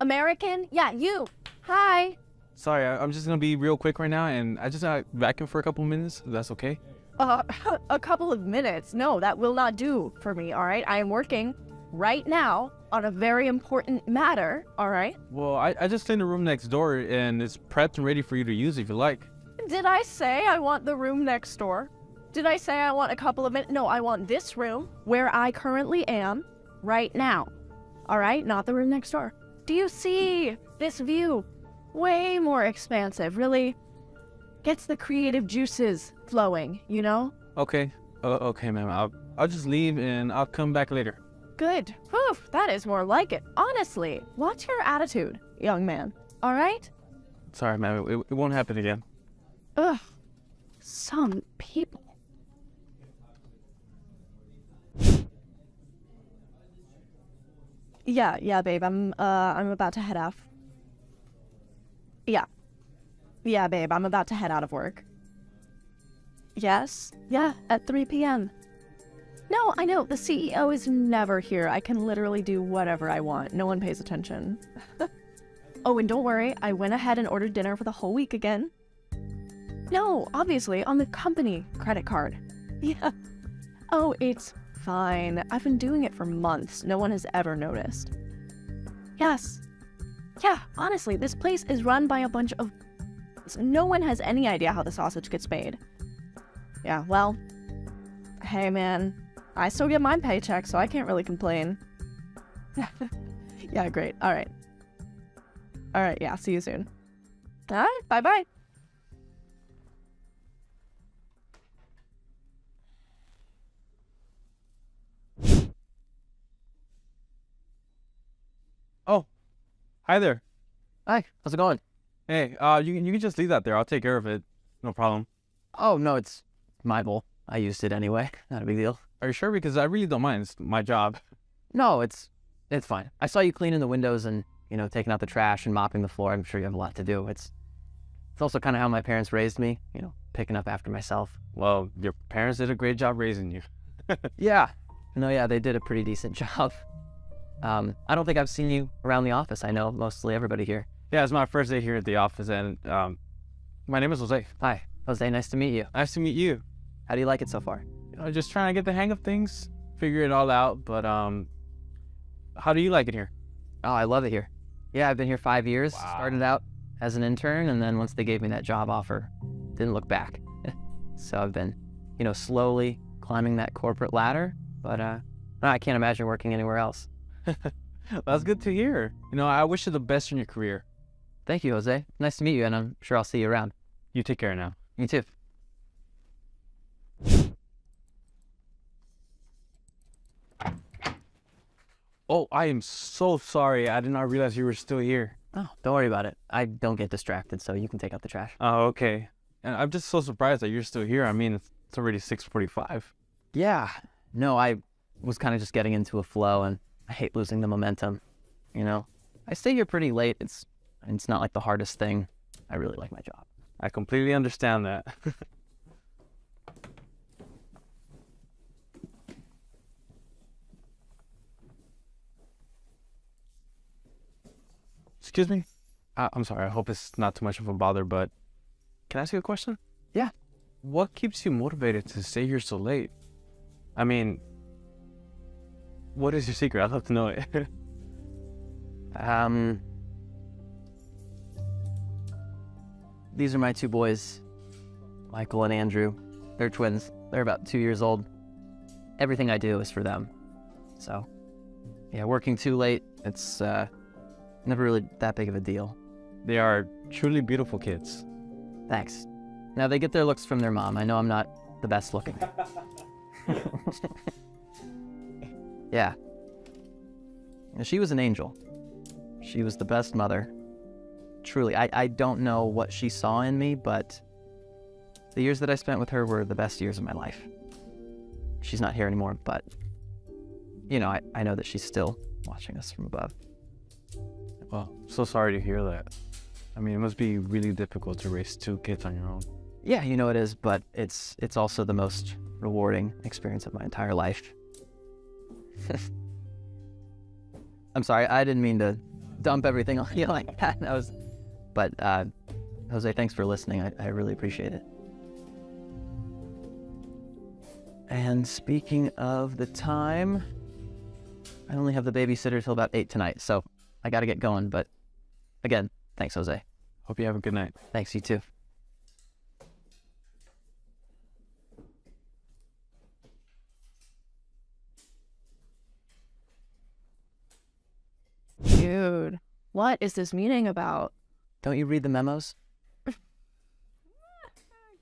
American? Yeah, you. Hi. Sorry, I'm just gonna be real quick right now, and I just got vacuum for a couple minutes. If that's okay? A couple of minutes. No, that will not do for me, all right? I am working right now on a very important matter, all right? Well, I just cleaned the room next door, and it's prepped and ready for you to use if you like. Did I say I want the room next door? Did I say I want a couple of minutes? No, I want this room where I currently am right now, all right? Not the room next door. Do you see this view? Way more expansive, really gets the creative juices flowing, you know? Okay. Okay, ma'am. I'll just leave, and I'll come back later. Good. Whew, that is more like it. Honestly, what's your attitude, young man? All right? Sorry, ma'am. It won't happen again. Ugh. Some people. Yeah, babe. I'm about to head off. Yeah, babe. I'm about to head out of work. Yes? Yeah, at 3 p.m. No, I know. The CEO is never here. I can literally do whatever I want. No one pays attention. Oh, and don't worry. I went ahead and ordered dinner for the whole week again. No, obviously, on the company credit card. Yeah. Oh, it's fine. I've been doing it for months. No one has ever noticed. Yes. Yeah, honestly, this place is run by a bunch of... No one has any idea how the sausage gets made. Yeah, well, Hey, man. I still get my paycheck, so I can't really complain. Yeah, great. All right. All right, yeah, see you soon. All right, bye-bye. Oh, hi there. Hi, how's it going? Hey, you can just leave that there. I'll take care of it. No problem. Oh, no, it's my bowl. I used it anyway. Not a big deal. Are you sure? Because I really don't mind. It's my job. No, it's fine. I saw you cleaning the windows and, taking out the trash and mopping the floor. I'm sure you have a lot to do. It's also kind of how my parents raised me, picking up after myself. Well, your parents did a great job raising you. Yeah. No, yeah, they did a pretty decent job. I don't think I've seen you around the office. I know mostly everybody here. Yeah, it's my first day here at the office, and my name is Jose. Hi, Jose, nice to meet you. Nice to meet you. How do you like it so far? Just trying to get the hang of things, figure it all out, but how do you like it here? Oh, I love it here. Yeah, I've been here 5 years. Wow. Started out as an intern, and then once they gave me that job offer, didn't look back. So I've been, slowly climbing that corporate ladder, but I can't imagine working anywhere else. That's good to hear. I wish you the best in your career. Thank you, Jose. Nice to meet you, and I'm sure I'll see you around. You take care now. You too. Oh, I am so sorry. I did not realize you were still here. Oh, don't worry about it. I don't get distracted, so you can take out the trash. Oh, okay. And I'm just so surprised that you're still here. I mean, it's already 6:45. Yeah. No, I was kind of just getting into a flow, and I hate losing the momentum. I stay here pretty late. It's not like the hardest thing. I really like my job. I completely understand that. Excuse me? I'm sorry, I hope it's not too much of a bother, but can I ask you a question? Yeah. What keeps you motivated to stay here so late? I mean, what is your secret? I'd love to know it. These are my two boys, Michael and Andrew. They're twins. They're about 2 years old. Everything I do is for them. So, yeah, working too late, it's never really that big of a deal. They are truly beautiful kids. Thanks. Now, they get their looks from their mom. I know I'm not the best looking. Yeah. She was an angel. She was the best mother. Truly, I don't know what she saw in me, but the years that I spent with her were the best years of my life. She's not here anymore, but, I know that she's still watching us from above. Well, so sorry to hear that. I mean, it must be really difficult to raise two kids on your own. Yeah, it is, but it's also the most rewarding experience of my entire life. I'm sorry, I didn't mean to dump everything on you like that. But Jose, thanks for listening. I really appreciate it. And speaking of the time, I only have the babysitter till about 8 tonight, so I gotta get going. But again, thanks, Jose. Hope you have a good night. Thanks, you too. Dude, what is this meeting about? Don't you read the memos?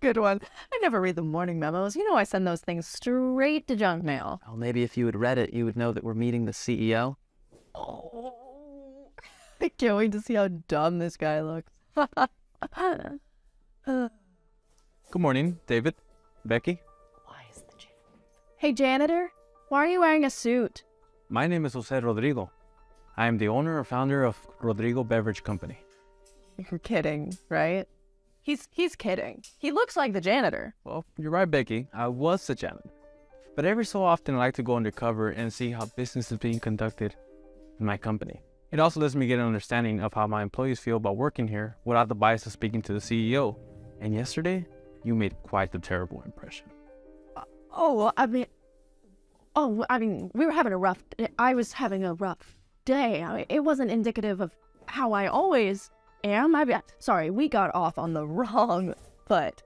Good one. I never read the morning memos. I send those things straight to junk mail. Well, maybe if you had read it, you would know that we're meeting the CEO. Oh, I can't wait to see how dumb this guy looks. Good morning, David, Becky. Hey, janitor, why are you wearing a suit? My name is Jose Rodrigo. I am the owner and founder of Rodrigo Beverage Company. You're kidding, right? He's kidding. He looks like the janitor. Well, you're right, Becky. I was the janitor. But every so often I like to go undercover and see how business is being conducted in my company. It also lets me get an understanding of how my employees feel about working here without the bias of speaking to the CEO. And yesterday, you made quite a terrible impression. We were having a rough day. I was having a rough day. It wasn't indicative of how I always am. Sorry, we got off on the wrong foot.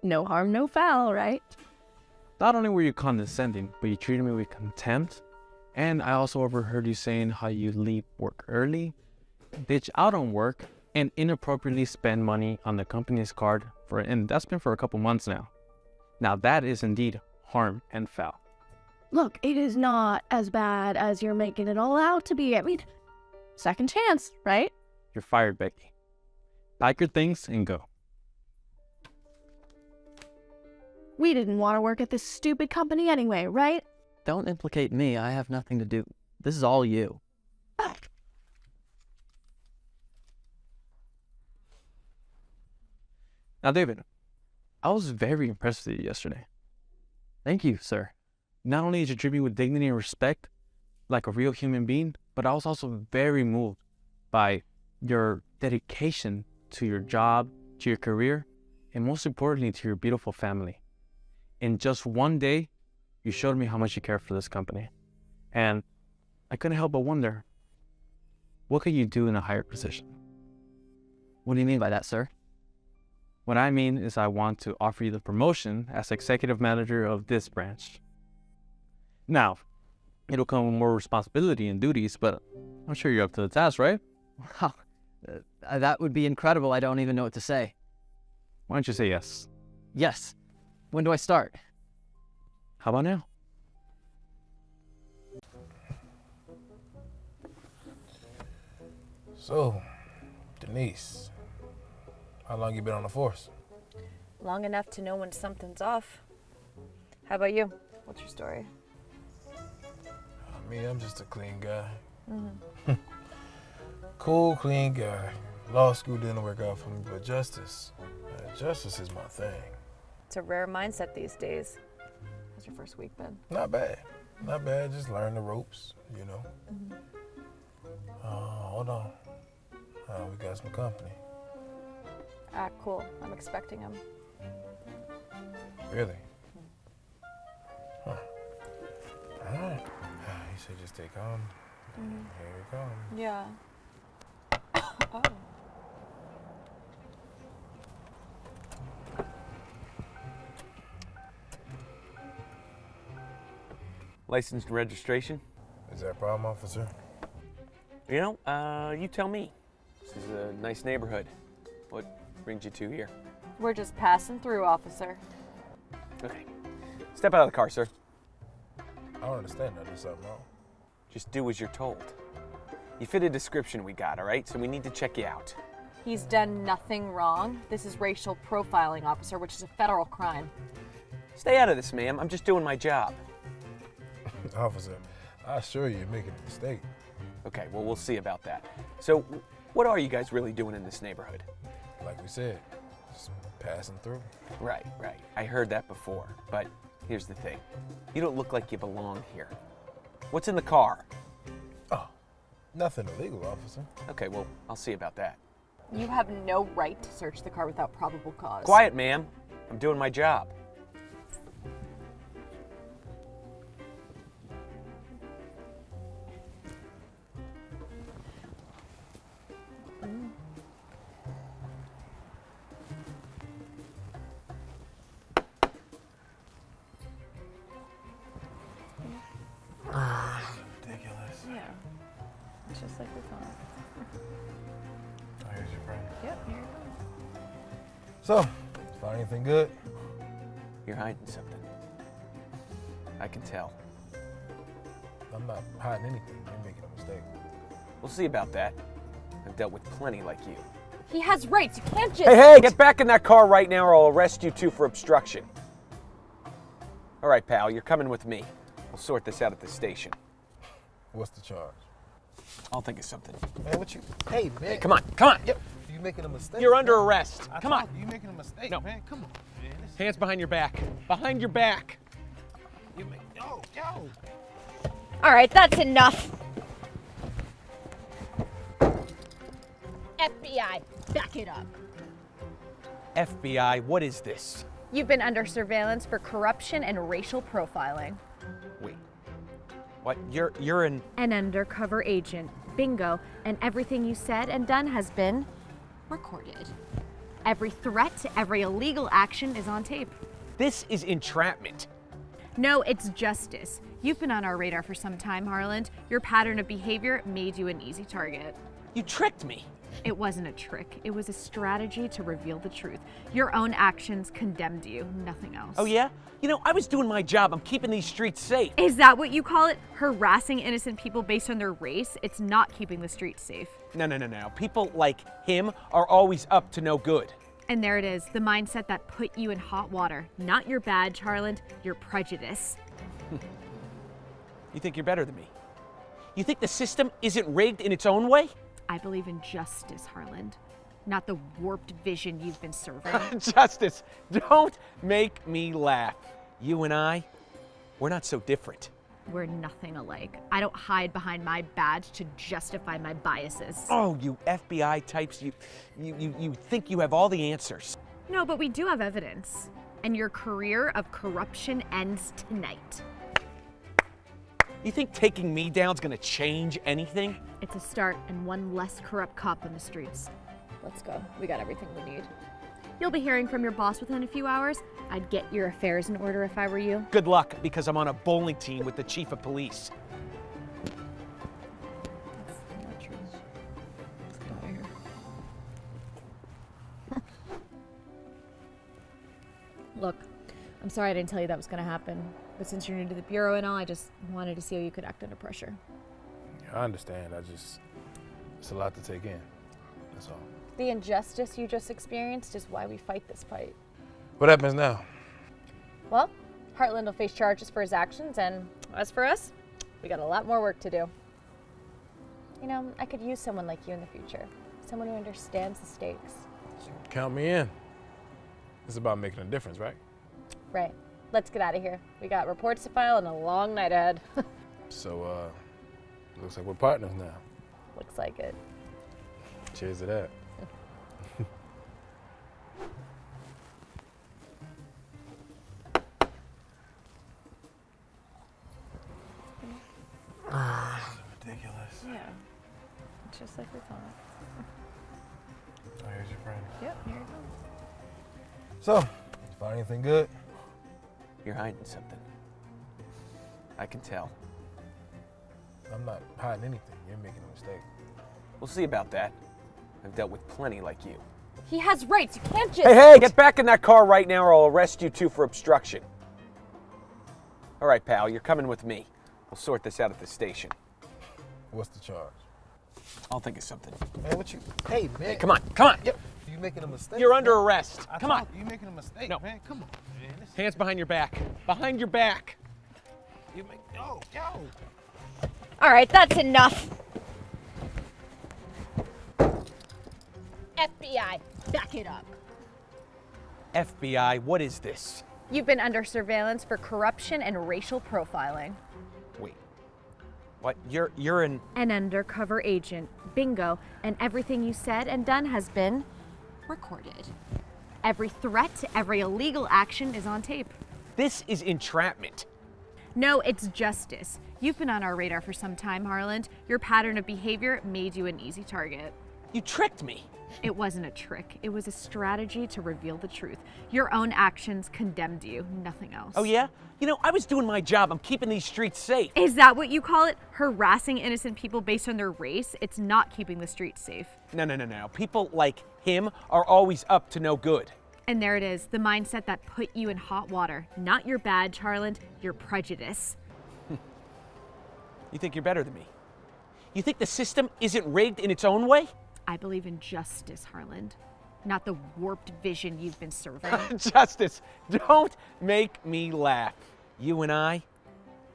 No harm, no foul, right? Not only were you condescending, but you treated me with contempt. And I also overheard you saying how you leave work early, ditch out on work, and inappropriately spend money on the company's card and that's been for a couple months now. Now that is indeed harm and foul. Look, it is not as bad as you're making it all out to be. I mean, second chance, right? You're fired, Becky. Pack your things and go. We didn't want to work at this stupid company anyway, right? Don't implicate me. I have nothing to do. This is all you. Now, David, I was very impressed with you yesterday. Thank you, sir. Not only did you treat me with dignity and respect, like a real human being, but I was also very moved by your dedication to your job, to your career, and most importantly, to your beautiful family. In just one day, you showed me how much you care for this company. And I couldn't help but wonder, what could you do in a higher position? What do you mean by that, sir? What I mean is I want to offer you the promotion as executive manager of this branch. Now, it'll come with more responsibility and duties, but I'm sure you're up to the task, right? Wow, that would be incredible. I don't even know what to say. Why don't you say yes? Yes. When do I start? How about now? So, Denise, how long you been on the force? Long enough to know when something's off. How about you? What's your story? Me, I'm just a clean guy. Mm-hmm. Cool, clean guy. Law school didn't work out for me, but justice is my thing. It's a rare mindset these days. How's your first week been? Not bad. Not bad. Just learn the ropes, you know. Mm-hmm. Hold on. We got some company. Cool. I'm expecting him. Really? Huh. All right. You should just take on. Mm-hmm. Here we go. Yeah. Oh. License and registration. Is that a problem, officer? You know, you tell me. This is a nice neighborhood. What brings you two here? We're just passing through, officer. Okay. Step out of the car, sir. I don't understand that. There's something wrong. Just do as you're told. You fit a description we got, all right? So we need to check you out. He's done nothing wrong. This is racial profiling, officer, which is a federal crime. Stay out of this, ma'am. I'm just doing my job. Officer, I assure you you're making a mistake. Okay, well, we'll see about that. So, what are you guys really doing in this neighborhood? Like we said, just passing through. Right. I heard that before, but here's the thing. You don't look like you belong here. What's in the car? Oh, nothing illegal, officer. Okay, well, I'll see about that. You have no right to search the car without probable cause. Quiet, ma'am. I'm doing my job. Ridiculous. Yeah. It's just like we thought. Oh, here's your friend. Yep, here you go. So, find anything good? You're hiding something. I can tell. I'm not hiding anything. You're making a mistake. We'll see about that. I've dealt with plenty like you. He has rights. You can't just... Hey, get back in that car right now or I'll arrest you two for obstruction. All right, pal, you're coming with me. We'll sort this out at the station. What's the charge? I'll think of something. Man, what you... Hey, man. Hey, come on. Yep. You making a mistake? You're under arrest. Come on. You making a mistake, No. man. Come on, man. Hands behind your back. Behind your back. Yo. All right, that's enough. FBI, back it up. FBI, what is this? You've been under surveillance for corruption and racial profiling. Wait. What? You're an Undercover Agent. Bingo. And everything you said and done has been recorded. Every threat to every illegal action is on tape. This is entrapment. No, it's justice. You've been on our radar for some time, Harland. Your pattern of behavior made you an easy target. You tricked me. It wasn't a trick. It was a strategy to reveal the truth. Your own actions condemned you, nothing else. Oh yeah? You know, I was doing my job. I'm keeping these streets safe. Is that what you call it? Harassing innocent people based on their race? It's not keeping the streets safe. No. People like him are always up to no good. And there it is, the mindset that put you in hot water. Not your badge, Harland, your prejudice. You think you're better than me? You think the system isn't rigged in its own way? I believe in justice, Harland, not the warped vision you've been serving. Justice, don't make me laugh. You and I, we're not so different. We're nothing alike. I don't hide behind my badge to justify my biases. Oh, you FBI types, you think you have all the answers. No, but we do have evidence. And your career of corruption ends tonight. You think taking me down's gonna change anything? It's a start and one less corrupt cop on the streets. Let's go. We got everything we need. You'll be hearing from your boss within a few hours. I'd get your affairs in order if I were you. Good luck, because I'm on a bowling team with the chief of police. That's not true. Let's get out of here. Look, I'm sorry I didn't tell you that was going to happen. But since you're new to the Bureau and all, I just wanted to see how you could act under pressure. I understand. It's a lot to take in. That's all. The injustice you just experienced is why we fight this fight. What happens now? Well, Heartland will face charges for his actions, and as for us, we got a lot more work to do. You know, I could use someone like you in the future. Someone who understands the stakes. Count me in. It's about making a difference, right? Right. Let's get out of here. We got reports to file and a long night ahead. So, looks like we're partners now. Looks like it. Cheers to that. Ridiculous. Yeah. Just like we thought. Oh, here's your friend. Yep, here you go. So, you find anything good? You're hiding something. I can tell. I'm not hiding anything. You're making a mistake. We'll see about that. I've dealt with plenty like you. He has rights. You can't just... Hey, get back in that car right now or I'll arrest you two for obstruction. All right, pal, you're coming with me. We'll sort this out at the station. What's the charge? I'll think of something. Man, what you... Hey, man. Hey, come on, come on. Yep. You making a mistake. You're under arrest. Come on. You making a mistake, No. man. Come on, man. Hands behind your back. Behind your back. You make... Yo. All right, that's enough. FBI, back it up. FBI, what is this? You've been under surveillance for corruption and racial profiling. Wait. What? You're an Undercover Agent. Bingo. And everything you said and done has been recorded. Every threat, every illegal action is on tape. This is entrapment. No, it's justice. You've been on our radar for some time, Harland. Your pattern of behavior made you an easy target. You tricked me. It wasn't a trick. It was a strategy to reveal the truth. Your own actions condemned you, nothing else. Oh yeah? You know, I was doing my job. I'm keeping these streets safe. Is that what you call it? Harassing innocent people based on their race? It's not keeping the streets safe. No. People like him are always up to no good. And there it is, the mindset that put you in hot water. Not your badge, Harland, your prejudice. You think you're better than me? You think the system isn't rigged in its own way? I believe in justice, Harland, not the warped vision you've been serving. Justice, don't make me laugh. You and I,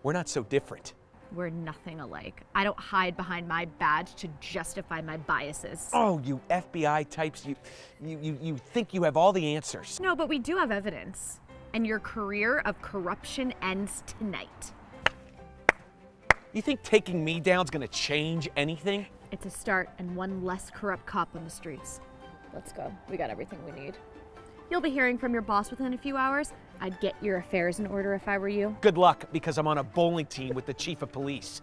we're not so different. We're nothing alike. I don't hide behind my badge to justify my biases. Oh, you FBI types, you think you have all the answers. No, but we do have evidence. And your career of corruption ends tonight. You think taking me down's gonna change anything? It's a start and one less corrupt cop on the streets. Let's go. We got everything we need. You'll be hearing from your boss within a few hours. I'd get your affairs in order if I were you. Good luck, because I'm on a bowling team with the chief of police.